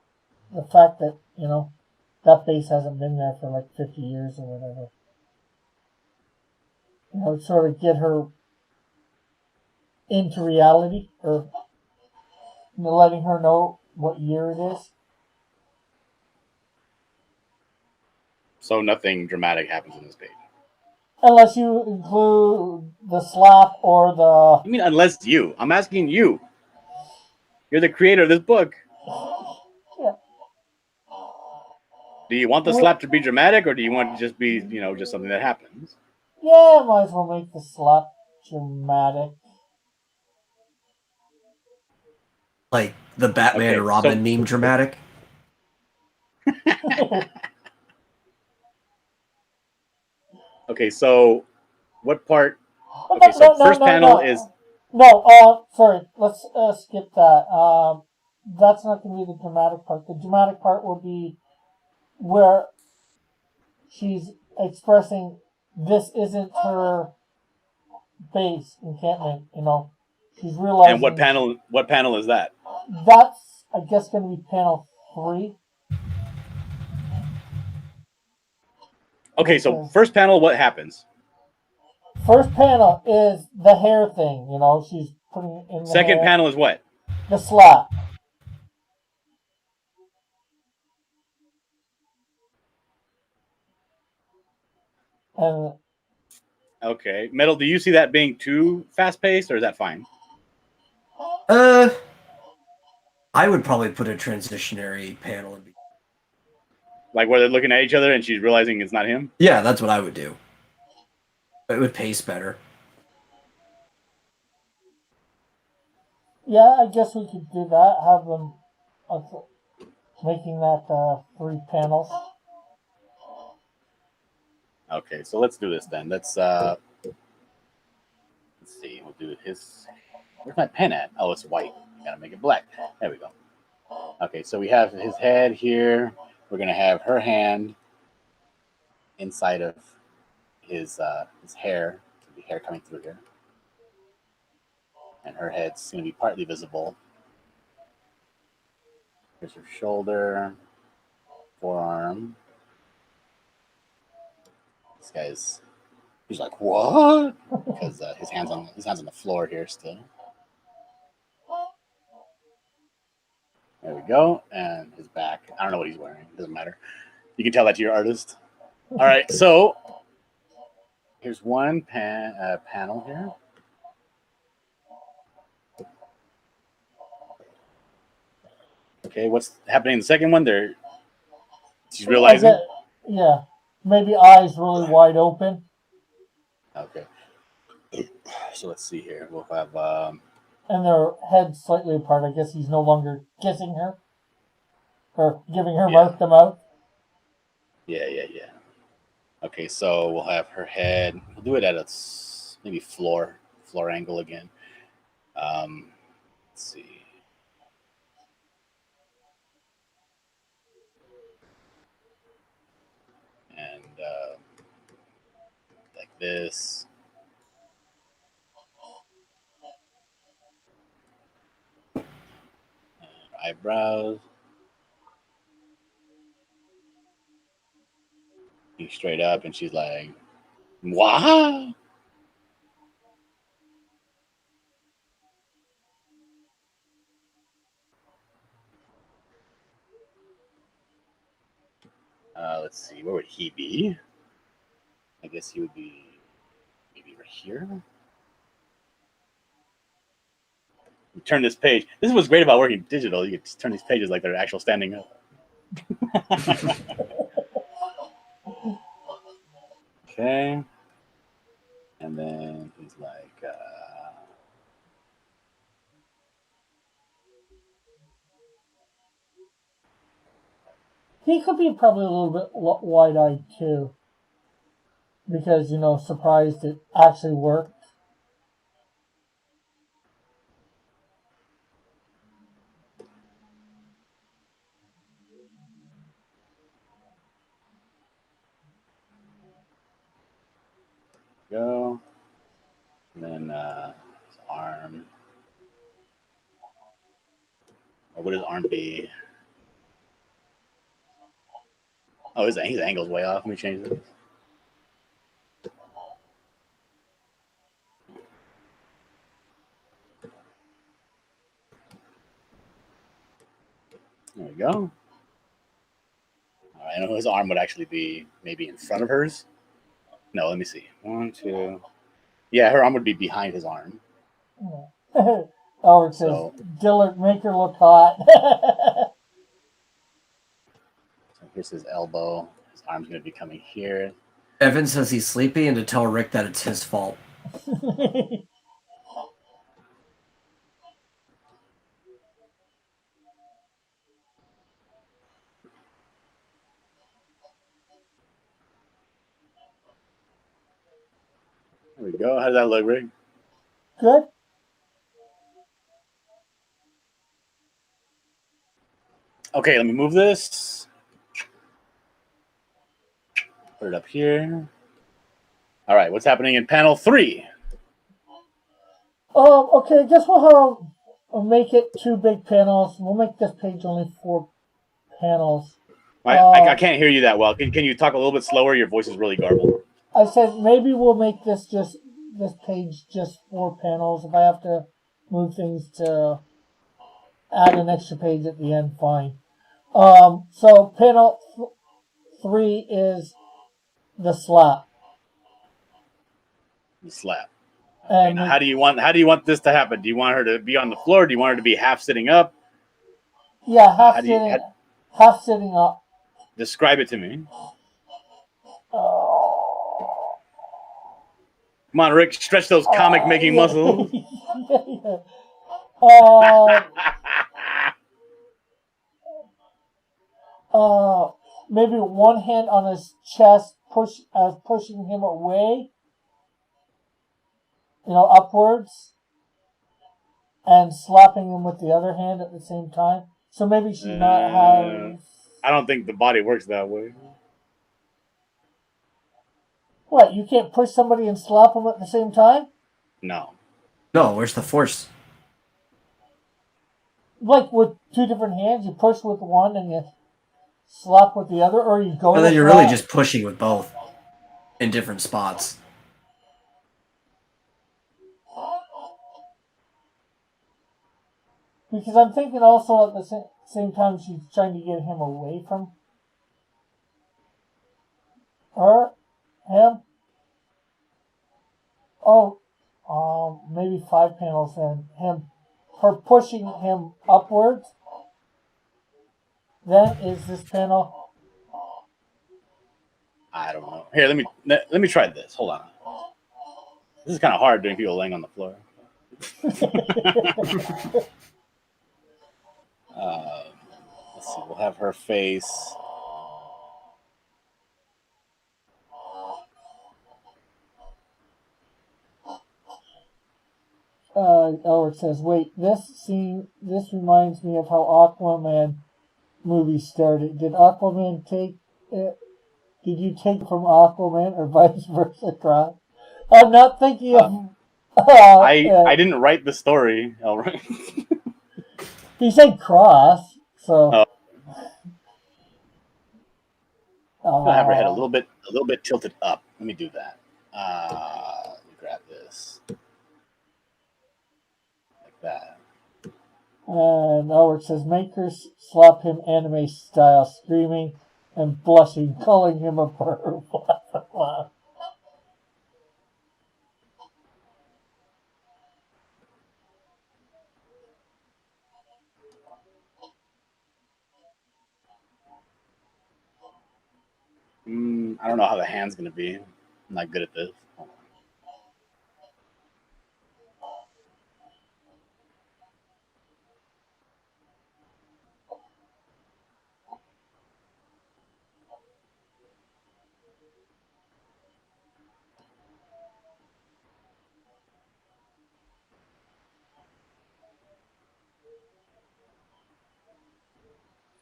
the fact that, you know, that base hasn't been there for like 50 years or whatever. You know, sort of get her into reality, or, you know, letting her know what year it is. So nothing dramatic happens on this page. Unless you include the slap or the... You mean unless you? I'm asking you. You're the creator of this book. Yeah. Do you want the slap to be dramatic, or do you want it to just be, you know, just something that happens? Yeah, might as well make the slap dramatic. Like the Batman Okay, and Robin meme dramatic. Okay, so what part? Okay, so first panel is... No, sorry, let's skip that. That's not going to be the dramatic part. The dramatic part will be where she's expressing this isn't her base encampment, you know. She's realizing... And what panel is that? That's, I guess, going to be panel 3. Okay, so first panel, what happens? First panel is the hair thing, you know, she's putting in the Second hair. panel is what? The slap. And Okay. Metal, do you see that being too fast-paced, or is that fine? I would probably put a transitionary panel in. Like where they're looking at each other and she's realizing it's not him? Yeah, that's what I would do. It would pace better. Yeah, I guess we could do that. Have them making that 3 panels. Okay, so let's do this then. Let's see. We'll do his. Where's my pen at? Oh, it's white. Gotta make it black. There we go. Okay, so we have his head here. We're gonna have her hand inside of his hair. The hair coming through here, and her head's gonna be partly visible. Here's her shoulder, forearm. This guy's. He's like, what? Because his hands on the floor here still. There we go, and his back. I don't know what he's wearing. Doesn't matter. You can tell that to your artist. All right, so here's one panel here. Okay, what's happening in the second one? She's realizing. Yeah, maybe eyes really wide open. Okay. So let's see here. We'll have and their heads slightly apart. I guess he's no longer kissing her or giving her mouth to mouth. Yeah. Okay, so we'll have her head. We'll do it at a maybe floor angle again. Let's see. And like this. And eyebrows. He's straight up, and she's like, "What?" Let's see. Where would he be? I guess he would be maybe right here. Turn this page. This is what's great about working digital. You can just turn these pages like they're actual standing up. Okay. And then he's like, he could be probably a little bit wide-eyed too, because surprised it actually worked. go. And then his arm. Or would his arm be? Oh, his angle's way off. Let me change this. There we go. All right, I know his arm would actually be maybe in front of hers. No, let me see. 1, 2. Yeah, her arm would be behind his arm. Oh, it says, Dillard, make her look hot. So here's his elbow. His arm's going to be coming here. Evan says he's sleepy and to tell Rick that it's his fault. There we go. How does that look, Rick? Good. Okay, let me move this. Put it up here. All right, what's happening in panel 3? Okay, I guess we'll make it 2 big panels. We'll make this page only 4 panels. I can't hear you that well. Can you talk a little bit slower? Your voice is really garbled. I said maybe we'll make this page just 4 panels. If I have to move things to add an extra page at the end, fine. So panel 3 is the slap. The slap. And how do you want this to happen? Do you want her to be on the floor? Do you want her to be half sitting up? Yeah, half sitting up. Describe it to me. Come on, Rick, stretch those comic making muscles. Yeah. Maybe one hand on his chest, pushing him away, upwards, and slapping him with the other hand at the same time. So maybe she not have. I don't think the body works that way. What? You can't push somebody and slap them at the same time? No. No, where's the force? Like with two different hands, you push with one and you slap with the other, or you go. Well, then you're really just pushing with both in different spots. Because I'm thinking also at the same time she's trying to get him away from him. Oh, maybe 5 panels and her pushing him upwards. Then is this panel? I don't know. Here, let me try this. Hold on. This is kind of hard doing people laying on the floor. Let's see. We'll have her face. It says, wait, this reminds me of how Aquaman movie started. Did Aquaman take it? Did you take it from Aquaman or vice versa, Cross? I'm not thinking of... I didn't write the story. All right. He said Cross, so... I'll have her head a little bit tilted up. Let me do that. Let me grab this. Like that. And it says, makers slap him anime style, screaming and blushing, calling him a perv. I don't know how the hand's going to be. I'm not good at this.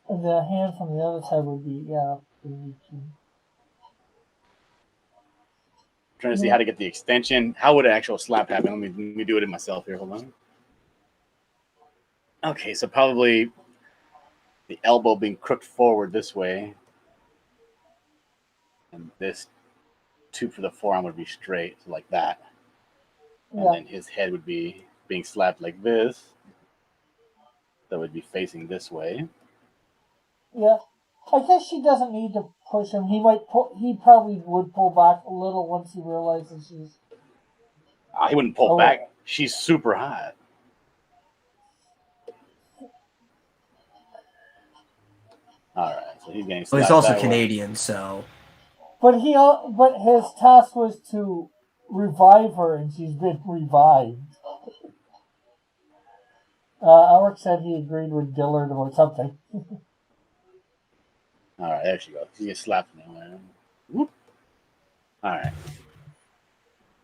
And the hand from the other side would be, Trying to see how to get the extension. How would an actual slap happen? Let me do it in myself here. Hold on. Okay, so probably the elbow being crooked forward this way, and this tube for the forearm would be straight, so like that. And then his head would be being slapped like this. That would be facing this way. Yeah. I guess she doesn't need to push him. He probably would pull back a little once he realizes she's... He wouldn't pull back. She's super hot. All right, so he's getting. Well, he's also Canadian, so. But his task was to revive her, and she's been revived. Alec said he agreed with Dillard about something. All right, there she goes. She gets slapped in there. Whoop. All right.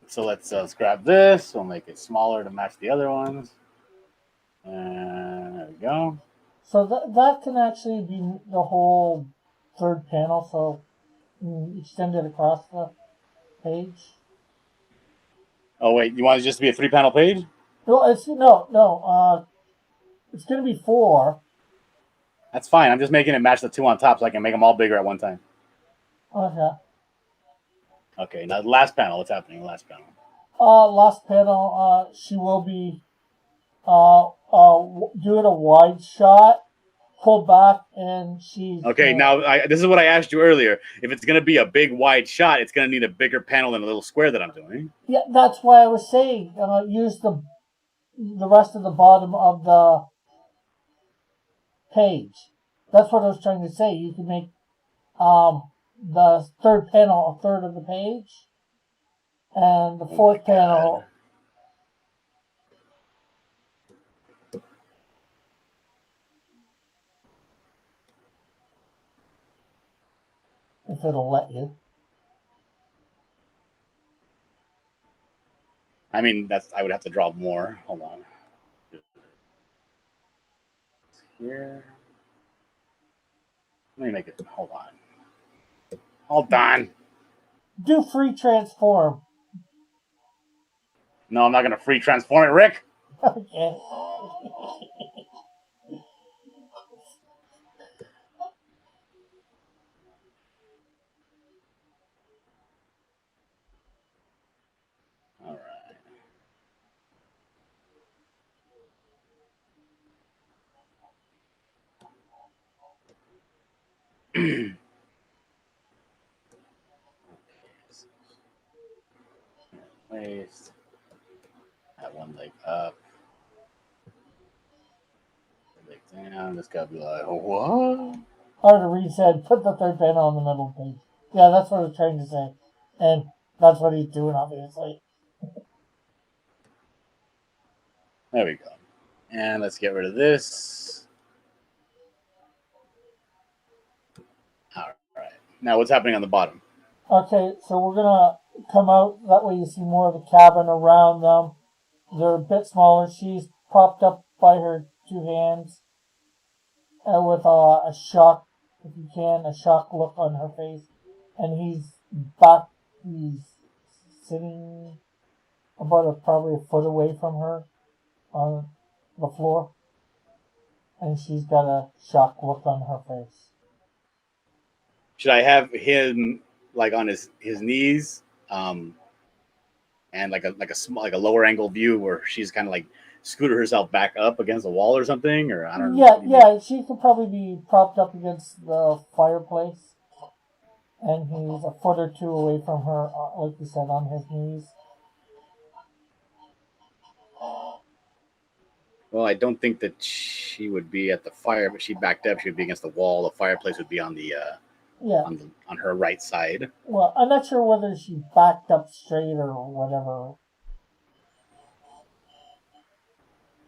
So let's grab this. We'll make it smaller to match the other ones. And there we go. So that can actually be the whole third panel. So extend it across the page. Oh wait, you want it just to be a 3-panel page? No, it's no. It's going to be 4. That's fine. I'm just making it match the 2 on top so I can make them all bigger at one time. Okay. Okay, now the last panel. What's happening in the last panel? Last panel, she will be doing a wide shot, pull back, and she's... Okay, now this is what I asked you earlier. If it's going to be a big wide shot, it's going to need a bigger panel than a little square that I'm doing. Yeah, that's why I was saying use the rest of the bottom of the page. That's what I was trying to say. You can make the third panel a third of the page, and the fourth panel if it'll let you. I mean, I would have to draw more. Hold on. Here. Let me make it. Hold on. Hold on. Do free transform. No, I'm not gonna free transform it, Rick. Okay. All right. Placed. That one leg up. Leg down. This gotta be like, what? Hard to read said, put the third panel on the middle page. Yeah, that's what I was trying to say. And that's what he's doing, obviously. There we go. And let's get rid of this. All right. Now, what's happening on the bottom? Okay, so we're gonna come out, that way you see more of the cabin around them. They're a bit smaller. She's propped up by her two hands with a shock, if you can, a shock look on her face. And he's sitting about probably a foot away from her on the floor. And she's got a shocked look on her face. Should I have him like on his knees, and like a lower angle view where she's kind of like scooter herself back up against the wall or something, or I don't know. Yeah, she could probably be propped up against the fireplace, and he's a foot or two away from her, like you said, on his knees. Well, I don't think that she would be at the fire, but she backed up. She would be against the wall. The fireplace would be on the on her right side. Well, I'm not sure whether she backed up straight or whatever.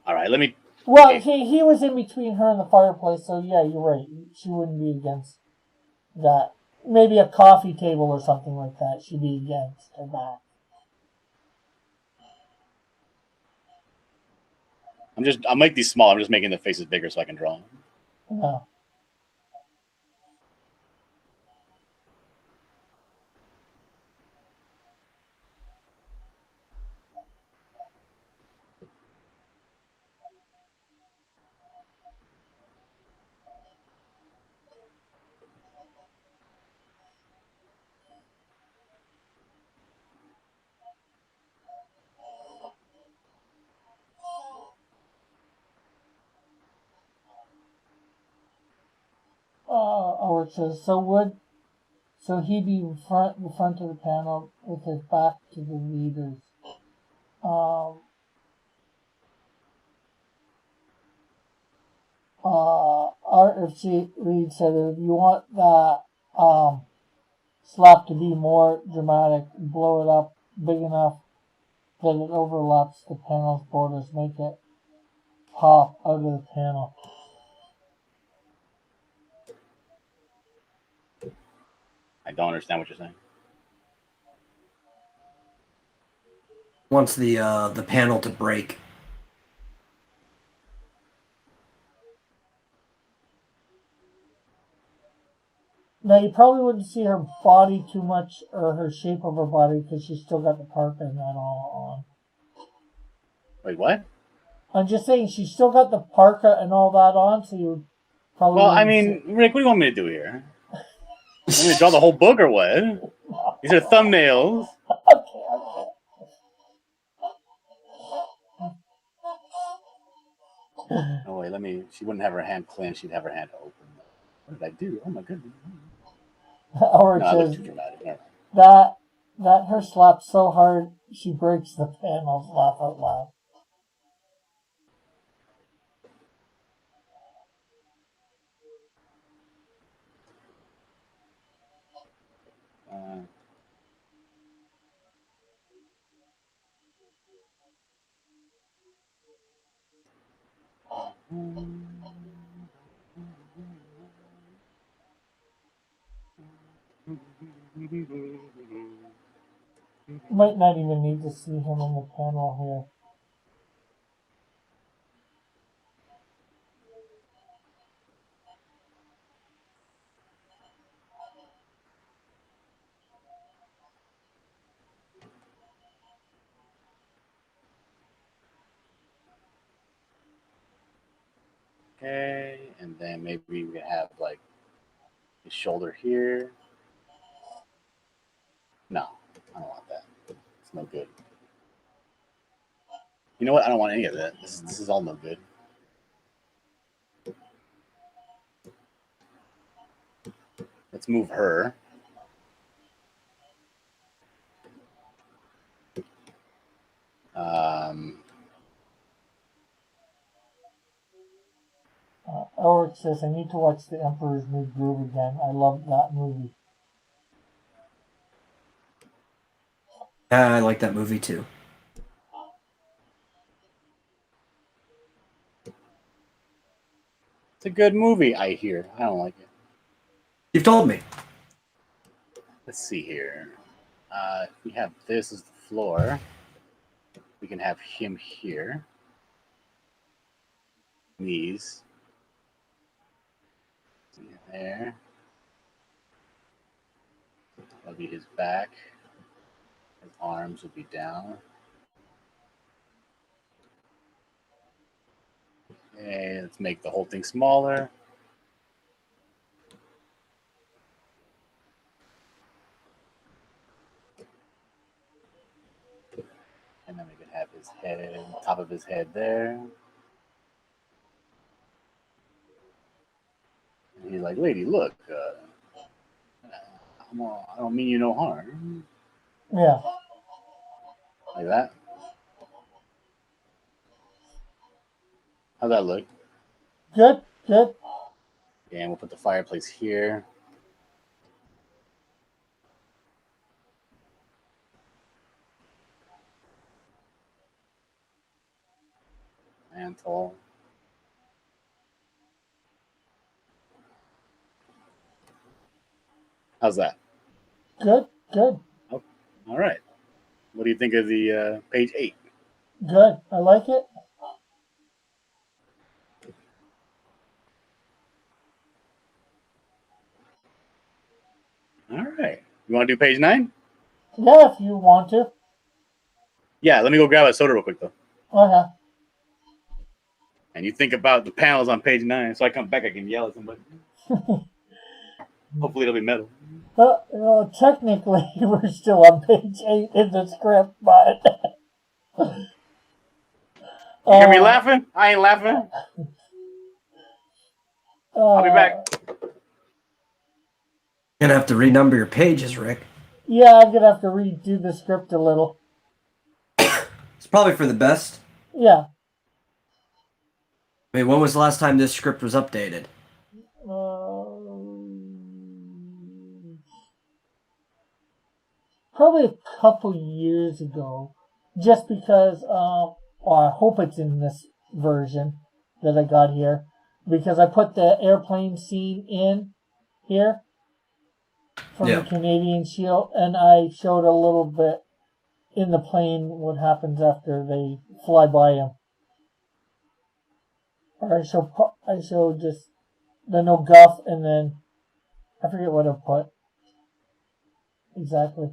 All right, let me. Well, he was in between her and the fireplace, so yeah, you're right. She wouldn't be against that. Maybe a coffee table or something like that. She'd be against her back. I'll make these small. I'm just making the faces bigger so I can draw them. No. Or says, so he'd be in the front of the panel with his back to the readers. If Reed said, if you want that slap to be more dramatic, blow it up big enough that it overlaps the panel's borders, make it pop out of the panel. I don't understand what you're saying. Wants the panel to break. Now, you probably wouldn't see her body too much, or her shape of her body, because she's still got the parka and that all on. Wait, what? I'm just saying, she's still got the parka and all that on, so you probably. Well, I mean, Rick, what do you want me to do here? You want me to draw the whole book or what? These are thumbnails. Okay. Oh wait, she wouldn't have her hand clenched. She'd have her hand open. What did I do? Oh my goodness. Or No, I look too dramatic. That her slaps so hard she breaks the panels. Laugh out loud. Might not even need to see him in the panel here. Okay, and then maybe we can have like his shoulder here. No, I don't want that. It's no good. You know what? I don't want any of that. This is all no good. Let's move her. Eric says, I need to watch The Emperor's New Groove again. I love that movie. I like that movie too. It's a good movie, I hear. I don't like it. You've told me. Let's see here. If we have this as the floor, we can have him here. Knees. There. That'll be his back. His arms will be down. Okay, let's make the whole thing smaller. And then we can have his head, top of his head there. And he's like, lady, look, I don't mean you no harm. Yeah. Like that. How'd that look? Good, good. And we'll put the fireplace here. Mantle. How's that? Good, good. Oh, all right. What do you think of the page 8? Good. I like it. All right. You want to do page 9? Yeah, if you want to. Yeah, let me go grab a soda real quick, though. Okay. And you think about the panels on page 9, so I come back, I can yell at somebody. Hopefully it'll be metal. Well, technically, we're still on page 8 in the script, but... You hear me laughing? I ain't laughing. I'll be back. You're gonna have to renumber your pages, Rick. Yeah, I'm gonna have to redo the script a little. It's probably for the best. Yeah. I mean, when was the last time this script was updated? Probably a couple years ago. Just because, I hope it's in this version that I got here. Because I put the airplane scene in here from the Canadian Shield, and I showed a little bit in the plane what happens after they fly by him. Or I show just the no guff, and then I forget what I put exactly.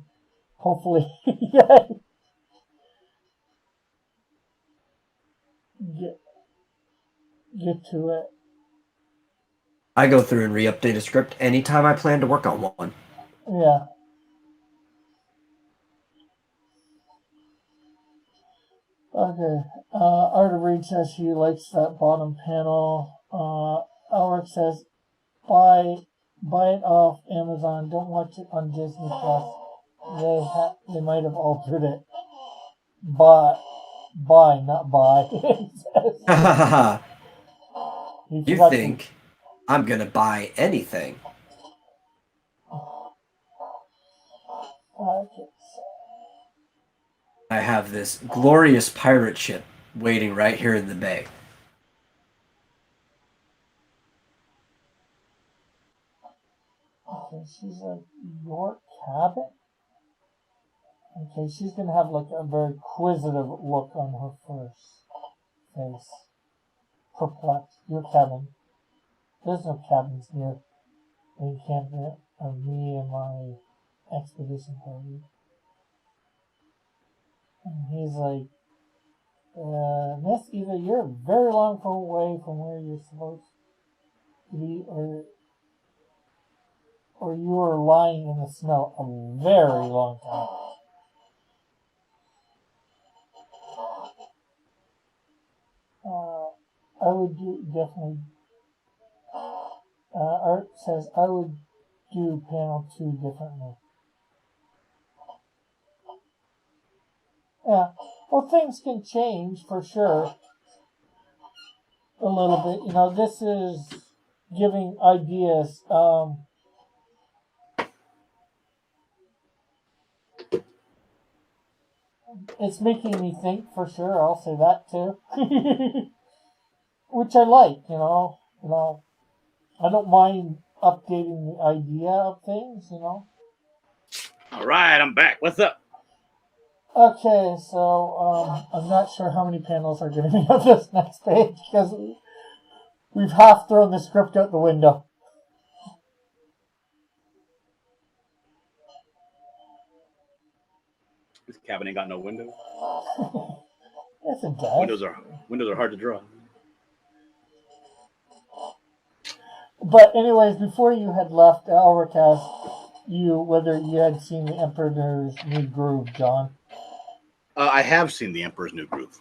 Hopefully, yeah. Get to it. I go through and re-update a script anytime I plan to work on one. Yeah. Okay. Arta Reed says she likes that bottom panel. Alex says, buy it off Amazon. Don't watch it on Disney Plus. They might have altered it. Buy, not buy. You think I'm gonna buy anything? I have this glorious pirate ship waiting right here in the bay. Okay, she's like York. cabin? Okay, she's gonna have like a very inquisitive look on her face. Perplexed. Your cabin. There's no cabins near the encampment of me and my expedition party. And he's like, Miss, either you're very long away from where you're supposed to be, or you are lying in the snow a very long time. I would definitely. Art says I would do panel 2 differently. Yeah, well, things can change for sure. A little bit, this is giving ideas. It's making me think for sure. I'll say that too. Which I like, I don't mind updating the idea of things, All right, I'm back. What's up? Okay, so I'm not sure how many panels are going to be on this next page because we've half thrown the script out the window. This cabin ain't got no windows. Yes, it does. Windows are hard to draw. But anyways, before you had left Elric asked you whether you had seen the Emperor's New Groove, John. I have seen the Emperor's New Groove.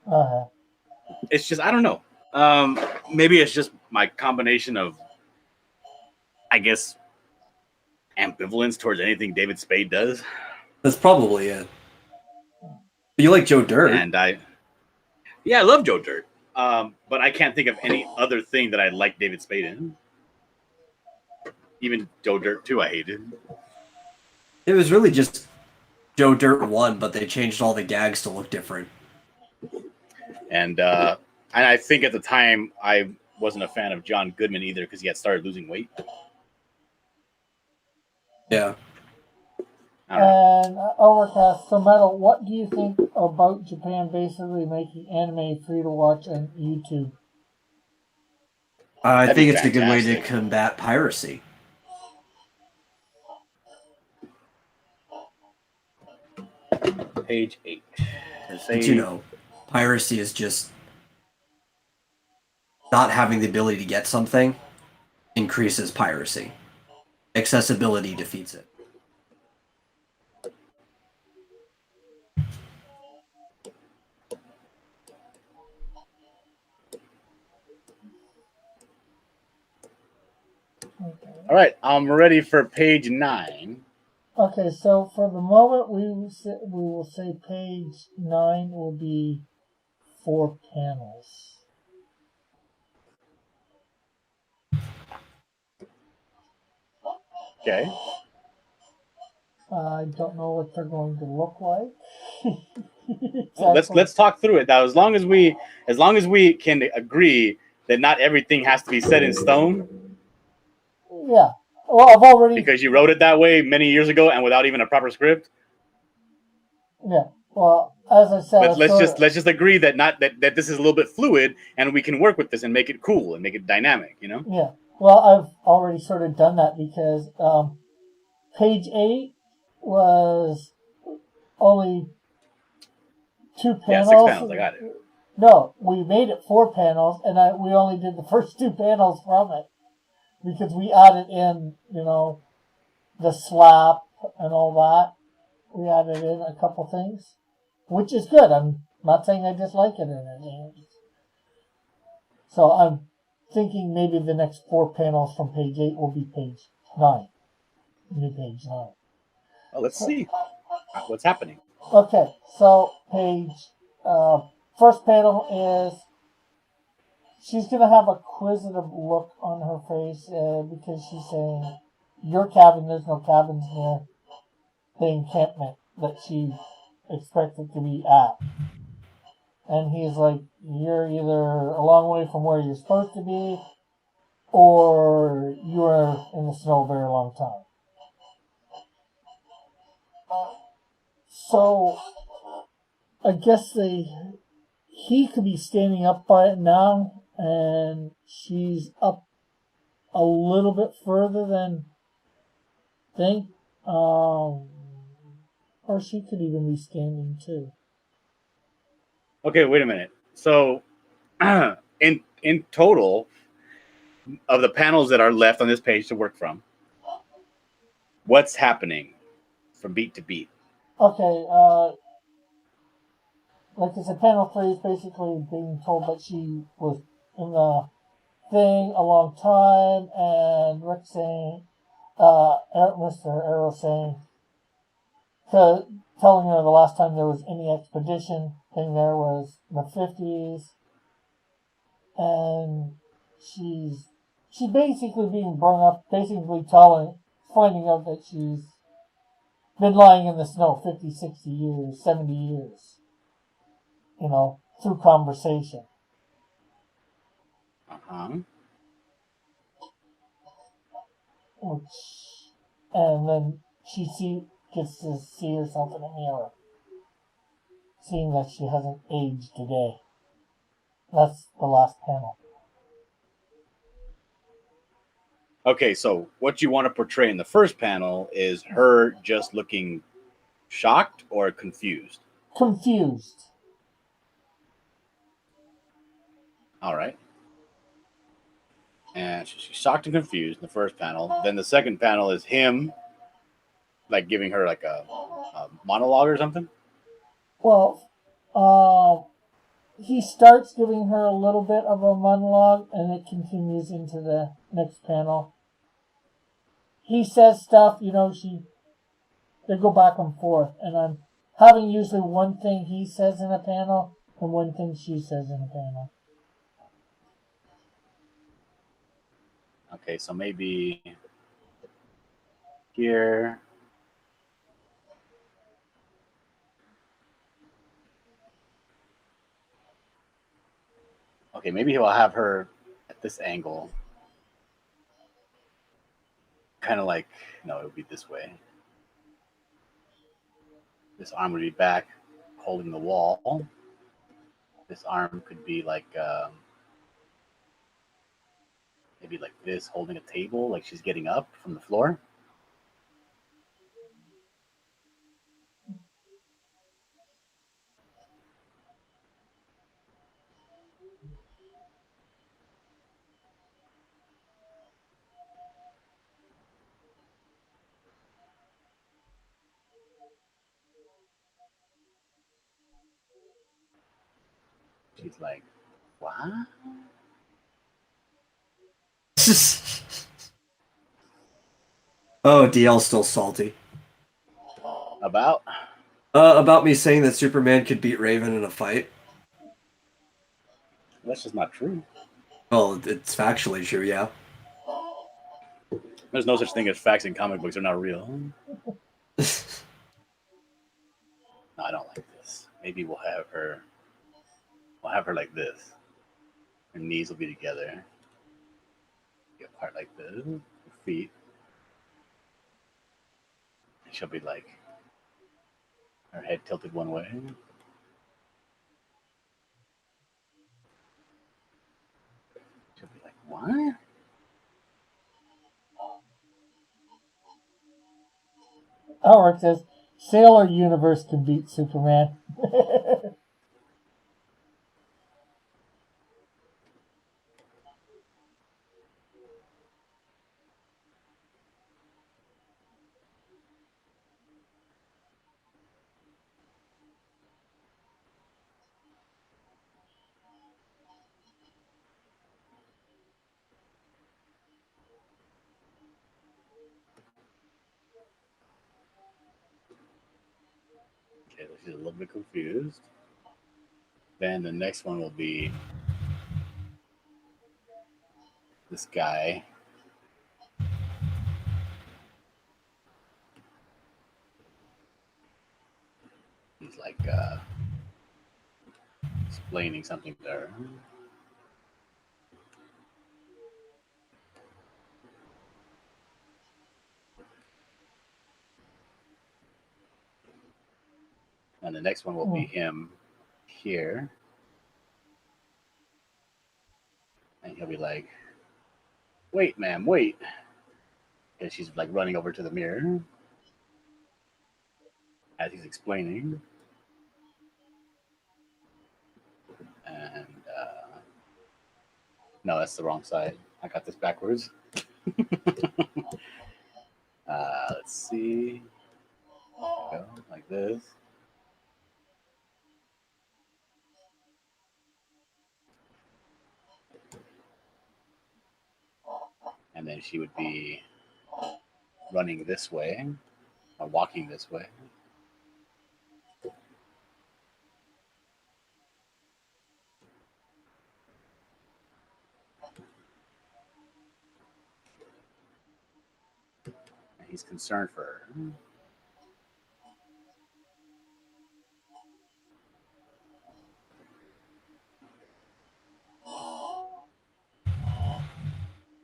Uh-huh. It's just, I don't know. Maybe it's just my combination of, I guess, ambivalence towards anything David Spade does. That's probably it. You like Joe Dirt. And I love Joe Dirt. But I can't think of any other thing that I like David Spade in. Even Joe Dirt 2 I hated. It was really just Joe Dirt 1, but they changed all the gags to look different. And I think at the time I wasn't a fan of John Goodman either because he had started losing weight. Yeah. And Overcast, so Metal, what do you think about Japan basically making anime free to watch on YouTube? I think it's a good way to combat piracy. Page 8. But, piracy is just not having the ability to get something increases piracy. Accessibility defeats it. All right, I'm ready for page 9. Okay, so for the moment, we will say page 9 will be 4 panels. Okay. I don't know what they're going to look like. Well, let's talk through it now. As long as we can agree that not everything has to be set in stone. Yeah. Well, I've already because you wrote it that way many years ago and without even a proper script. Yeah. Well, as I said, let's just agree that that this is a little bit fluid and we can work with this and make it cool and make it dynamic. Yeah. Well, I've already sort of done that because page 8 was only 2 panels. Yeah, 6 panels. I got it. No, we made it 4 panels, and we only did the first 2 panels from it because we added in, the slap and all that. We added in a couple things, which is good. I'm not saying I dislike it in it. So I'm thinking maybe the next 4 panels from page 8 will be page 9. New page 9. Well, let's see what's happening. Okay, so first panel is she's going to have a quizzitive look on her face because she's saying, your cabin, there's no cabins near the encampment that she expected to be at. And he's like, you're either a long way from where you're supposed to be, or you're in the snow a very long time. So I guess he could be standing up by it now, and she's up a little bit further than think. Or she could even be standing too. Okay, wait a minute. So, in total, of the panels that are left on this page to work from, what's happening from beat to beat? Okay, like I said, panel 3 is basically being told that she was in the thing a long time, and Rick saying, Mr. Arrow saying, telling her the last time there was any expedition thing there was in the 50s, and she's basically being brought up, basically finding out that she's been lying in the snow 50, 60 years, 70 years, through conversation. Uh-huh. And then she gets to see herself in a mirror, seeing that she hasn't aged today. That's the last panel. Okay, so what you want to portray in the first panel is her just looking shocked or confused? Confused. All right. And she's shocked and confused in the first panel. Then the second panel is him, like giving her like a monologue or something. Well, he starts giving her a little bit of a monologue, and it continues into the next panel. He says stuff, they go back and forth, and I'm having usually one thing he says in a panel and one thing she says in a panel. Okay, so maybe here. Okay, maybe he'll have her at this angle. Kind of like, no, it would be this way. This arm would be back, holding the wall. This arm could be like, maybe like this, holding a table, like she's getting up from the floor. She's like, what? Oh, DL's still salty. About? About me saying that Superman could beat Raven in a fight. That's just not true. Well, it's factually true, yeah. There's no such thing as facts in comic books. They're not real. No, I don't like this. Maybe we'll have her like this. Her knees will be together. Get apart like this. Her feet. And she'll be like, her head tilted one way. She'll be like, what? Howard says, Sailor Universe can beat Superman. Okay, so she's a little bit confused. Then the next one will be this guy. He's like explaining something to her. And the next one will be him here. And he'll be like, wait, ma'am, wait. And she's like running over to the mirror as he's explaining. And no, that's the wrong side. I got this backwards. Let's see. There we go, like this. And then she would be running this way or walking this way. And he's concerned for her.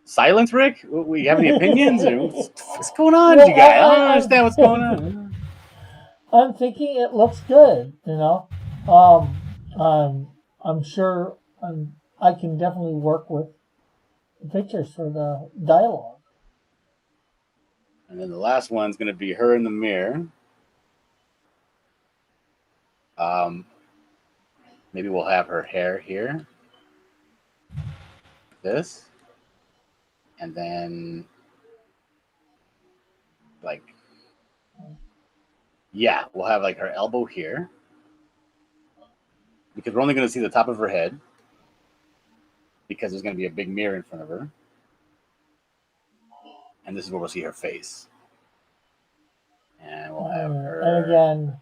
Silence, Rick? We have any opinions? What's going on, Well, you guys? I don't understand what's going on. I'm thinking it looks good, you know. I'm sure I can definitely work with the pictures for the dialogue. And then the last one's going to be her in the mirror. Maybe we'll have her hair here. This. And then, like, yeah, we'll have like her elbow here. Because we're only going to see the top of her head. Because there's going to be a big mirror in front of her. And this is where we'll see her face. And we'll have her. And again,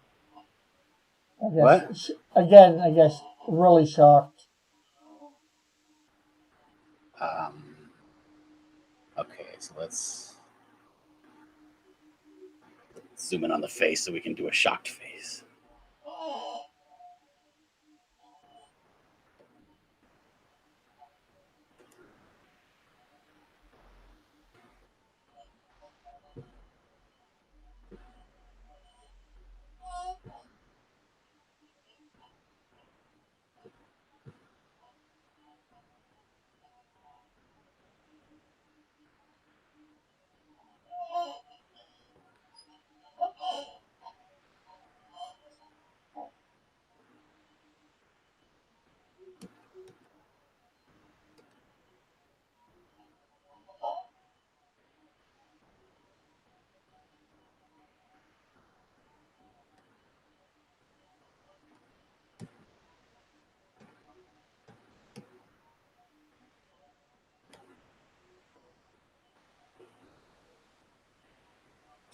What? Again, I guess really shocked. Okay, so let's zoom in on the face so we can do a shocked face.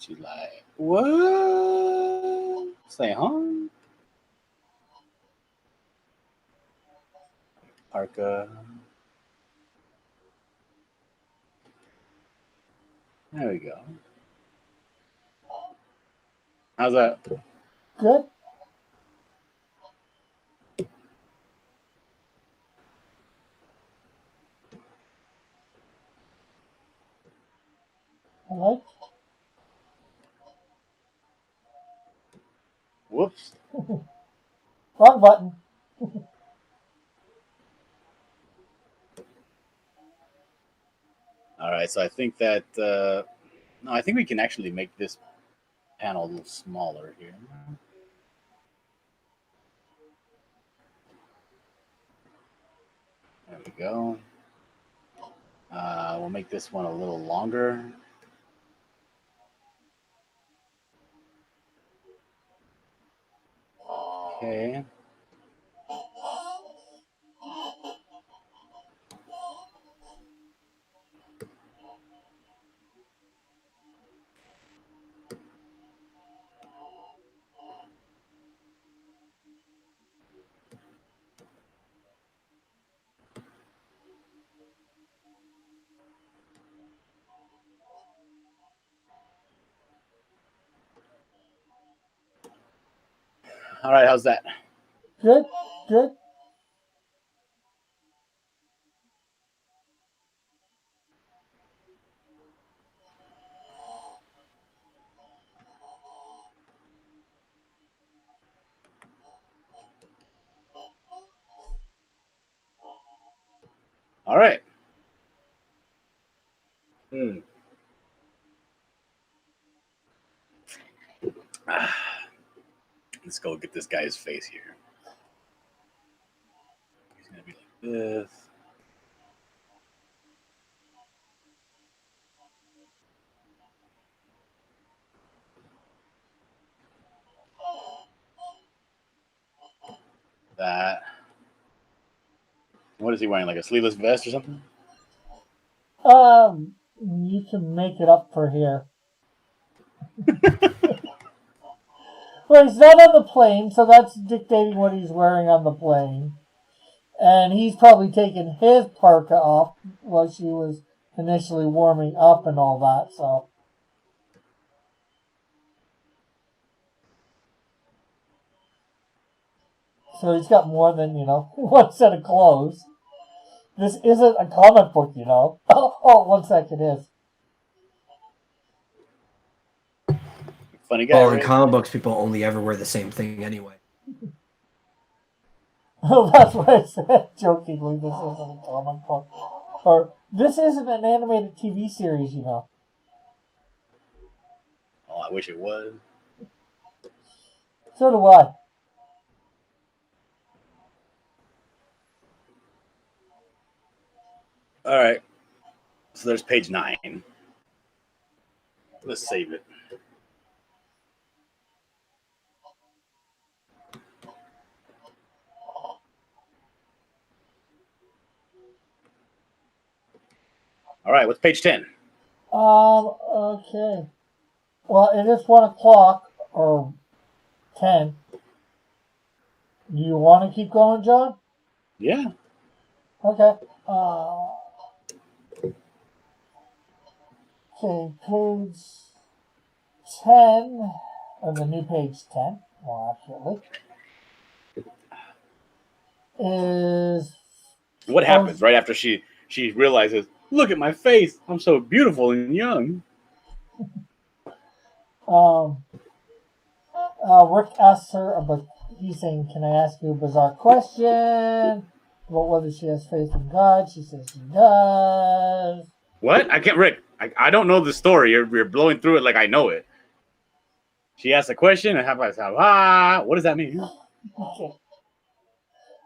She's like, what? Say, huh? Parka. There we go. How's that? Good. I like. Whoops. Wrong button. All right, so I think that no, I think we can actually make this panel a little smaller here. There we go. We'll make this one a little longer. Okay. All right, how's that? Good. Good. All right. Let's go get this guy's face here. He's gonna be like this. That. What is he wearing? Like a sleeveless vest or something? You can make it up for here. Well, he's not on the plane, so that's dictating what he's wearing on the plane. And he's probably taken his parka off while she was initially warming up and all that, so. So he's got more than, one set of clothes. This isn't a comic book, Oh, 1 second, it is. Funny guy. Well, in Right? comic books, people only ever wear the same thing anyway. Oh, that's what I said jokingly. This isn't a comic book. Or, this isn't an animated TV series, Oh, I wish it was. So do I. All right. So there's page 9. Let's save it. All right. What's page 10? Okay. Well, it is 1 o'clock, or 10. Do you want to keep going, John? Yeah. Okay. Okay, page 10, or the new page 10, more accurately, is... What happens right after she realizes, look at my face. I'm so beautiful and young. Rick asks her about, he's saying, can I ask you a bizarre question about whether she has faith in God? She says she does. What? I can't, Rick. I don't know the story. You're blowing through it like I know it. She asks a question and what does that mean?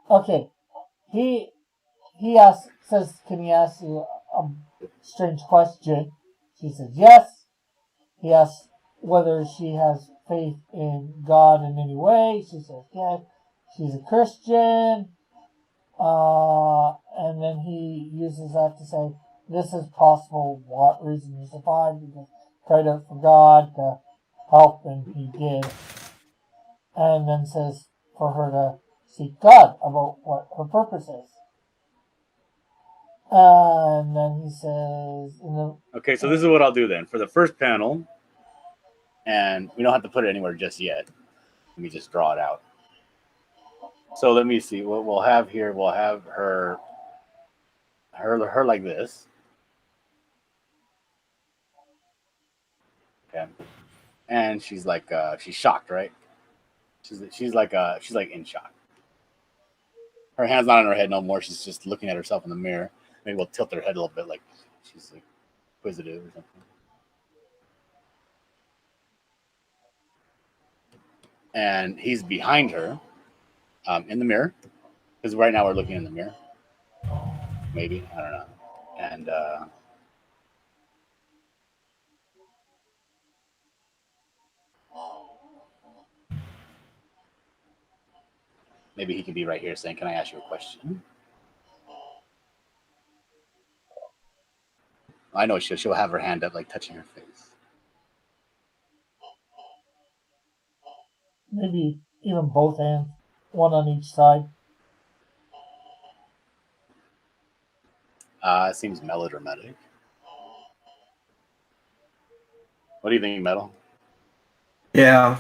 Okay. He says, can he ask you a strange question? She says yes. He asks whether she has faith in God in any way. She says yes. She's a Christian. And then he uses that to say, this is possible. What reason you survived? Because cried out for God to help, and he did. And then says for her to seek God about what her purpose is. And then he says... Okay, so this is what I'll do then. For the first panel, and we don't have to put it anywhere just yet. Let me just draw it out. So let me see what we'll have here. We'll have her like this. Okay. And she's like she's shocked, right? She's like in shock. Her hand's not on her head no more. She's just looking at herself in the mirror. Maybe we'll tilt her head a little bit, like she's like inquisitive or something. And he's behind her, in the mirror, because right now we're looking in the mirror. Maybe, I don't know. And maybe he could be right here saying, "Can I ask you a question?" I know she'll have her hand up, like touching her face. Maybe even both hands, one on each side. It seems melodramatic. What do you think, Metal? Yeah.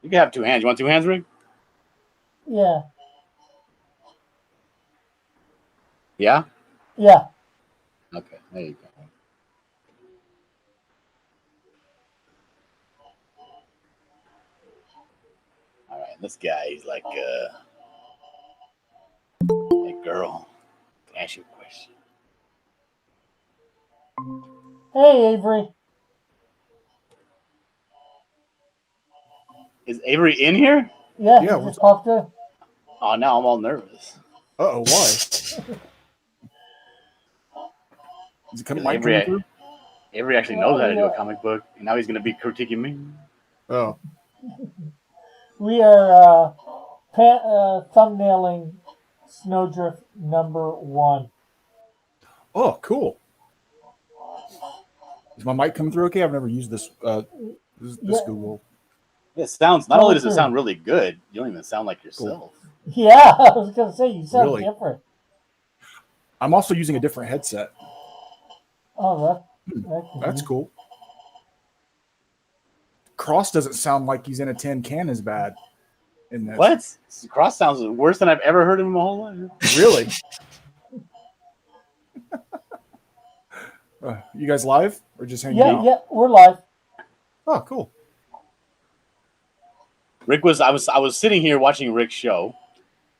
You can have 2 hands. You want 2 hands, Rick? Yeah. Yeah? Yeah. Okay, there you go. this guy, he's like, hey, girl, can I ask you a question? Hey, Avery. Is Avery in here? Yeah, Yeah, he what's just popped in. Oh, now I'm all nervous. Uh-oh, why? Is it coming, mic coming through? Avery actually knows how to do a comic book, and now he's going to be critiquing me. Oh, We are thumbnailing Snowdrift #1. oh, cool. Is my mic coming through okay? I've never used this this Yeah. Google. It sounds, not only does it sound really good, you don't even sound like yourself. Yeah, I was going to say, you sound Really? different. I'm also using a different headset. Oh, That's cool. Cross doesn't sound like he's in a tin can as bad in this. What? Cross sounds worse than I've ever heard him in my whole life. Really? You guys live or just hanging out? Yeah, we're live. Oh, cool. I was sitting here watching Rick's show,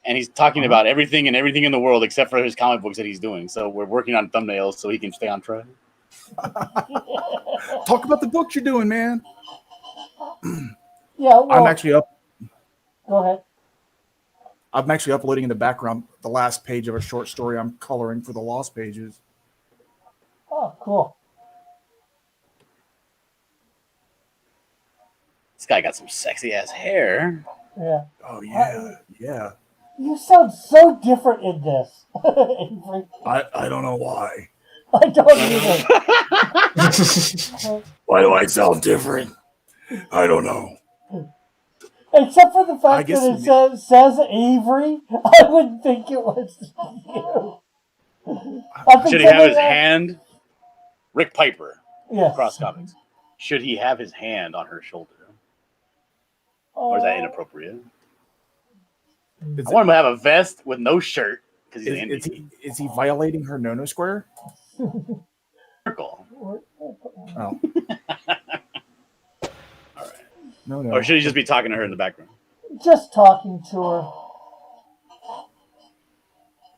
and he's talking about everything in the world except for his comic books that he's doing. So we're working on thumbnails so he can stay on track. Talk about the books you're doing, man. Yeah, well, I'm actually go ahead. I'm actually uploading in the background the last page of a short story I'm coloring for the Lost Pages. Oh, cool. This guy got some sexy ass hair. Yeah. Oh yeah, yeah. You sound so different in this. Avery. I don't know why. I don't either. Why do I sound different? I don't know. Except for the I fact guess that it says Avery, I wouldn't think it was you. Should he have his hand? Rick Piper, Yes. Cross Comics. Should he have his hand on her shoulder? Or is that inappropriate? Is, I want him to have a vest with no shirt because he's an indie. is he violating her no-no square? Circle. Oh. All right. No. Or should he just be talking to her in the background? Just talking to her.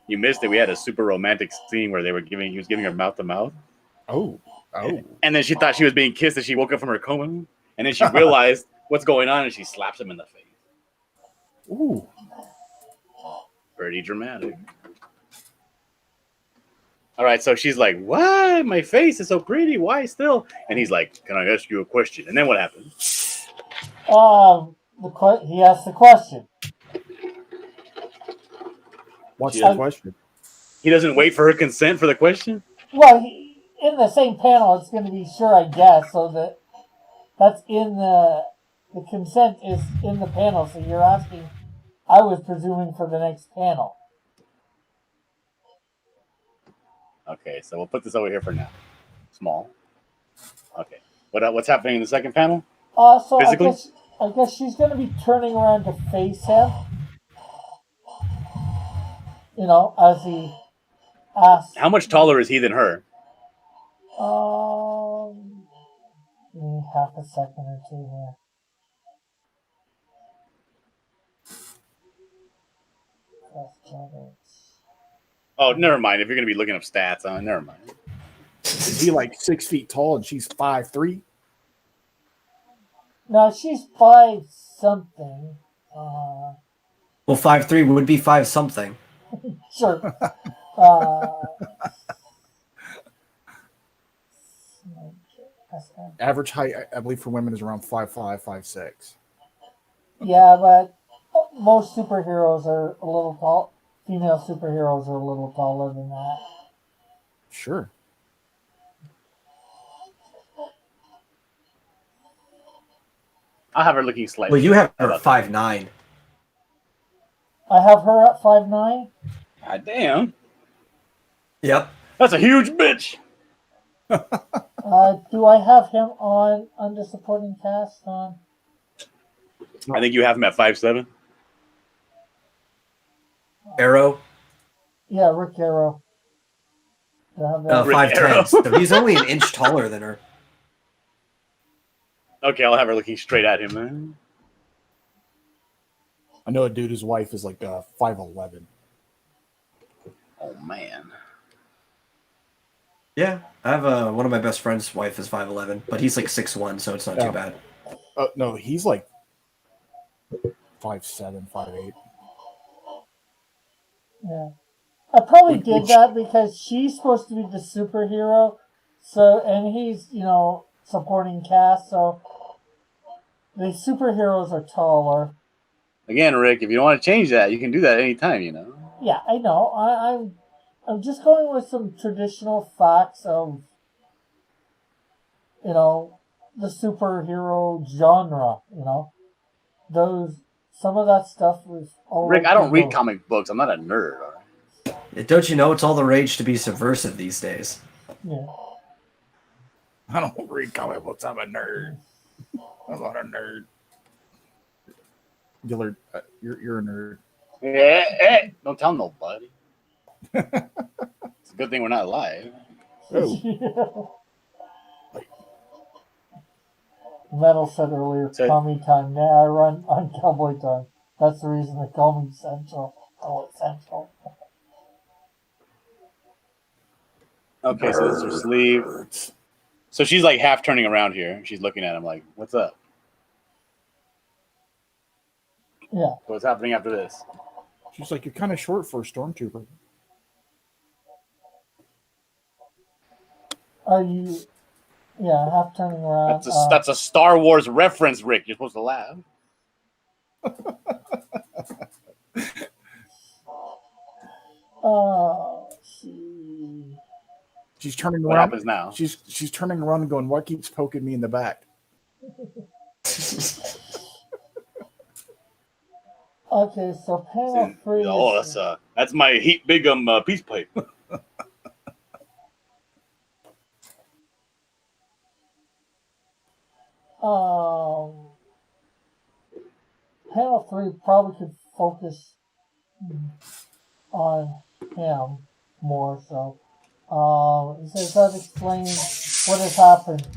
You missed it. We had a super romantic scene where he was giving her mouth to mouth. Oh. And then she thought she was being kissed and she woke up from her coma. And then she realized what's going on and she slaps him in the face. Ooh. Pretty dramatic. All right, so she's like, "What? My face is so pretty. Why still?" And he's like, "Can I ask you a question?" And then what happens? He asked the question. What's the question? He doesn't wait for her consent for the question? Well, in the same panel, it's going to be sure, I guess, so that's in the consent is in the panel, so you're asking, I was presuming, for the next panel. Okay, so we'll put this over here for now. Small. Okay. What's happening in the second panel? So Physically? I guess she's going to be turning around to face him. You know, as he asks. How much taller is he than her? Give me half a second or two here. Oh, never mind. If you're going to be looking up stats, never mind. Is he like 6 feet tall and she's 5'3"? No, she's 5 something. Well, 5'3" would be 5 something. Sure. Average height, I believe, for women is around 5'5", 5'6". Yeah, but most superheroes are a little tall. Female superheroes are a little taller than that. Sure. I'll have her looking slightly. Well, you have her at 5'9". I have her at 5'9". God damn. Yep. That's a huge bitch. Do I have him on under supporting cast? I think you have him at 5'7". Arrow. Yeah, Rick Arrow. Do I have that? 5'10". So he's only an inch taller than her. Okay, I'll have her looking straight at him, man. I know a dude whose wife is like 5'11". Oh man. Yeah, I have one of my best friend's wife is 5'11", but he's like 6'1", so it's not too Yeah. bad. No, he's like 5'7", 5'8". Yeah. I probably Which- did that because she's supposed to be the superhero, so and he's supporting cast, so the superheroes are taller. Again, Rick, if you don't want to change that, you can do that anytime, you know. Yeah, I know. I'm just going with some traditional facts of the superhero genre. Those some of that stuff was all Rick, right I to don't read go. comic books. I'm not a nerd. All right? Don't you know it's all the rage to be subversive these days? Yeah. I don't read comic books. I'm a nerd. I'm not a nerd. Dillard, you're a nerd. Don't tell nobody. It's a good thing we're not live. Oh, Metal said earlier, So- call me time. Nah, I run on Cowboy time. That's the reason they call me Central. Oh, it's Central. Okay, so this is her sleeve. So she's like half turning around here. She's looking at him like, "What's up? Yeah. What's happening after this?" she's like, you're kind of short for a stormtrooper. Are you? Yeah, half turning around. That's a Star Wars reference, Rick. You're supposed to laugh. See. She's turning What around. happens now? She's turning around and going, what keeps poking me in the back? Okay, so panel 3. Oh, that's my heat bigum peace pipe. Panel 3 probably could focus on him more. So, he says that explains what has happened.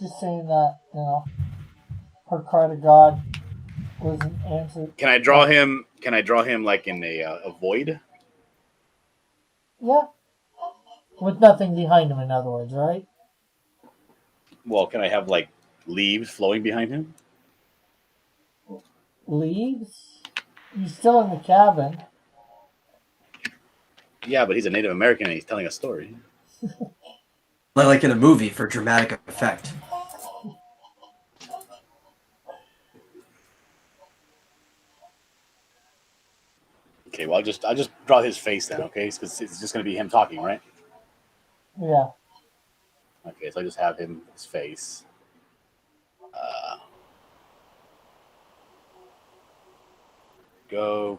Just saying that her cry to God wasn't answered. Can I draw him? Can I draw him like in a void? Yeah, with nothing behind him. In other words, right? Well, can I have like leaves flowing behind him? Leaves. He's still in the cabin. Yeah, but he's a Native American and he's telling a story. Like in a movie for dramatic effect. Okay, well, I'll just draw his face then, okay? Because it's just going to be him talking, right? Yeah. Okay, so I just have his face. Go.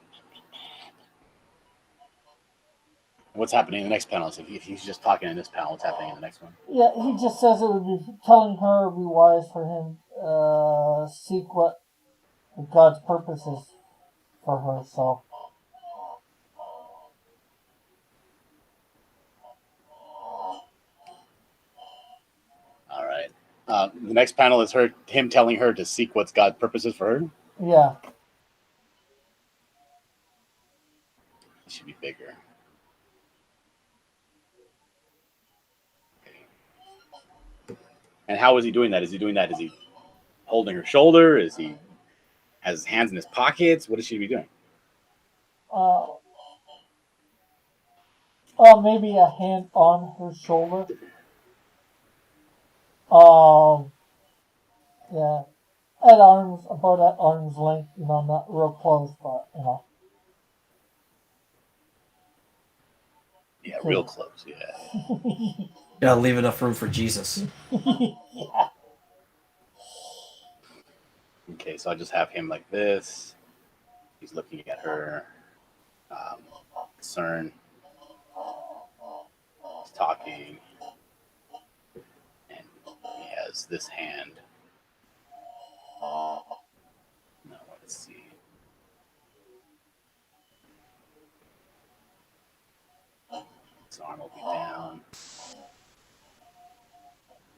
What's happening in the next panel? So if he's just talking in this panel, what's happening in the next one? Yeah, he just says it would be telling her it would be wise for him seek what God's purpose is for her. So All right. The next panel is him telling her to seek what's God's purposes for her. yeah, It should be bigger. Okay. And how is he doing that? Is he doing that? Is he holding her shoulder? Is he has his hands in his pockets? What is she be doing? maybe a hand on her shoulder. Yeah, about at arm's length. Not real close, but Yeah, real close. Yeah. Gotta leave enough room for Jesus. Yeah. Okay, so I just have him like this. He's looking at her. Concern. He's talking. And he has this hand. No, let's see. His arm will be down.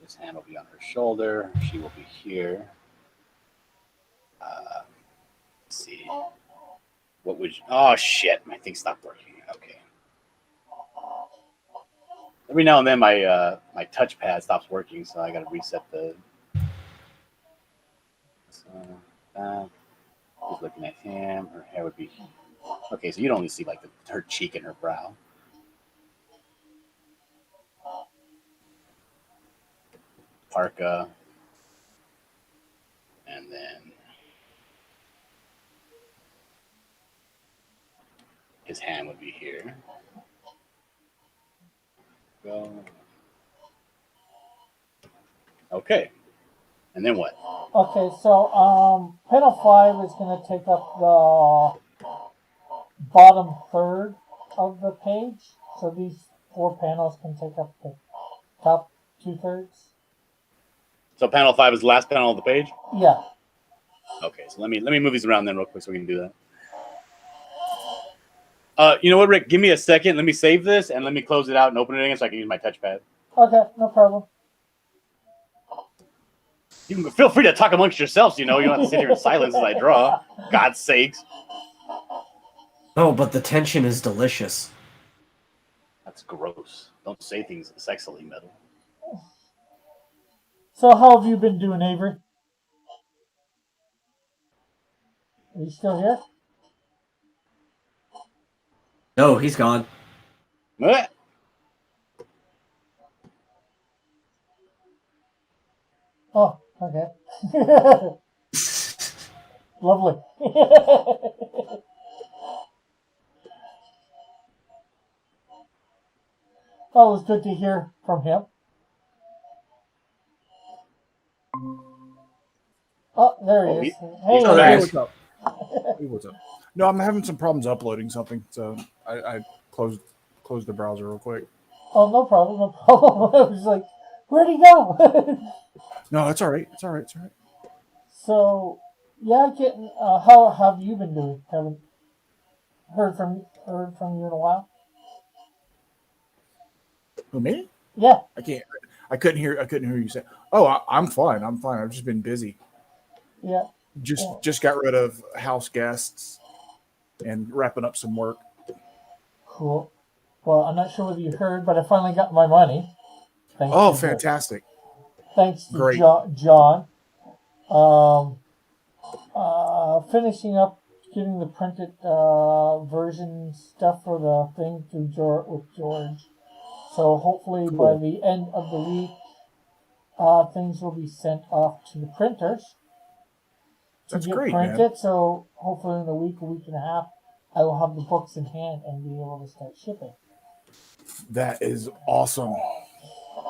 His hand will be on her shoulder. She will be here. Let's see. What would you... Oh, shit. My thing stopped working. Okay. Every now and then my my touchpad stops working, so I got to reset the... Just looking at him. Her hair would be... Okay, so you'd only see like her cheek and her brow. Parka. And then his hand would be here. Go. Okay. And then what? Okay, so panel 5 is going to take up the bottom third of the page. So these 4 panels can take up the top 2/3. So panel 5 is the last panel of the page? Yeah. Okay, so let me move these around then real quick so we can do that. You know what, Rick? Give me a second. Let me save this and let me close it out and open it again so I can use my touchpad. Okay, no problem. You can feel free to talk amongst yourselves. You know, you don't have to sit here in silence as I draw. God's sakes. Oh, but the tension is delicious. That's gross. Don't say things sexily, Metal. So how have you been doing, Avery? Are you still here? No, he's gone. What? Oh, okay. Lovely. Oh, it was good to hear from him. Oh, there he is. Hey, Oh, there he Hey, is. what's up? Hey, what's up? No, I'm having some problems uploading something, so I closed the browser real quick. Oh, no problem, no problem. I was like, where'd he go? No, it's all right. It's all right. It's all right. So, yeah, how have you been doing? Haven't heard from you in a while. Who, me? Yeah. I couldn't hear you say. Oh, I'm fine. I'm fine. I've just been busy. Yeah. Just got rid of house guests and wrapping up some work. Cool. Well, I'm not sure whether you heard, but I finally got my money. Oh, fantastic. Thanks to Great. John. Finishing up getting the printed version stuff for the thing with George. So hopefully by the end of the week, things will be sent off to the printers. That's get great, printed. man. So hopefully in a week and a half, I will have the books in hand and be able to start shipping. That is awesome.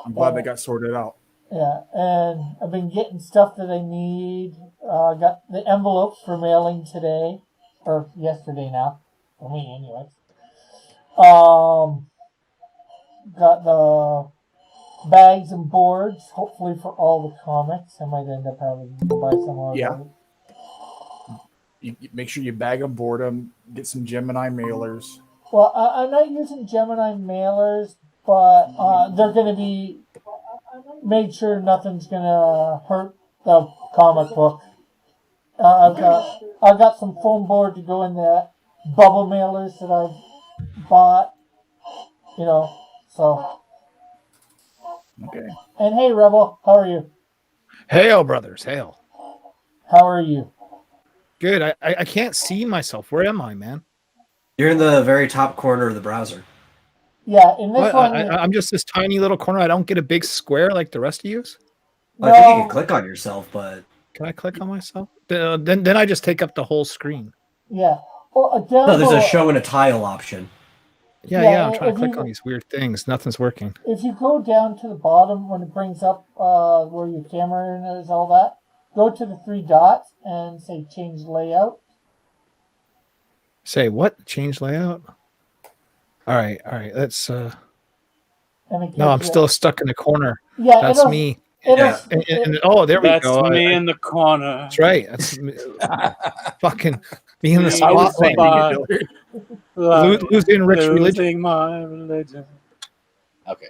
I'm glad they got sorted out. Yeah, and I've been getting stuff that I need. Got the envelopes for mailing today, or yesterday now, for me anyways. Got the bags and boards, hopefully for all the comics. I might end up having to buy some more. Yeah. You make sure you bag them, board them, get some Gemini mailers. Well, I'm not using Gemini mailers, but they're going to be made sure nothing's going to hurt the comic book. I've got some foam board to go in the bubble mailers that I've bought. You know, so. Okay. And hey, Rebel, how are you? Hail, brothers, hail. How are you? Good. I can't see myself. Where am I, man? You're in the very top corner of the browser. Yeah, in this one. I'm just this tiny little corner. I don't get a big square like the rest of you. Well, I think you can click on yourself, but can I click on myself? Then I just take up the whole screen. Yeah. Well, no, there's a show and a tile option. Yeah. I'm trying to click on these weird things. Nothing's working. If you go down to the bottom when it brings up where your camera is, all that, go to the 3 dots and say change layout. Say what? Change layout? All right. Let's. No, I'm still stuck in the corner. Yeah, that's me. And oh, there we go. That's me in the corner. That's right. That's me, fucking me in the spotlight. Losing rich religion. My religion. Okay.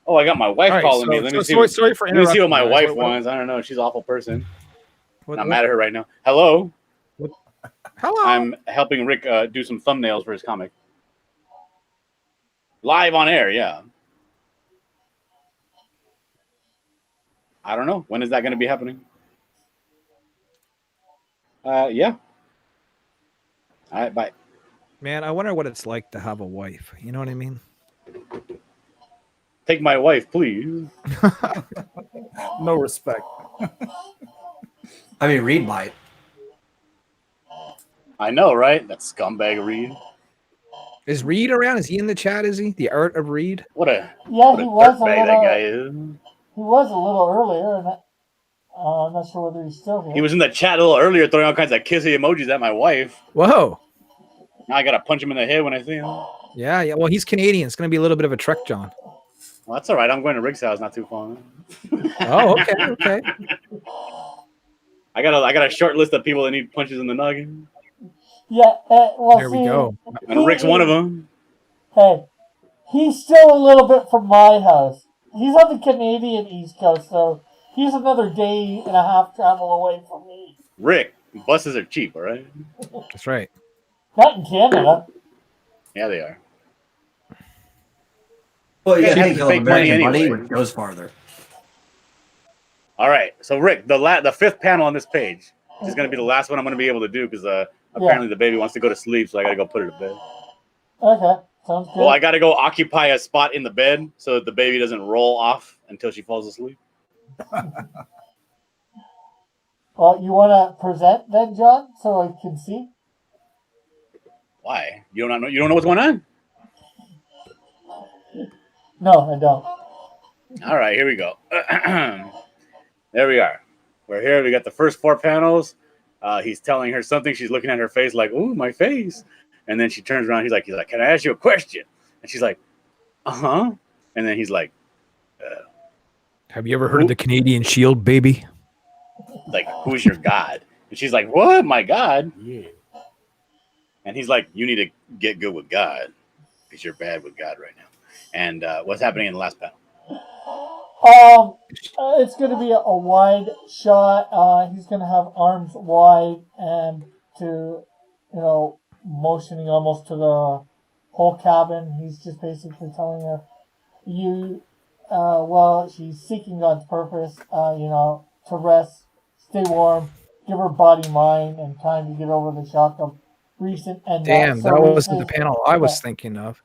Oh, I got my wife calling me. Let me see. Sorry for interrupting. Let me see what my wife wants. I don't know. She's an awful person. I'm mad at her right now. Hello. Hello. I'm helping Rick do some thumbnails for his comic. Live on air, yeah. I don't know. When is that going to be happening? Yeah. All right, bye. Man, I wonder what it's like to have a wife. You know what I mean? Take my wife, please. No respect. I mean, Reed might. I know, right? That scumbag Reed. Is Reed around? Is he in the chat? Is he? The art of Reed? What a Yeah, he was a dirtbag that little. guy is. He was a little earlier, and I'm not sure whether he's still here. He was in the chat a little earlier throwing all kinds of kissy emojis at my wife. Whoa. Now I got to punch him in the head when I see him. Well, Yeah, yeah. Well, he's Canadian. It's going to be a little bit of a trek, John. that's all right. I'm going to Rick's house, not too far. Oh, okay, okay. I got a short list of people that need punches in the noggin. Yeah, well, There we go. And Rick's one of them. Hey, he's still a little bit from my house. He's on the Canadian East Coast, so he's another day and a half travel away from me. Rick, buses are cheap, all right? That's right. Not in Canada. Yeah, they are. Well, yeah, Yeah, I think fake money American money anyway. goes farther. All right. So, Rick, the fifth panel on this page is going to be the last one I'm going to be able to do because apparently the baby wants to go to sleep, so I got to go put her to bed. Okay, sounds good. Well, I got to go occupy a spot in the bed so that the baby doesn't roll off until she falls asleep. Well, you want to present then, John, so I can see? Why? You don't know what's going on? No, I don't. All right, here we go. There we are. We're here. We got the first four panels. He's telling her something. She's looking at her face like, "Ooh, my face." And then she turns around. He's like, "Can I ask you a question?" And she's like, "Uh-huh." And then he's like, Have you ever heard of the Canadian Shield, baby? "Who's your God?" And she's like, "What? My God?" Yeah. And he's like, "You need to get good with God because you're bad with God right now." And what's happening in the last panel? It's going to be a wide shot. He's going to have arms wide and motioning almost to the whole cabin. He's just basically telling her, she's seeking God's purpose, to rest, stay warm, give her body, mind, and time to get over the shock of recent and Damn, that wasn't the panel I was thinking of.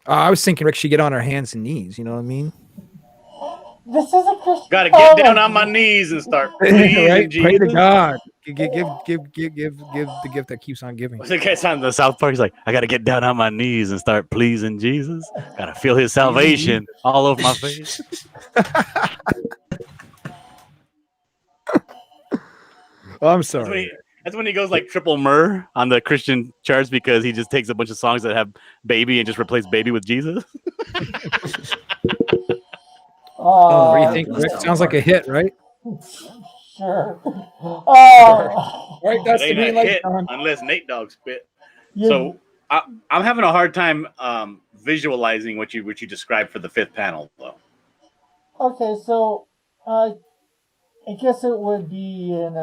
I was thinking Rick should get on her hands and knees. You know what I mean? This is a Christian. Got to get down on my knees and start pleasing Right? Jesus. Pray to God. Give the gift that keeps on giving. What's the guy's on the South Park? He's like, I got to get down on my knees and start pleasing Jesus. Got to feel his salvation all over my face. Oh, I'm sorry. That's when he goes like triple myrrh on the Christian charts because he just takes a bunch of songs that have baby and just replace baby with Jesus. What do you think, Rick? Sounds like a hit, right? Sure. Right, that's the It ain't green a light. hit John. unless Nate Dogg spit. Yeah. So I'm having a hard time visualizing what you described for the fifth panel, though. Okay, so I guess it would be in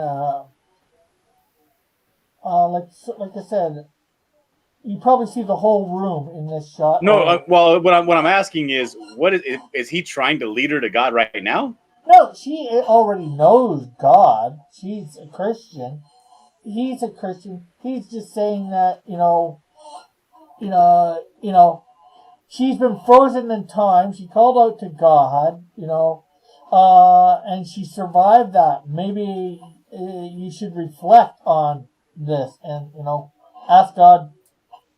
like I said, you probably see the whole room in this shot. No, well, what I'm asking is, is he trying to lead her to God right now? No, she already knows God. She's a Christian. He's a Christian. He's just saying that she's been frozen in time. She called out to God, and she survived that. Maybe you should reflect on this and ask God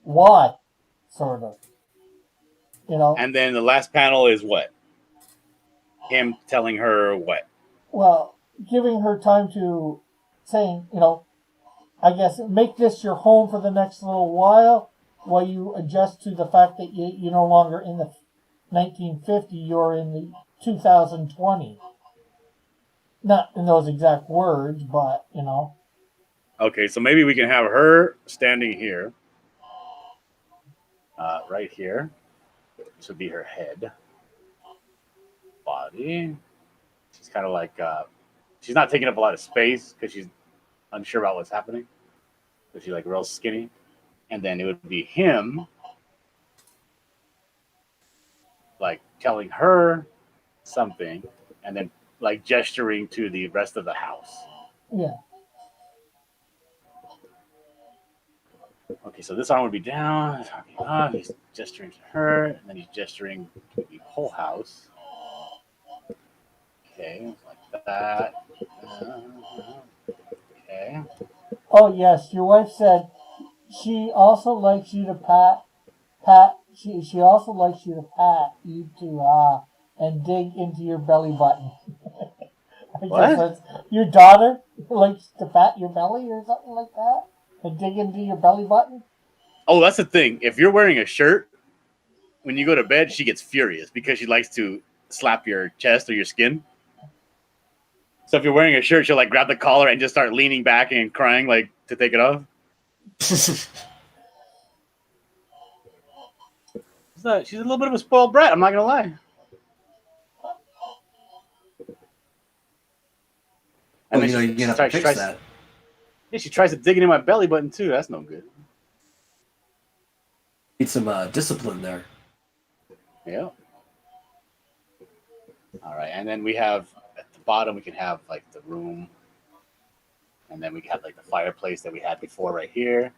why, sort of. And then the last panel is what? Him telling her what? Well, giving her time to saying, I guess make this your home for the next little while you adjust to the fact that you're no longer in the 1950, you're in the 2020. Not in those exact words, but, Okay, so maybe we can have her standing here. Right here. This would be her head. Body. She's kind of like, she's not taking up a lot of space because she's unsure about what's happening. So she's like real skinny. And then it would be him like telling her something and then like gesturing to the rest of the house. Yeah. Okay, so this arm would be down, talking up, he's gesturing to her, and then he's gesturing to the whole house. Okay, like that. Okay. Oh yes, your wife said she also likes you to pat. She also likes you to pat you to and dig into your belly button. I guess that's your daughter likes to pat your belly or something like that, and dig into your belly button. Oh, that's the thing. If you're wearing a shirt, when you go to bed, she gets furious because she likes to slap your chest or your skin. So if you're wearing a shirt, she'll like grab the collar and just start leaning back and crying like to take it off. She's a little bit of a spoiled brat. I'm not gonna lie. And well, you're gonna have to fix that. Yeah, she tries to dig into my belly button too. That's no good. Need some discipline there. Yeah. All right, and then we have at the bottom we can have like the room, and then we have like the fireplace that we had before right here,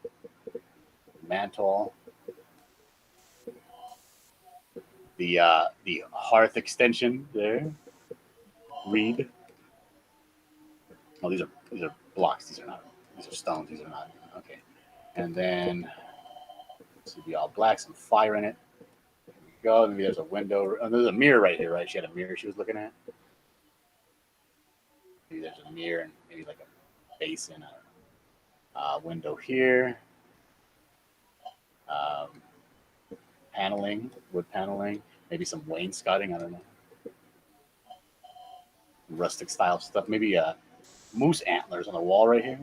mantle, the hearth extension there, reed. Oh, these are blocks. These are not. These are stones. These are not. Okay, and then this would be all black, some fire in it. Go. Maybe there's a window. Oh, there's a mirror right here, right? She had a mirror she was looking at. Maybe there's a mirror and maybe like a basin, a window here. Paneling, wood paneling, maybe some wainscoting. I don't know. Rustic style stuff. Maybe moose antlers on the wall right here.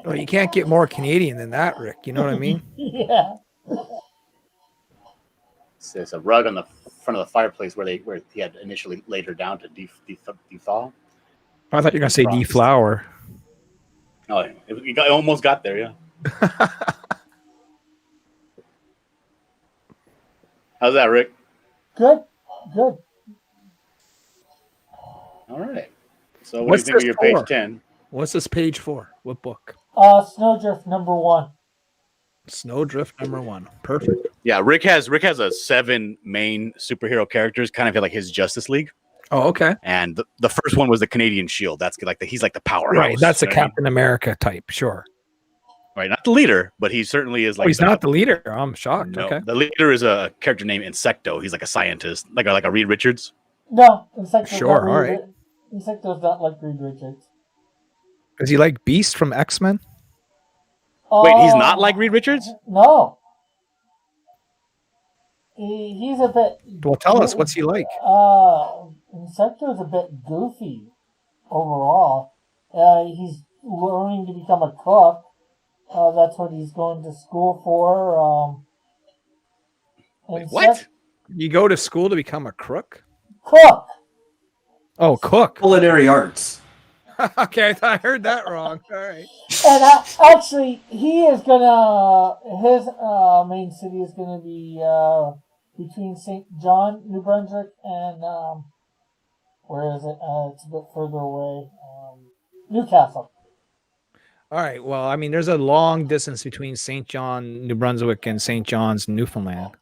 Well, you can't get more Canadian than that, Rick. You know what I mean? Yeah. There's a rug on the front of the fireplace where he had initially laid her down to defall. I thought you were gonna say deflower. Oh, it almost got there, yeah. How's that, Rick? Good. All right. So what What's do you think of this your for? page 10? What's this page for? What book? Snowdrift #1. Snowdrift #1. Perfect. Yeah, Rick has a 7 main superhero characters, kind of like his Justice League. Oh, okay. And the first one was the Canadian Shield. That's like he's like the powerhouse. Right. That's a you know what I mean? Captain America type. Sure. Right, not the leader, but he certainly is like. Oh, he's not the leader. I'm shocked. No, Okay. the leader is a character named Insecto. He's like a scientist, like a Reed Richards. No, Insecto's Sure, not all right. Insecto's not like Reed Richards. Is he like Beast from X-Men? Wait, he's not like Reed Richards? No. He's a bit. Well, tell us, what's he like? Insecto's a bit goofy overall. He's learning to become a cook. That's what he's going to school for. Wait, what? You go to school to become a crook? Cook. Oh, cook. Culinary arts. Okay, I thought I heard that wrong. All right. And actually, he is gonna. His main city is gonna be between St. John, New Brunswick, and where is it? It's a bit further away. Newcastle. All right. Well, I mean, there's a long distance between St. John, New Brunswick, and St. John's, Newfoundland.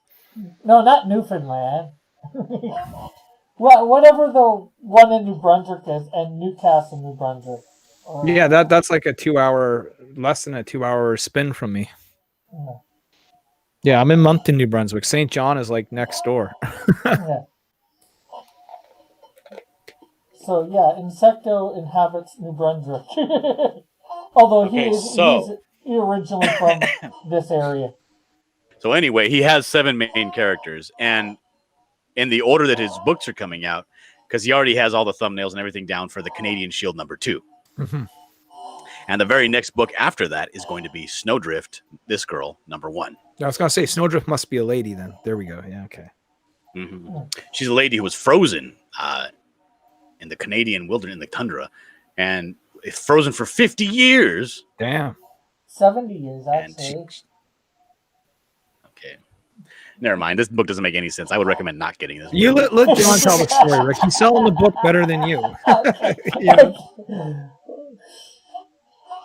No, not Newfoundland. Well, whatever the one in New Brunswick is, and Newcastle, New Brunswick. Yeah, that's like less than a 2-hour spin from me. Yeah. Yeah, I'm in Moncton, New Brunswick. St. John is like next door. Yeah. So yeah, Insecto inhabits New Brunswick. Although he's originally from this area. So anyway, he has 7 main characters, and in the order that his books are coming out, because he already has all the thumbnails and everything down for the Canadian Shield #2. Mm-hmm. And the very next book after that is going to be Snowdrift, This Girl, #1. I was going to say Snowdrift must be a lady then. There we go. Yeah, okay. Mm-hmm. She's a lady who was frozen in the Canadian wilderness, in the tundra. And it's frozen for 50 years. Damn. 70 years, And actually. Okay. Never mind. This book doesn't make any sense. I would recommend not getting this. You book. let John tell the story, Rick. He's selling the book better than you.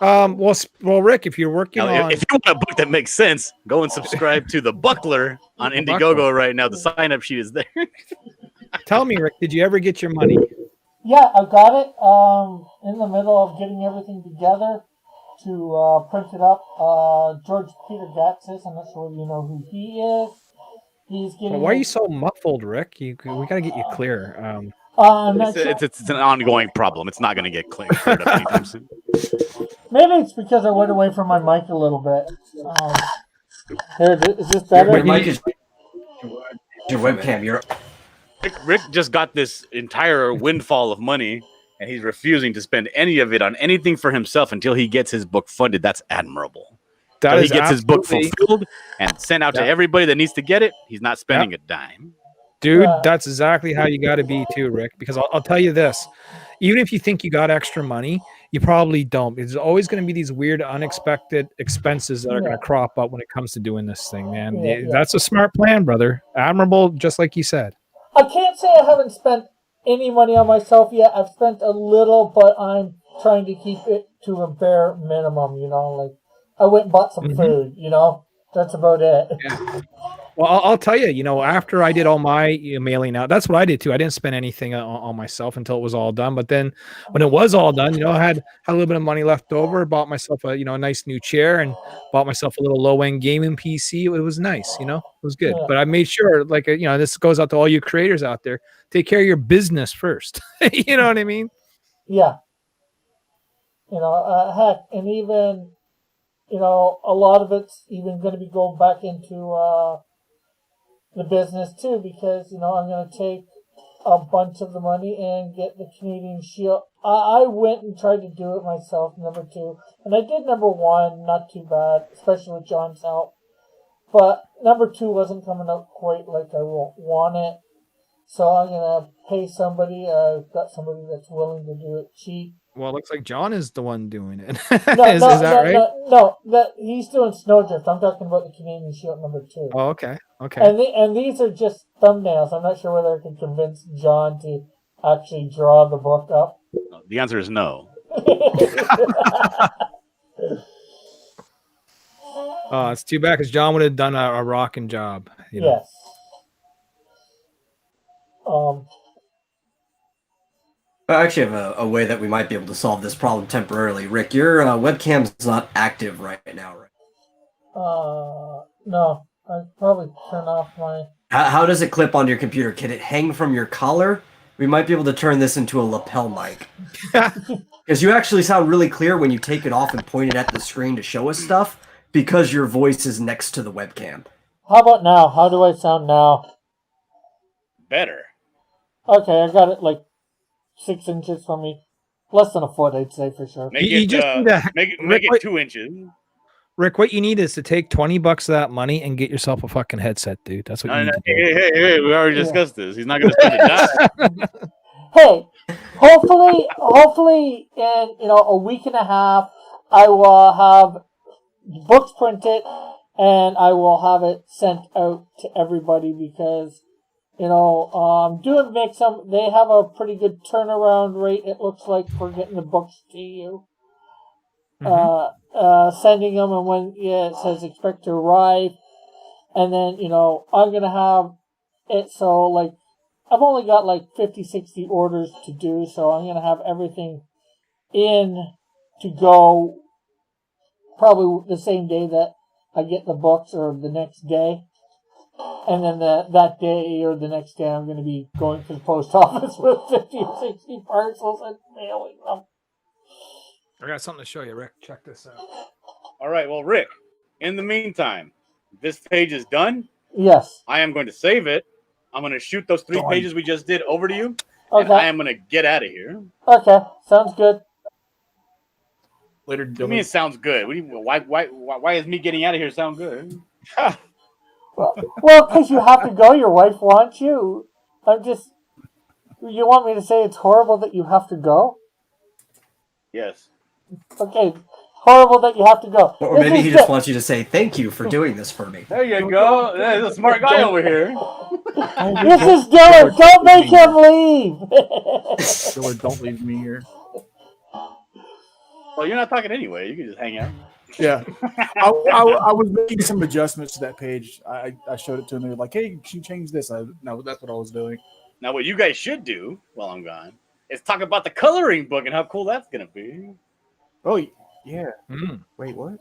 Well, Rick, if you're working Now, on if you want a book that makes sense, go and subscribe to The Buckler on The Indiegogo Buckler. right now. The sign-up sheet is there. Tell me, Rick, did you ever get your money? Yeah, I got it. In the middle of getting everything together to print it up. George Peter Gatsis, I'm not sure whether you know who he is. He's getting. Well, why are you so muffled, Rick? We got to get you clear. I'm not sure. It's an ongoing problem. It's not going to get cleared up anytime soon. Maybe it's because I went away from my mic a little bit. Here, is this better? Your mic is your webcam. Rick just got this entire windfall of money, and he's refusing to spend any of it on anything for himself until he gets his book funded. That's admirable. That He is gets his book absolutely- fulfilled and sent out to everybody that needs to get it. He's not spending a dime. Dude, Yeah. that's exactly how you got to be too, Rick. Because I'll tell you this: even if you think you got extra money, you probably don't. There's always going to be these weird, unexpected expenses that are going to crop up when it comes to doing this thing, man. Yeah, yeah. That's a smart plan, brother. Admirable, just like you said. I can't say I haven't spent any money on myself yet. I've spent a little, but I'm trying to keep it to a bare minimum, you know? Like, I went and bought some food, you know? That's about it. Well, I'll tell you, after I did all my mailing out, that's what I did too. I didn't spend anything on myself until it was all done. But then when it was all done, I had a little bit of money left over, bought myself a nice new chair and bought myself a little low-end gaming PC. It was nice, it was good. Yeah. But I made sure, this goes out to all you creators out there, take care of your business first. You know what I mean? Yeah. Heck, and even, a lot of it's even going to be going back into the business too, because, I'm going to take a bunch of the money and get the Canadian Shield. I went and tried to do it myself, number 2, and I did number 1, not too bad, especially with John's help. But number 2 wasn't coming out quite like I want it. So I'm going to pay somebody. I've got somebody that's willing to do it cheap. Well, it looks like John is the one doing it. No, is that right? No, he's doing Snowdrift. I'm talking about the Canadian Shield number 2. Oh, okay. Okay. And these are just thumbnails. I'm not sure whether I can convince John to actually draw the book up. The answer is no. Oh, it's too bad because John would have done a rocking job. Yes. I actually have a way that we might be able to solve this problem temporarily. Rick, your webcam's not active right now, right? No. I'd probably turn off my... How does it clip onto your computer? Can it hang from your collar? We might be able to turn this into a lapel mic. Because you actually sound really clear when you take it off and point it at the screen to show us stuff, because your voice is next to the webcam. How about now? How do I sound now? Better. Okay, I got it like 6 inches from me. Less than a foot, I'd say, for sure. Make You it just need to- make Rick, it 2 inches. Rick, what you need is to take $20 of that money and get yourself a fucking headset, dude. That's what you need to do. Hey, we already discussed this. He's not going to spend a dime. Hey, hopefully in a week and a half, I will have books printed and I will have it sent out to everybody because doing Mixum, they have a pretty good turnaround rate. It looks like for getting the books to you, sending them, and when it says expect to arrive, and then I'm gonna have it so like. I've only got like 50, 60 orders to do, so I'm going to have everything in to go probably the same day that I get the books or the next day. And then that day or the next day, I'm going to be going to the post office with 50 or 60 parcels and mailing them. I got something to show you, Rick. Check this out. All right, well, Rick, in the meantime, this page is done. Yes. I am going to save it. I'm going to shoot those 3 pages we just did over to you, and Okay. I am going to get out of here. Okay. Sounds good. Later, To me, it sounds good. Why is me getting out of here sound good? Well, because you have to go. Your wife wants you. You want me to say it's horrible that you have to go? Yes. Okay. Horrible that you have to go. Or This maybe is he just wants you to say thank you for doing this for me. There you go. There's a smart guy over here. This is Dylan. Don't make him leave. Dylan, don't leave me here. Well, you're not talking anyway. You can just hang out. Yeah, I was making some adjustments to that page. I showed it to them. They were like, "Hey, can you change this?" No, that's what I was doing. Now, what you guys should do while I'm gone is talk about the coloring book and how cool that's gonna be. Oh yeah. Mm. Wait, what?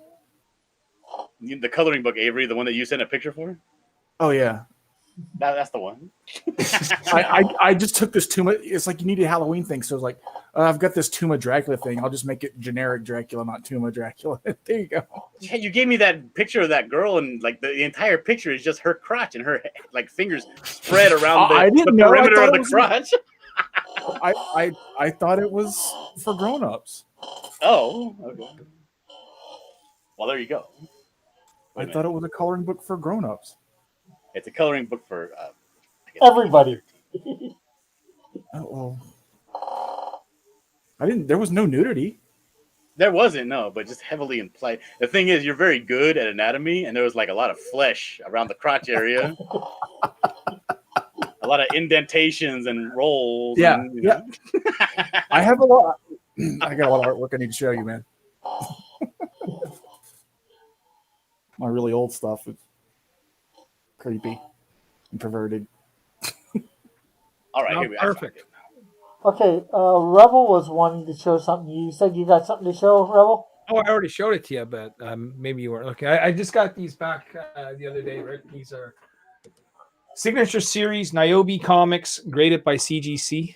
The coloring book, Avery, the one that you sent a picture for. Oh yeah. That's the one. I just took this Tuma. It's like you need a Halloween thing, so it's like I've got this Tuma Dracula thing. I'll just make it generic Dracula, not Tuma Dracula. There you go. Yeah, you gave me that picture of that girl, and like the entire picture is just her crotch and her like fingers spread around I didn't the know. perimeter I of thought the it was- crotch. I thought it was for grown-ups. Oh, okay. Well, there you go. I thought it was a coloring book for grown-ups. It's a coloring book for I guess Everybody. Oh well. I didn't. There was no nudity. There wasn't, no, but just heavily implied. The thing is, you're very good at anatomy, and there was like a lot of flesh around the crotch area. A lot of indentations and rolls. Yeah, and, you know. I have a lot. I got a lot of artwork I need to show you, man. My really old stuff is creepy and perverted. All right, Oh, here we are. perfect. Okay, Rebel was wanting to show something. You said you got something to show, Rebel? Oh, I already showed it to you, but maybe you weren't looking. I just got these back the other day, Rick. These are Signature Series Niobe comics graded by CGC.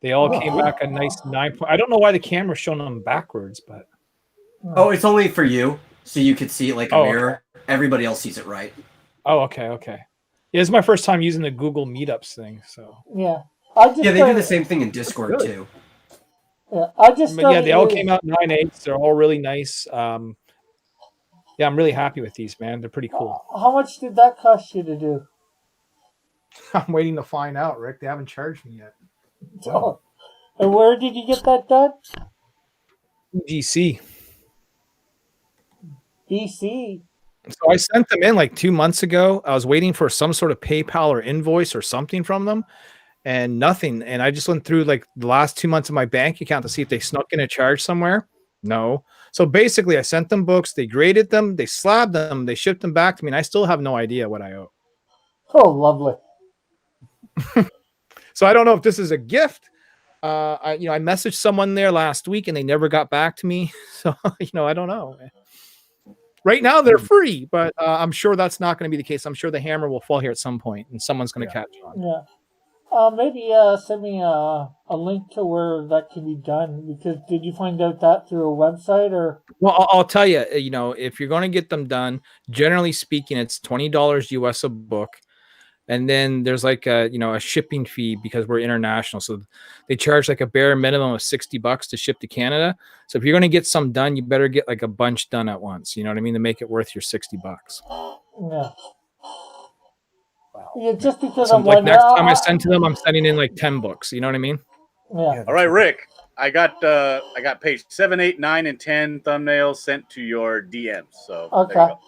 They all came back a nice 9. I don't know why the camera's showing them backwards, but Oh, it's only for you, so you could see it like a Oh, mirror. Everybody else sees it right. oh, okay. Yeah, it's my first time using the Google Meetups thing, so Yeah. I just Yeah, they do started- the same thing in Discord too. Yeah, I just but yeah, they all started- came out 9/8. They're all really nice. Yeah, I'm really happy with these, man. They're pretty cool. How much did that cost you to do? I'm waiting to find out, Rick. They haven't charged me yet. Oh. And where did you get that done? GC. BC. So I sent them in like 2 months ago. I was waiting for some sort of PayPal or invoice or something from them, and nothing. And I just went through like the last 2 months of my bank account to see if they snuck in a charge somewhere. No. So basically, I sent them books. They graded them. They slabbed them. They shipped them back to me, and I still have no idea what I owe. Oh, lovely. So I don't know if this is a gift. I messaged someone there last week, and they never got back to me. So I don't know. Right now they're free, but I'm sure that's not going to be the case. I'm sure the hammer will fall here at some point, and someone's going to catch on. Yeah. Maybe send me a link to where that can be done. Because did you find out that through a website or? Well, I'll tell you. If you're going to get them done, generally speaking, it's $20 US a book, and then there's like a shipping fee because we're international. So they charge like a bare minimum of $60 to ship to Canada. So if you're going to get some done, you better get like a bunch done at once. You know what I mean? To make it worth your $60. Yeah. Yeah, just because So I'm like wondering. next time I send to them, I'm sending in like 10 books. You know what I mean? Yeah. All right, Rick. I got page 7, 8, 9, and 10 thumbnails sent to your DMs. So there you Okay. go.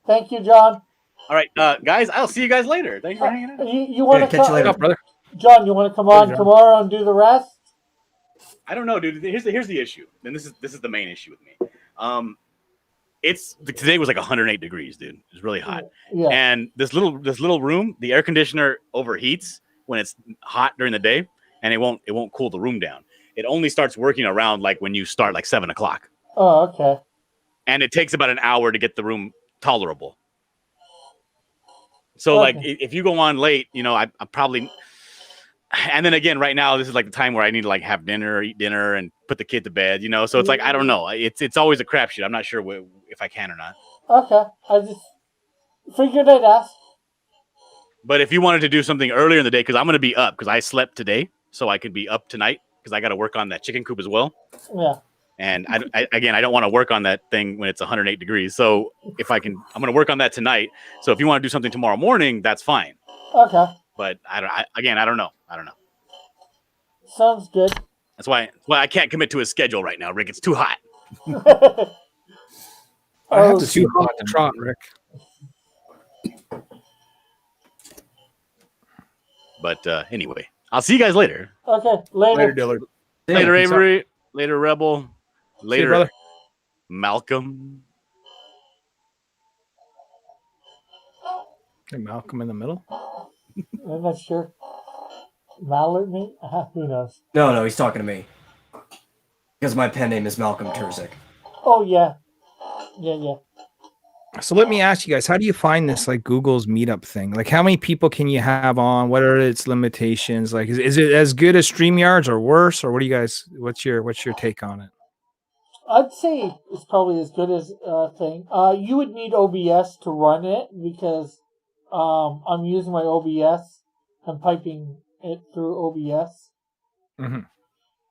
Thank you, John. All right, guys. I'll see you guys later. Thanks for hanging out. You want to catch you later. What's up, brother? John? You want to come on John. tomorrow and do the rest? I don't know, dude. Here's the issue, and this is the main issue with me. Today was like 108 degrees, dude. It was really hot. Yeah. And this little room, the air conditioner overheats when it's hot during the day, and it won't cool the room down. It only starts working around like when you start like 7 o'clock, Oh, okay. and it takes about an hour to get the room tolerable. So like Okay. if you go on late, I probably. And then again, right now this is like the time where I need to like have dinner, eat dinner, and put the kid to bed. So it's like I don't know. It's always a crapshoot. I'm not sure if I can or not. Okay. I just figured I'd ask. But if you wanted to do something earlier in the day, because I'm going to be up because I slept today, so I could be up tonight because I got to work on that chicken coop as well. Yeah. And I don't want to work on that thing when it's 108 degrees. So if I can, I'm going to work on that tonight. So if you want to do something tomorrow morning, that's fine. Okay. But I don't know. Sounds good. That's why I can't commit to a schedule right now, Rick. It's too hot. I have to It's too see hot to trot, Rick. But anyway, I'll see you guys later. Okay, later, later. Dillard. Later, peace out. Avery. Later, Rebel. See you, Later, brother. Malcolm. Hey, Malcolm in the middle. I'm not sure. Mallard, me? Who knows? No, he's talking to me. Because my pen name is Malcolm Turzik. Oh, yeah. Yeah. So let me ask you guys, how do you find this like Google's meetup thing? Like how many people can you have on? What are its limitations? Like is it as good as StreamYards or worse? Or what do you guys what's your take on it? I'd say it's probably as good as thing. You would need OBS to run it because I'm using my OBS and piping it through OBS. Mm-hmm.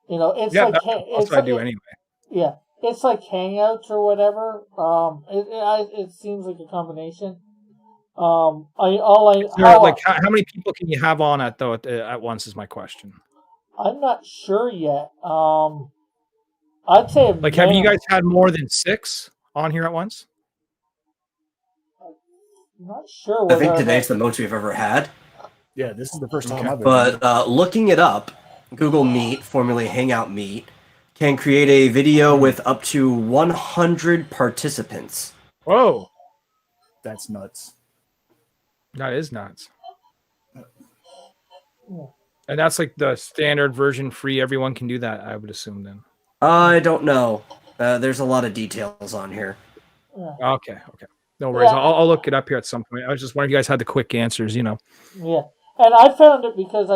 You know, it's Yeah, like that's what I do anyway. Yeah, it's like Hangouts or whatever. It seems like a combination. How many people can you have on at once is my question. I'm not sure yet. I'd say like have you guys had more than 6 on here at once? I'm not sure. I think today's the most we've ever had. Yeah, this is the first time I've But looking it up, Google Meet, formerly Hangout Meet, can create a video with up to 100 participants. Whoa. That's nuts. That is nuts. And that's like the standard version free. Everyone can do that, I would assume then. I don't know. There's a lot of details on here. Yeah. Okay. No worries. Yeah. I'll look it up here at some point. I was just wondering if you guys had the quick answers, you know. Yeah, and I found it because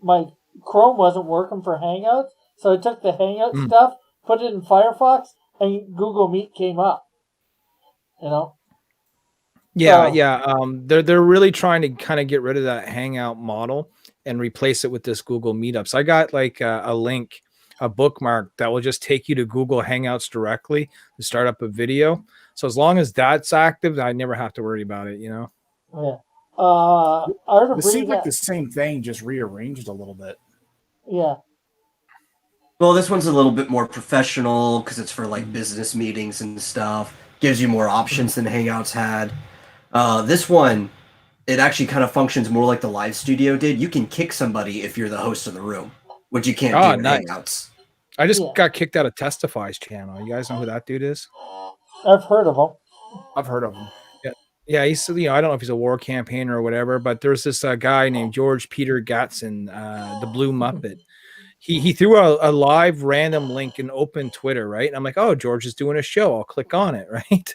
my Chrome wasn't working for Hangouts, so I took the Hangout stuff, put it in Firefox, and Google Meet came up. You know. Yeah. They're really trying to kind of get rid of that Hangout model and replace it with this Google Meetups. I got like a link, a bookmark that will just take you to Google Hangouts directly to start up a video. So as long as that's active, I never have to worry about it, you know? Yeah. It seems like the same thing, just rearranged a little bit. Yeah. Well, this one's a little bit more professional because it's for like business meetings and stuff. Gives you more options than Hangouts had. This one, it actually kind of functions more like the Live Studio did. You can kick somebody if you're the host of the room, which you can't do in Hangouts. I just got kicked out of Testify's channel. You guys know who that dude is? I've heard of him. Yeah, he's, you know, I don't know if he's a war campaigner or whatever, but there's this guy named George Peter Gatson, the Blue Muppet. He threw a live random link in open Twitter, right? And I'm like, oh, George is doing a show. I'll click on it, right?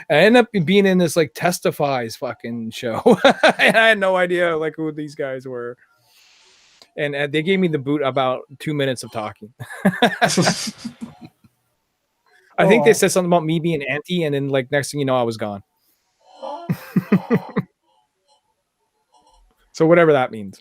And I end up being in this like Testify's fucking show. And I had no idea like who these guys were. And they gave me the boot about 2 minutes of talking. I think they said something about me being anti, and then like next thing you know, I was gone. So whatever that means.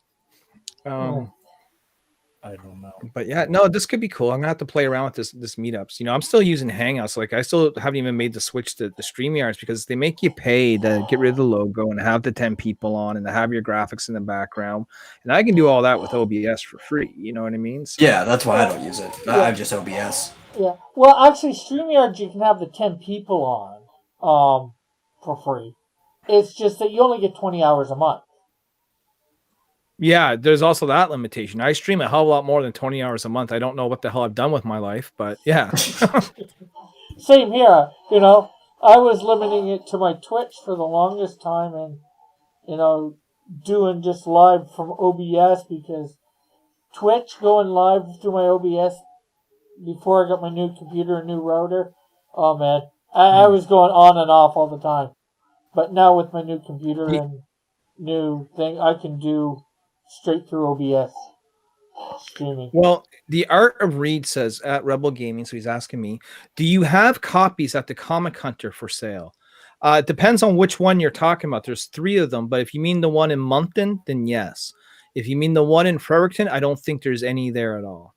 I don't know. But yeah, no, this could be cool. I'm gonna have to play around with this meetups. You know, I'm still using Hangouts. Like I still haven't even made the switch to the StreamYards because they make you pay to get rid of the logo and have the 10 people on and to have your graphics in the background. And I can do all that with OBS for free. You know what I mean? So, yeah, that's why I don't use it. I have just OBS. Yeah. Well, actually, StreamYard you can have the 10 people on for free. It's just that you only get 20 hours a month. yeah, there's also that limitation. I stream a hell of a lot more than 20 hours a month. I don't know what the hell I've done with my life, but yeah. Same here. You know, I was limiting it to my Twitch for the longest time and, you know, doing just live from OBS because Twitch going live through my OBS before I got my new computer and new router, oh man, I was going on and off all the time. But now with my new computer and new thing, I can do straight through OBS streaming. Well, the Art of Reed says at Rebel Gaming, so he's asking me, do you have copies at the Comic Hunter for sale? It depends on which one you're talking about. There's 3 of them, but if you mean the one in Moncton, then yes. If you mean the one in Fredericton, I don't think there's any there at all.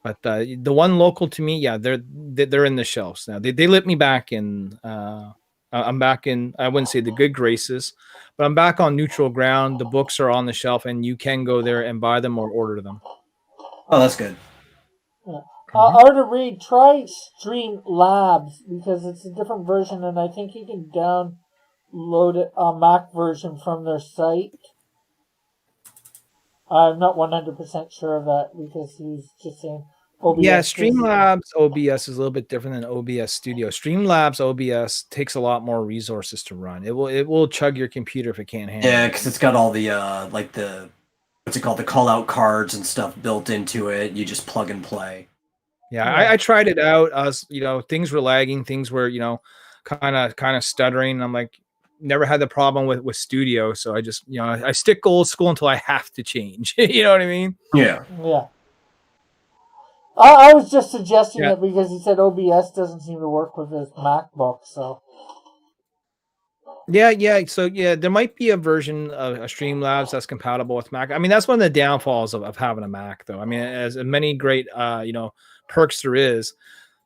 But the one local to me, yeah, they're in the shelves now. They let me back in I'm back in, I wouldn't say the good graces, but I'm back on neutral ground. The books are on the shelf, and you can go there and buy them or order them. Oh, that's good. Yeah. Arthur Reed, try Streamlabs because it's a different version, and I think you can download it, a Mac version from their site. I'm not 100% sure of that because he's just saying OBS. Yeah, Streamlabs OBS is a little bit different than OBS Studio. Streamlabs OBS takes a lot more resources to run. It will chug your computer if it can't handle it. Yeah, because it's got all the like the what's it called, the call out cards and stuff built into it. You just plug and play. Yeah, I tried it out. Things were lagging, things were, kind of stuttering. I'm like, never had the problem with Studio, so I just, I stick old school until I have to change. You know what I mean? Yeah. Yeah. I was just suggesting it because he said OBS doesn't seem to work with his MacBook, so. Yeah. So there might be a version of a Streamlabs that's compatible with Mac. I mean, that's one of the downfalls of having a Mac, though. I mean, as many great, perks there is,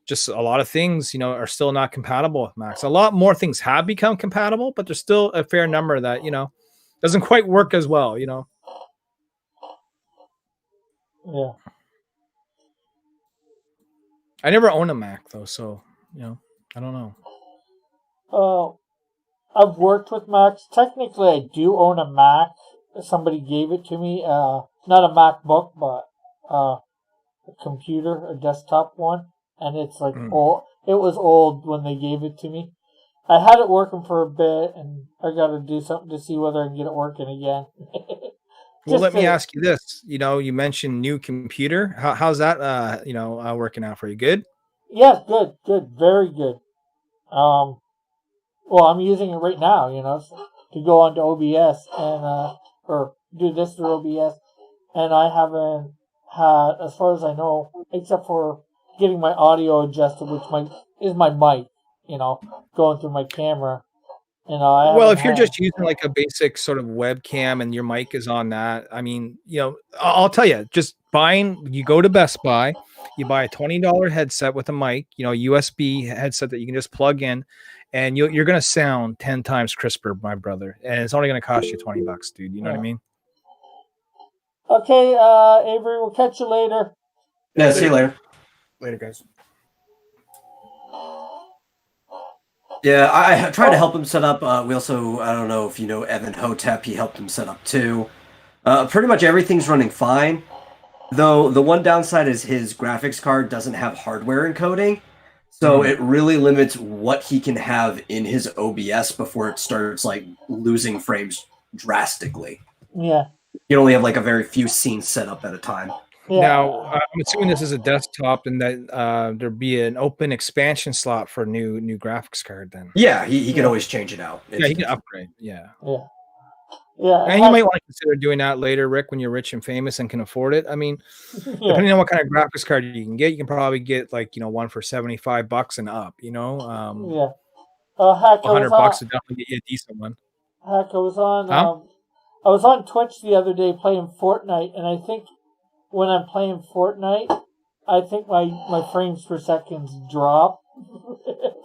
just a lot of things, are still not compatible with Macs. A lot more things have become compatible, but there's still a fair number that, doesn't quite work as well, Yeah. I never owned a Mac though, so, I don't know. I've worked with Macs. Technically, I do own a Mac. Somebody gave it to me. Not a MacBook, but a computer, a desktop one. And it's like old. It was old when they gave it to me. I had it working for a bit, and I got to do something to see whether I can get it working again. Well, let me ask you this. You mentioned new computer. How's that, working out for you? Good? Yeah, good. Very good. Well, I'm using it right now, to go onto OBS and, or do this through OBS. And I haven't had, as far as I know, except for getting my audio adjusted, which is my mic, going through my camera. Well, if you're just using like a basic sort of webcam and your mic is on that, I mean, I'll tell you, you go to Best Buy, you buy a $20 headset with a mic, USB headset that you can just plug in, and you're going to sound 10 times crisper, my brother. And it's only going to cost you $20, dude. You know what I mean? Okay, Avery, we'll catch you later. Yeah, see you later. Later, guys. Yeah, I tried to help him set up. We also, I don't know if you know Evan Hotep, he helped him set up too. Pretty much everything's running fine. Though the one downside is his graphics card doesn't have hardware encoding. So it really limits what he can have in his OBS before it starts like losing frames drastically. Yeah. You only have like a very few scenes set up at a time. Yeah. Now, I'm assuming this is a desktop and that there'd be an open expansion slot for new graphics card then. Yeah, he can always change it out. Yeah, he can upgrade. Yeah. Yeah. And you might want to consider doing that later, Rick, when you're rich and famous and can afford it. I mean, depending on what kind of graphics card you can get, you can probably get like, one for $75 and up, Yeah. $100 to definitely get you a decent one. Heck, I was on Twitch the other day playing Fortnite, and I think when I'm playing Fortnite, I think my frames per second drop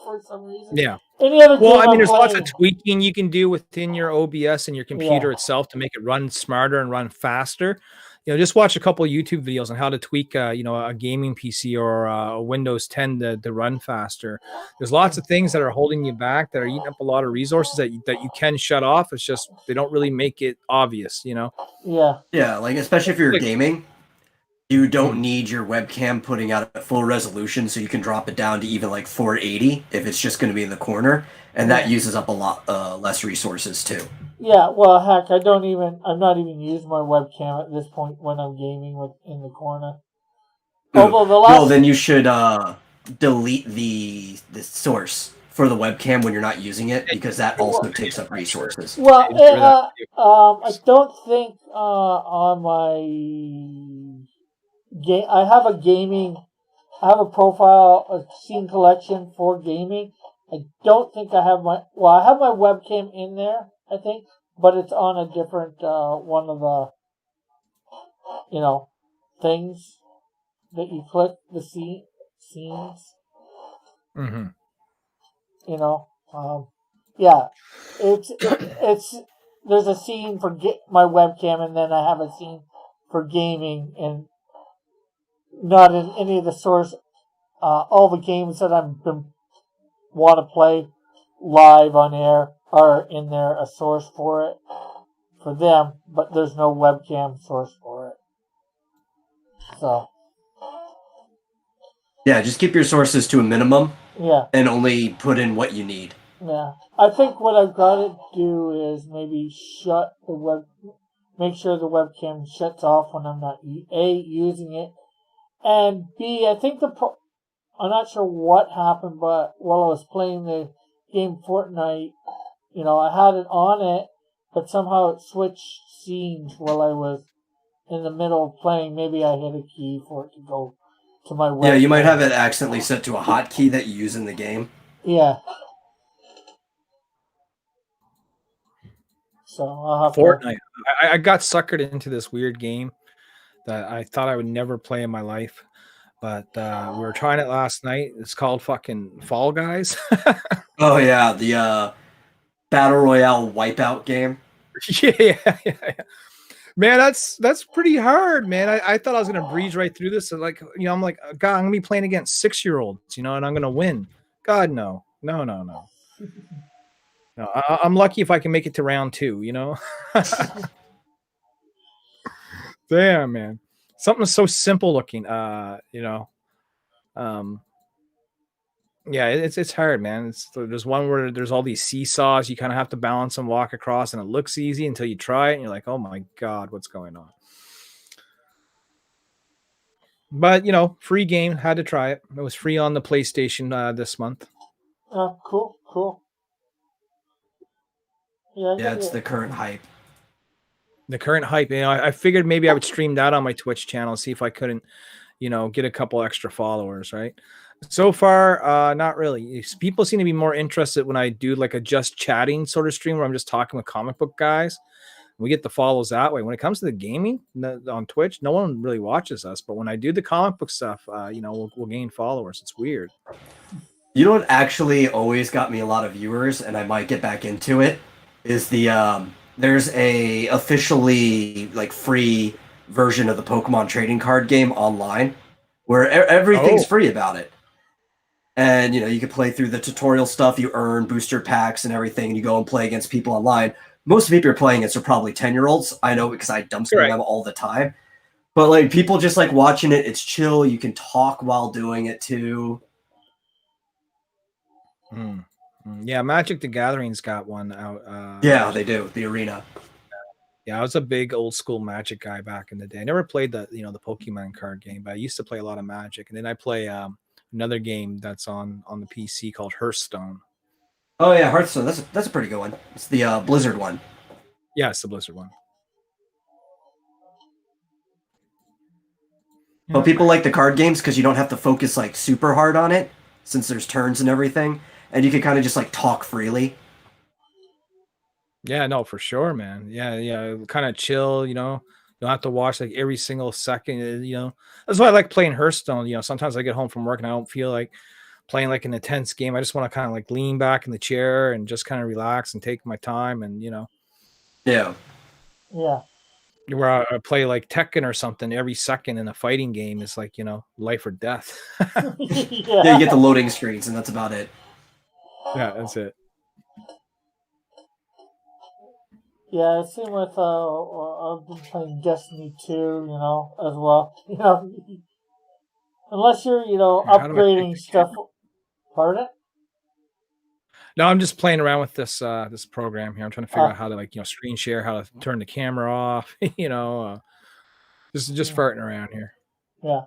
for some reason. Yeah. Any other game I mean, there's lots playing, of tweaking you can do within your OBS and your computer itself to make it run smarter and run faster. Just watch a couple of YouTube videos on how to tweak, a gaming PC or a Windows 10 to run faster. There's lots of things that are holding you back, that are eating up a lot of resources that you can shut off. It's just they don't really make it obvious, Yeah. Yeah, like especially if you're gaming, you don't need your webcam putting out at full resolution, so you can drop it down to even like 480 if it's just going to be in the corner, and that uses up a lot less resources too. Yeah, well, heck, I'm not even using my webcam at this point when I'm gaming in the corner. Well, then you should delete the source for the webcam when you're not using it, because that also takes up resources. Well, I don't think on my game I have a profile, a scene collection for gaming. I don't think I have I have my webcam in there, I think, but it's on a different one of the things that you click, the scenes. Mm-hmm. Yeah, it's there's a scene for my webcam, and then I have a scene for gaming, and not in any of the source. All the games that want to play live on air are in there, a source for it for them, but there's no webcam source for it. So Yeah, just keep your sources to a minimum yeah, and only put in what you need. yeah. I think what I've got to do is maybe make sure the webcam shuts off when I'm not using it, and B, I think I'm not sure what happened, but while I was playing the game Fortnite, I had it on it, but somehow it switched scenes while I was in the middle of playing. Maybe I hit a key for it to go to my webcam. Yeah, you might have it accidentally set to a hotkey that you use in the game. Yeah. So I'll have Fortnite. I got suckered into this weird game that I thought I would never play in my life. But we were trying it last night. It's called fucking Fall Guys. Oh yeah, the Battle Royale Wipeout game. yeah. Man, that's pretty hard, man. I thought I was gonna breeze right through this. And like, I'm like, God, I'm gonna be playing against 6-year-olds, and I'm gonna win. God, no. No, I'm lucky if I can make it to round 2, Damn, man. Something so simple looking, yeah, it's hard, man. There's one where there's all these seesaws. You kind of have to balance and walk across, and it looks easy until you try it, and you're like, oh my God, what's going on? But, free game, had to try it. It was free on the PlayStation this month. Cool. Yeah, it's the current hype. The current hype. I figured maybe I would stream that on my Twitch channel, see if I couldn't, get a couple extra followers, right? So far, not really. People seem to be more interested when I do like a just chatting sort of stream where I'm just talking with comic book guys. We get the follows that way. When it comes to the gaming on Twitch, no one really watches us. But when I do the comic book stuff, we'll gain followers. It's weird. You know what actually always got me a lot of viewers, and I might get back into it, is there's a officially like free version of the Pokemon trading card game online where everything's free about it. And you can play through the tutorial stuff, you earn booster packs and everything, and you go and play against people online. Most of the people you're playing against are probably 10-year-olds. I know because I dumpster them all the time. But like people just like watching it, it's chill. You can talk while doing it too. Yeah, Magic the Gathering's got one out. Yeah, they do. The arena. Yeah, I was a big old school Magic guy back in the day. I never played the the Pokemon card game, but I used to play a lot of Magic. And then I play another game that's on the PC called Hearthstone. Oh yeah, Hearthstone. That's a pretty good one. It's the Blizzard one. Yeah, it's the Blizzard one. But people like the card games because you don't have to focus like super hard on it, since there's turns and everything, and you can kind of just like talk freely. Yeah, no, for sure, man. Yeah, kind of chill. You don't have to watch like every single second. That's why I like playing Hearthstone. Sometimes I get home from work and I don't feel like playing like an intense game. I just want to kind of like lean back in the chair and just kind of relax and take my time and Yeah. Where I play like Tekken or something, every second in a fighting game is like, life or death. Yeah, you get the loading screens and that's about it. Yeah, that's it. Yeah, it seemed with I've been playing Destiny 2, as well. Unless you're, upgrading stuff. Pardon? No, I'm just playing around with this this program here. I'm trying to figure out how to screen share, how to turn the camera off. Just farting around here. Yeah.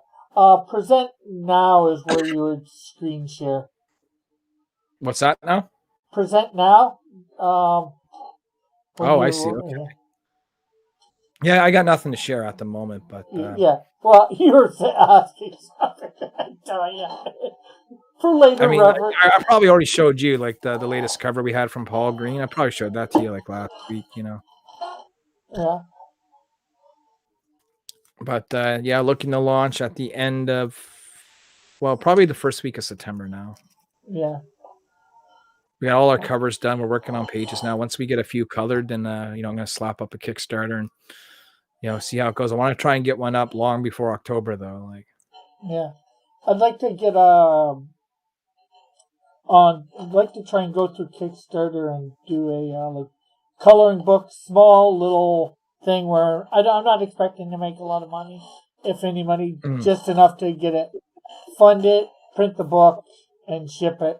Present now is where you would screen share. What's that now? Present now. I see. Okay. Yeah, I got nothing to share at the moment, but yeah. Well, you were asking something. I'm telling you. For later reference. I probably already showed you like the latest cover we had from Paul Green. I probably showed that to you like last week, Yeah. But looking to launch at the end of, probably the first week of September now. Yeah. We got all our covers done. We're working on pages now. Once we get a few colored, then I'm going to slap up a Kickstarter and see how it goes. I want to try and get one up long before October, though. Like, Yeah, I'd like to get I'd like to try and go through Kickstarter and do a like coloring book, small little thing where I'm not expecting to make a lot of money, if any money, just enough to get it, fund it, print the book, and ship it.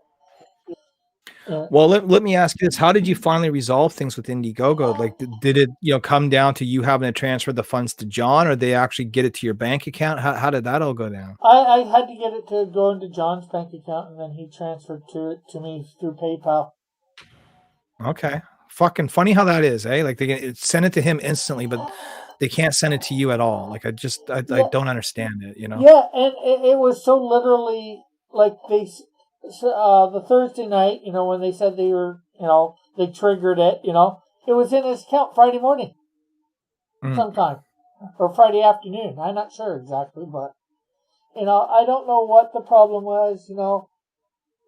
Yeah. Well, let me ask you this: how did you finally resolve things with Indiegogo? Like, did it come down to you having to transfer the funds to John, or they actually get it to your bank account? How did that all go down? I had to get it to go into John's bank account, and then he transferred to me through PayPal. Okay, fucking funny how that is, eh? Like, they send it to him instantly, but they can't send it to you at all. Like, I don't understand it. Yeah, and it was so literally like the Thursday night, when they said they were, they triggered it, it was in his account Friday morning sometime, or Friday afternoon. I'm not sure exactly, but, I don't know what the problem was,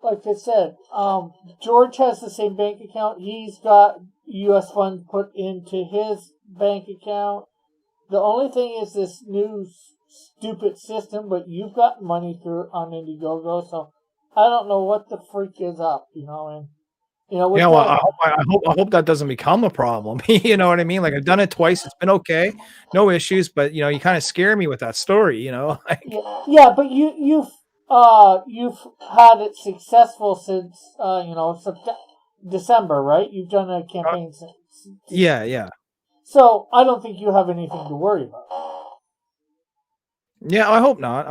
like I said, George has the same bank account. He's got U.S. funds put into his bank account. The only thing is this new stupid system, but you've got money through on Indiegogo, so I don't know what the freak is up, and Well, I hope that doesn't become a problem. You know what I mean? Like, I've done it twice; it's been okay, no issues. But you kind of scare me with that story. Like, yeah, but you've had it successful since December, right? You've done a campaign since. Yeah. So I don't think you have anything to worry about. Yeah, I hope not.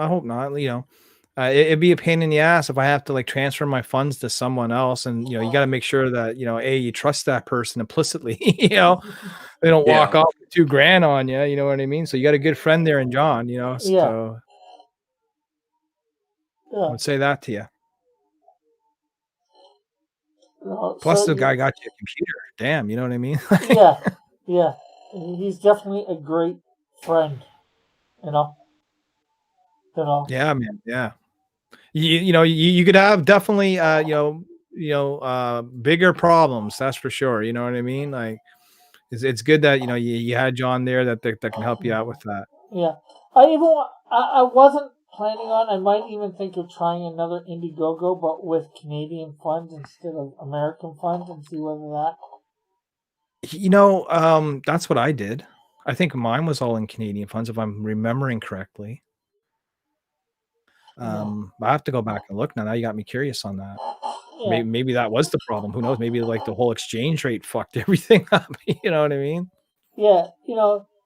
It'd be a pain in the ass if I have to like transfer my funds to someone else, and you got to make sure that you trust that person implicitly. They don't walk off with $2,000 on you. You know what I mean? So you got a good friend there in John. So I would say that to you. Plus, the guy got you a computer. Damn, you know what I mean? Yeah. He's definitely a great friend. Yeah, man. Yeah. You could have definitely bigger problems, that's for sure. You know what I mean? Like, it's good that you had John there that can help you out with that. Yeah, I wasn't planning on. I might even think of trying another Indiegogo, but with Canadian funds instead of American funds, and see whether that. That's what I did. I think mine was all in Canadian funds, if I'm remembering correctly. I have to go back and look now. Now you got me curious on that. Yeah. Maybe that was the problem. Who knows? Maybe like the whole exchange rate fucked everything up. You know what I mean? Yeah.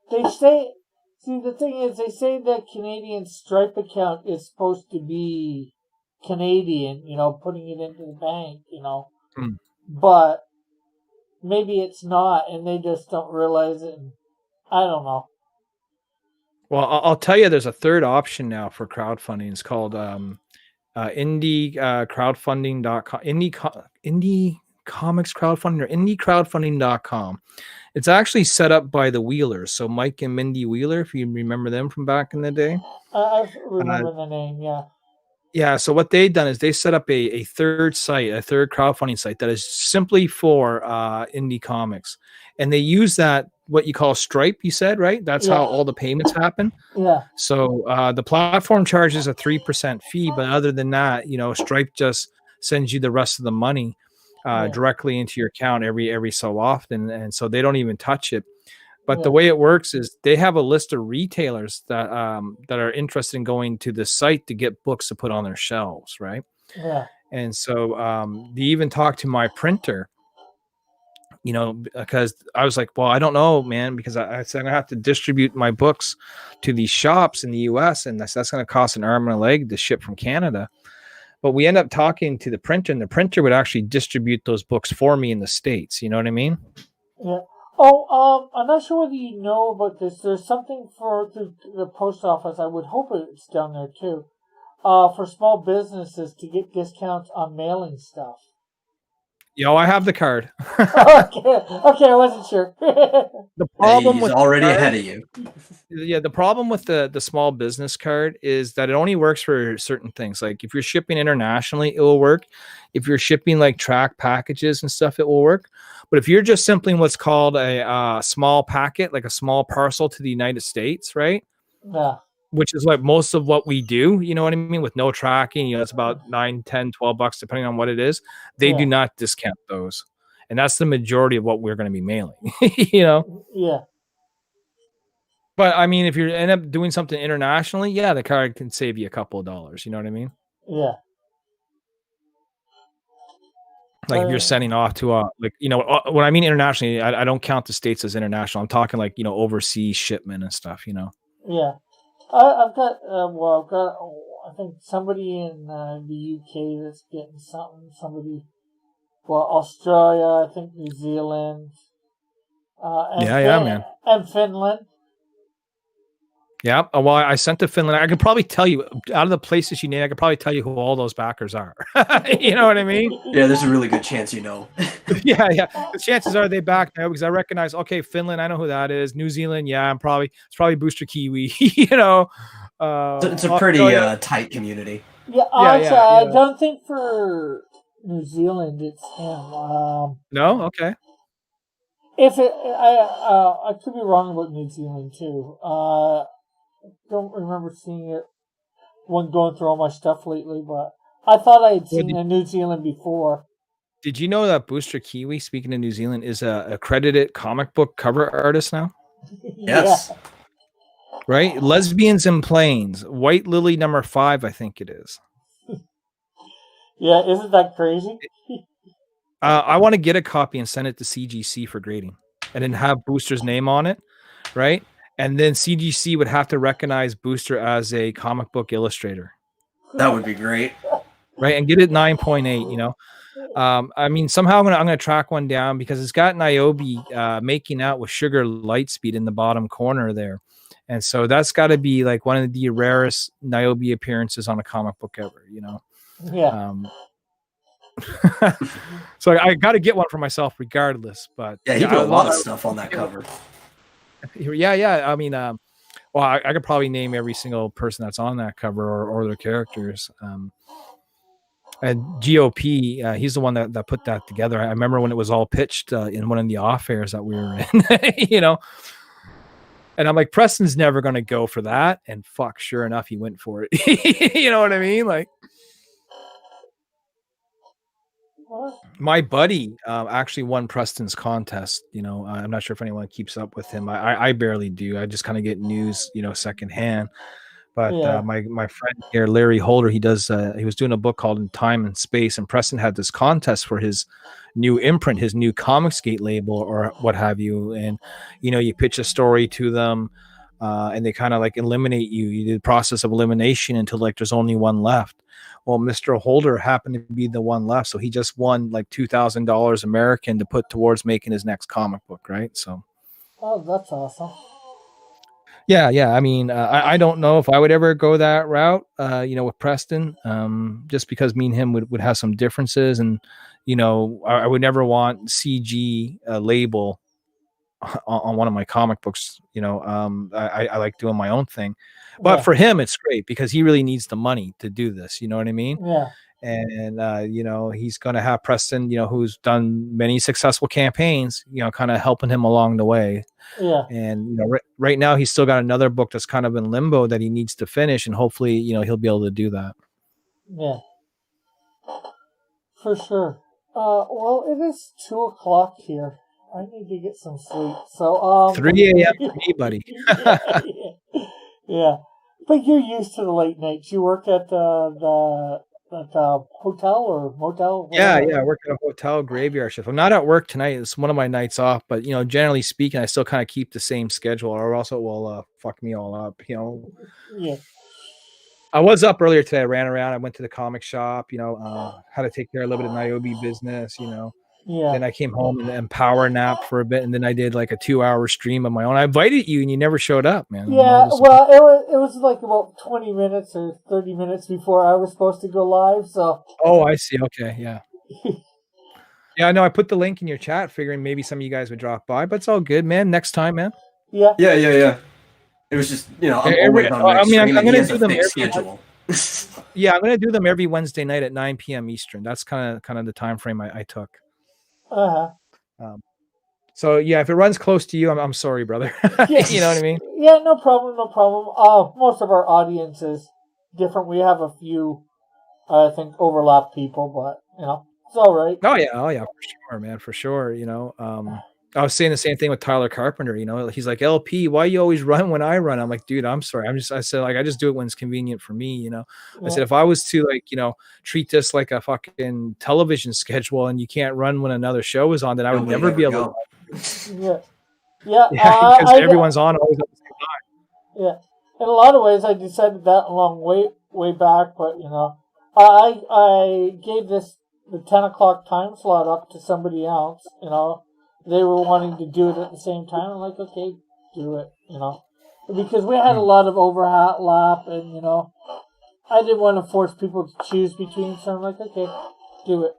They say. See, the thing is, they say the Canadian Stripe account is supposed to be Canadian. Putting it into the bank. But maybe it's not, and they just don't realize it. And I don't know. Well, I'll tell you, there's a third option now for crowdfunding. It's called indie crowdfunding.com, indie comics crowdfunding, or indiecrowdfunding.com. It's actually set up by the Wheelers. So Mike and Mindy Wheeler, if you remember them from back in the day. I remember the name, yeah. Yeah, so what they've done is they set up a third site, a third crowdfunding site that is simply for indie comics. And they use that, what you call Stripe, you said, right? That's how all the payments happen. Yeah. So the platform charges a 3% fee, but other than that, Stripe just sends you the rest of the money directly into your account every so often. And so they don't even touch it. But the way it works is they have a list of retailers that are interested in going to the site to get books to put on their shelves, right? Yeah. And so they even talked to my printer, because I was like, well, I don't know, man, because I said I'm gonna have to distribute my books to these shops in the US, and that's going to cost an arm and a leg to ship from Canada. But we end up talking to the printer, and the printer would actually distribute those books for me in the States. You know what I mean? Yeah. Oh, I'm not sure whether you know about this. There's something for the post office. I would hope it's down there too. For small businesses to get discounts on mailing stuff. Yo, I have the card. Okay, I wasn't sure. The problem He's with already the card, ahead of you. yeah, the problem with the small business card is that it only works for certain things. Like if you're shipping internationally, it will work. If you're shipping like track packages and stuff, it will work. But if you're just simply what's called a small packet, like a small parcel to the United States, right? Yeah. Which is like most of what we do, you know what I mean? With no tracking, you know, it's about $9, $10, $12, depending on what it is. They do not discount those. And that's the majority of what we're going to be mailing, you know? Yeah. But I mean, if you end up doing something internationally, yeah, the card can save you a couple of dollars. You know what I mean? Yeah. Like if you're sending off to like, you know, when I mean internationally, I don't count the States as international. I'm talking like, you know, overseas shipment and stuff, you know? Yeah. I've got, I think somebody in the UK that's getting something. Somebody, Australia, I think New Zealand. Man. And Finland. Yeah. Well, I sent to Finland. I could probably tell you out of the places you name, I could probably tell you who all those backers are. You know what I mean? Yeah, there's a really good chance you know. Yeah. The chances are they back now because I recognize, okay, Finland, I know who that is. New Zealand, yeah, it's probably Booster Kiwi, you know. It's a pretty tight community. Yeah, I don't think for New Zealand it's him. No? Okay. If I could be wrong about New Zealand too. Don't remember seeing it when going through all my stuff lately, but I thought I had seen a New Zealand before. Did you know that Booster Kiwi, speaking of New Zealand, is a accredited comic book cover artist now? Yes. Yeah. Right? Lesbians in Planes, White Lily number 5, I think it is. Yeah, isn't that crazy? I want to get a copy and send it to CGC for grading, and then have Booster's name on it, right? And then CGC would have to recognize Booster as a comic book illustrator. That would be great. Right, and get it 9.8, you know. I mean, somehow I'm gonna track one down because it's got Niobe making out with Sugar Lightspeed in the bottom corner there. And so that's got to be like one of the rarest Niobe appearances on a comic book ever, you know. Yeah. So I got to get one for myself regardless. But yeah, he put a lot of stuff on that cover. Yeah. I mean, well, I could probably name every single person that's on that cover or their characters. And GOP, he's the one that put that together. I remember when it was all pitched in one of the off airs that we were in, you know. And I'm like, Preston's never going to go for that. And fuck, sure enough, he went for it. You know what I mean? Like, my buddy actually won Preston's contest. You know, I'm not sure if anyone keeps up with him. I barely do. I just kind of get news, you know, secondhand. But my friend here, Larry Holder, he was doing a book called In Time and Space, and Preston had this contest for his new imprint, his new Comicsgate label or what have you. And, you know, you pitch a story to them and they kind of like eliminate you. You do the process of elimination until like there's only one left. Well, Mr. Holder happened to be the one left. So he just won like $2,000 American to put towards making his next comic book. Right. So. Oh, that's awesome. Yeah. I mean, I don't know if I would ever go that route, you know, with Preston, just because me and him would have some differences. And, you know, I would never want CG label on one of my comic books. You know, I like doing my own thing. But for him, it's great because he really needs the money to do this. You know what I mean? Yeah. And, you know, he's going to have Preston, you know, who's done many successful campaigns, you know, kind of helping him along the way. Yeah. And, you know, right now he's still got another book that's kind of in limbo that he needs to finish. And hopefully, you know, he'll be able to do that. Yeah. For sure. Well, it is 2:00 here. I need to get some sleep. So, 3 a.m. for me, buddy. Yeah. But you're used to the late nights. You work at the hotel or motel? Yeah, I work at a hotel graveyard shift. I'm not at work tonight. It's one of my nights off, but you know, generally speaking, I still kind of keep the same schedule, or else it will fuck me all up. You know. Yeah. I was up earlier today. I ran around. I went to the comic shop. You know, had to take care of a little bit of Niobe business. You know. Yeah. Then I came home and power nap for a bit, and then I did like a 2-hour stream of my own. I invited you, and you never showed up, man. Yeah, well, it was like about 20 minutes or 30 minutes before I was supposed to go live. So. Oh, I see. Okay, yeah. Yeah, I know. I put the link in your chat, figuring maybe some of you guys would drop by, but it's all good, man. Next time, man. Yeah. Yeah. It was just, I'm Every- always on Rick's I mean, I'm stream, and gonna he has do a them fixed every- schedule. Yeah, I'm gonna do them every Wednesday night at 9 p.m. Eastern. That's kind of the time frame I took. So yeah, if it runs close to you, I'm sorry, brother. Yes. You know what I mean? Yeah, no problem. Most of our audience is different. We have a few, I think, overlap people, but it's all right. Oh yeah, for sure, man, for sure. I was saying the same thing with Tyler Carpenter. He's like, LP, why you always run when I run? I'm like, dude, I'm sorry. I said, like, I just do it when it's convenient for me. I said, if I was to treat this like a fucking television schedule and you can't run when another show is on, then I would never be able to. Yeah. Because everyone's on always at the same time. Yeah. In a lot of ways, I decided that a long way back, but I gave the 10 o'clock time slot up to somebody else. They were wanting to do it at the same time. I'm like, okay, do it. Because we had a lot of overlap, and I didn't want to force people to choose between. So I'm like, okay, do it.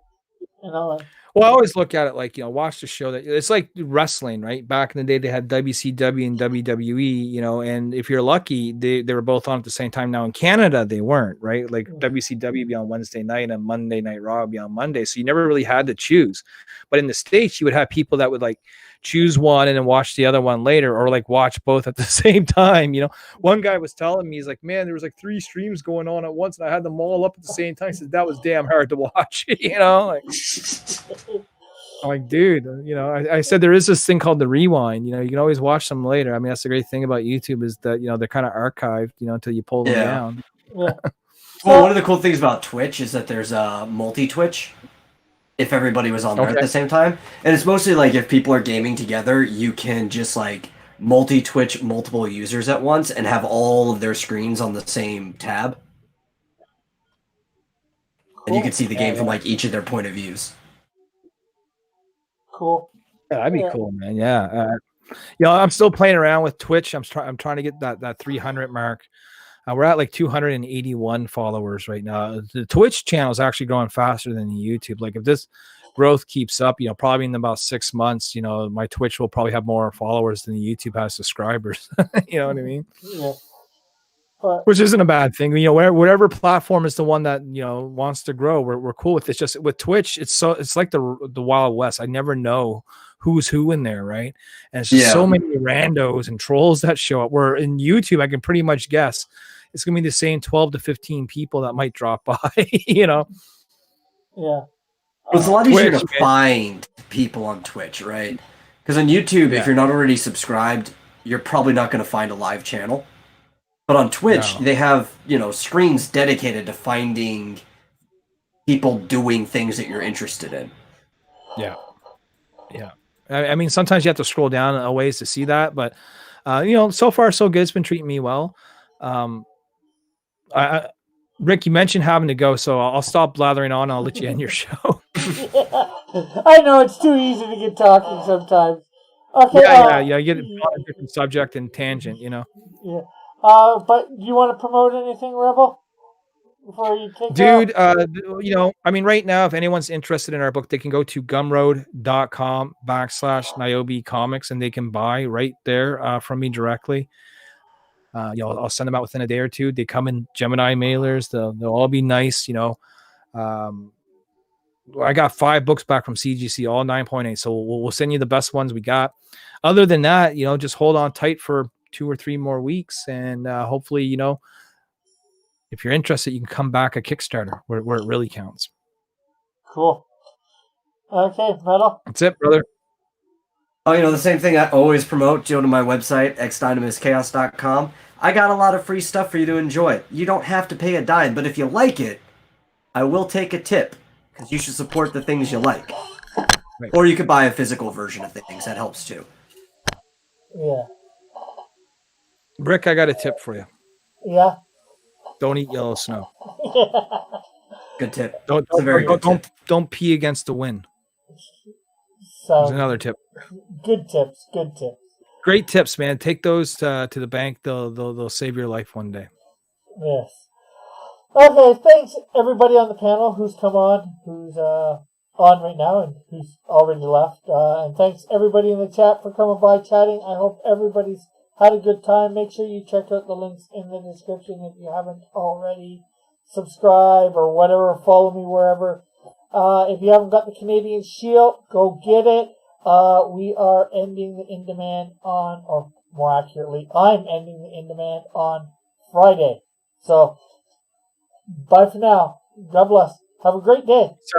Well, I always look at it like, watch the show that it's like wrestling, right? Back in the day, they had WCW and WWE, and if you're lucky, they were both on at the same time. Now in Canada, they weren't, right? Like WCW would be on Wednesday night and Monday Night Raw would be on Monday. So you never really had to choose. But in the States, you would have people that would like choose one and then watch the other one later, or like watch both at the same time. One guy was telling me, he's like, man, there was like 3 streams going on at once and I had them all up at the same time. He said, that was damn hard to watch, like. I'm like, dude, I said there is this thing called the rewind. You can always watch them later. I mean, that's the great thing about YouTube is that they're kind of archived, until you pull them down. Yeah. Well, one of the cool things about Twitch is that there's a multi-Twitch. If everybody was on there at the same time, and it's mostly like if people are gaming together, you can just like multi-Twitch multiple users at once and have all of their screens on the same tab, and you can see the game from like each of their point of views. Cool. Yeah, that'd be cool, man. Yeah. I'm still playing around with Twitch. I'm trying to get that 300 mark. We're at like 281 followers right now. The Twitch channel is actually growing faster than the YouTube. Like if this growth keeps up, probably in about 6 months, my Twitch will probably have more followers than the YouTube has subscribers. You know what I mean? Yeah. Which isn't a bad thing. Whatever platform is the one that wants to grow, we're cool with it. It's just with Twitch, it's like the Wild West. I never know who's who in there, right? And it's just so many randos and trolls that show up. Where in YouTube, I can pretty much guess it's gonna be the same 12 to 15 people that might drop by. Yeah. Well, it's a lot easier to find people on Twitch, right? Because on YouTube, if you're not already subscribed, you're probably not going to find a live channel. But on Twitch, they have, screens dedicated to finding people doing things that you're interested in. Yeah. I mean, sometimes you have to scroll down a ways to see that, but so far so good. It's been treating me well. Rick, you mentioned having to go, so I'll stop blathering on. I'll let you end your show. I know it's too easy to get talking sometimes. Okay. Yeah. You get on a different subject and tangent, Yeah. But do you want to promote anything, Rebel? Before you take Dude, I mean, right now, if anyone's interested in our book, they can go to gumroad.com/Niobe Comics and they can buy right there from me directly. I'll send them out within a day or two. They come in Gemini mailers. They'll all be nice. I got 5 books back from CGC, all 9.8. So we'll send you the best ones we got. Other than that, just hold on tight for 2 or 3 more weeks, and hopefully, if you're interested, you can come back a Kickstarter where it really counts. Cool. Okay, Metal. That's it, brother. Oh, the same thing I always promote. Go to my website, xdynamuschaos.com. I got a lot of free stuff for you to enjoy. You don't have to pay a dime, but if you like it, I will take a tip, because you should support the things you like. Right. Or you could buy a physical version of things. That helps too. Yeah. Rick, I got a tip for you. Yeah. Don't eat yellow snow. Good tip. Don't pee against the wind. So, there's another tip. Good tips. Great tips, man. Take those to the bank. They'll save your life one day. Yes. Okay, thanks everybody on the panel who's come on, who's on right now and who's already left. And thanks everybody in the chat for coming by chatting. I hope everybody's had a good time. Make sure you check out the links in the description if you haven't already. Subscribe or whatever. Follow me wherever. If you haven't got the Canadian Shield, go get it. We are ending the In Demand on, or more accurately, I'm ending the In Demand on Friday. So, bye for now. God bless. Have a great day.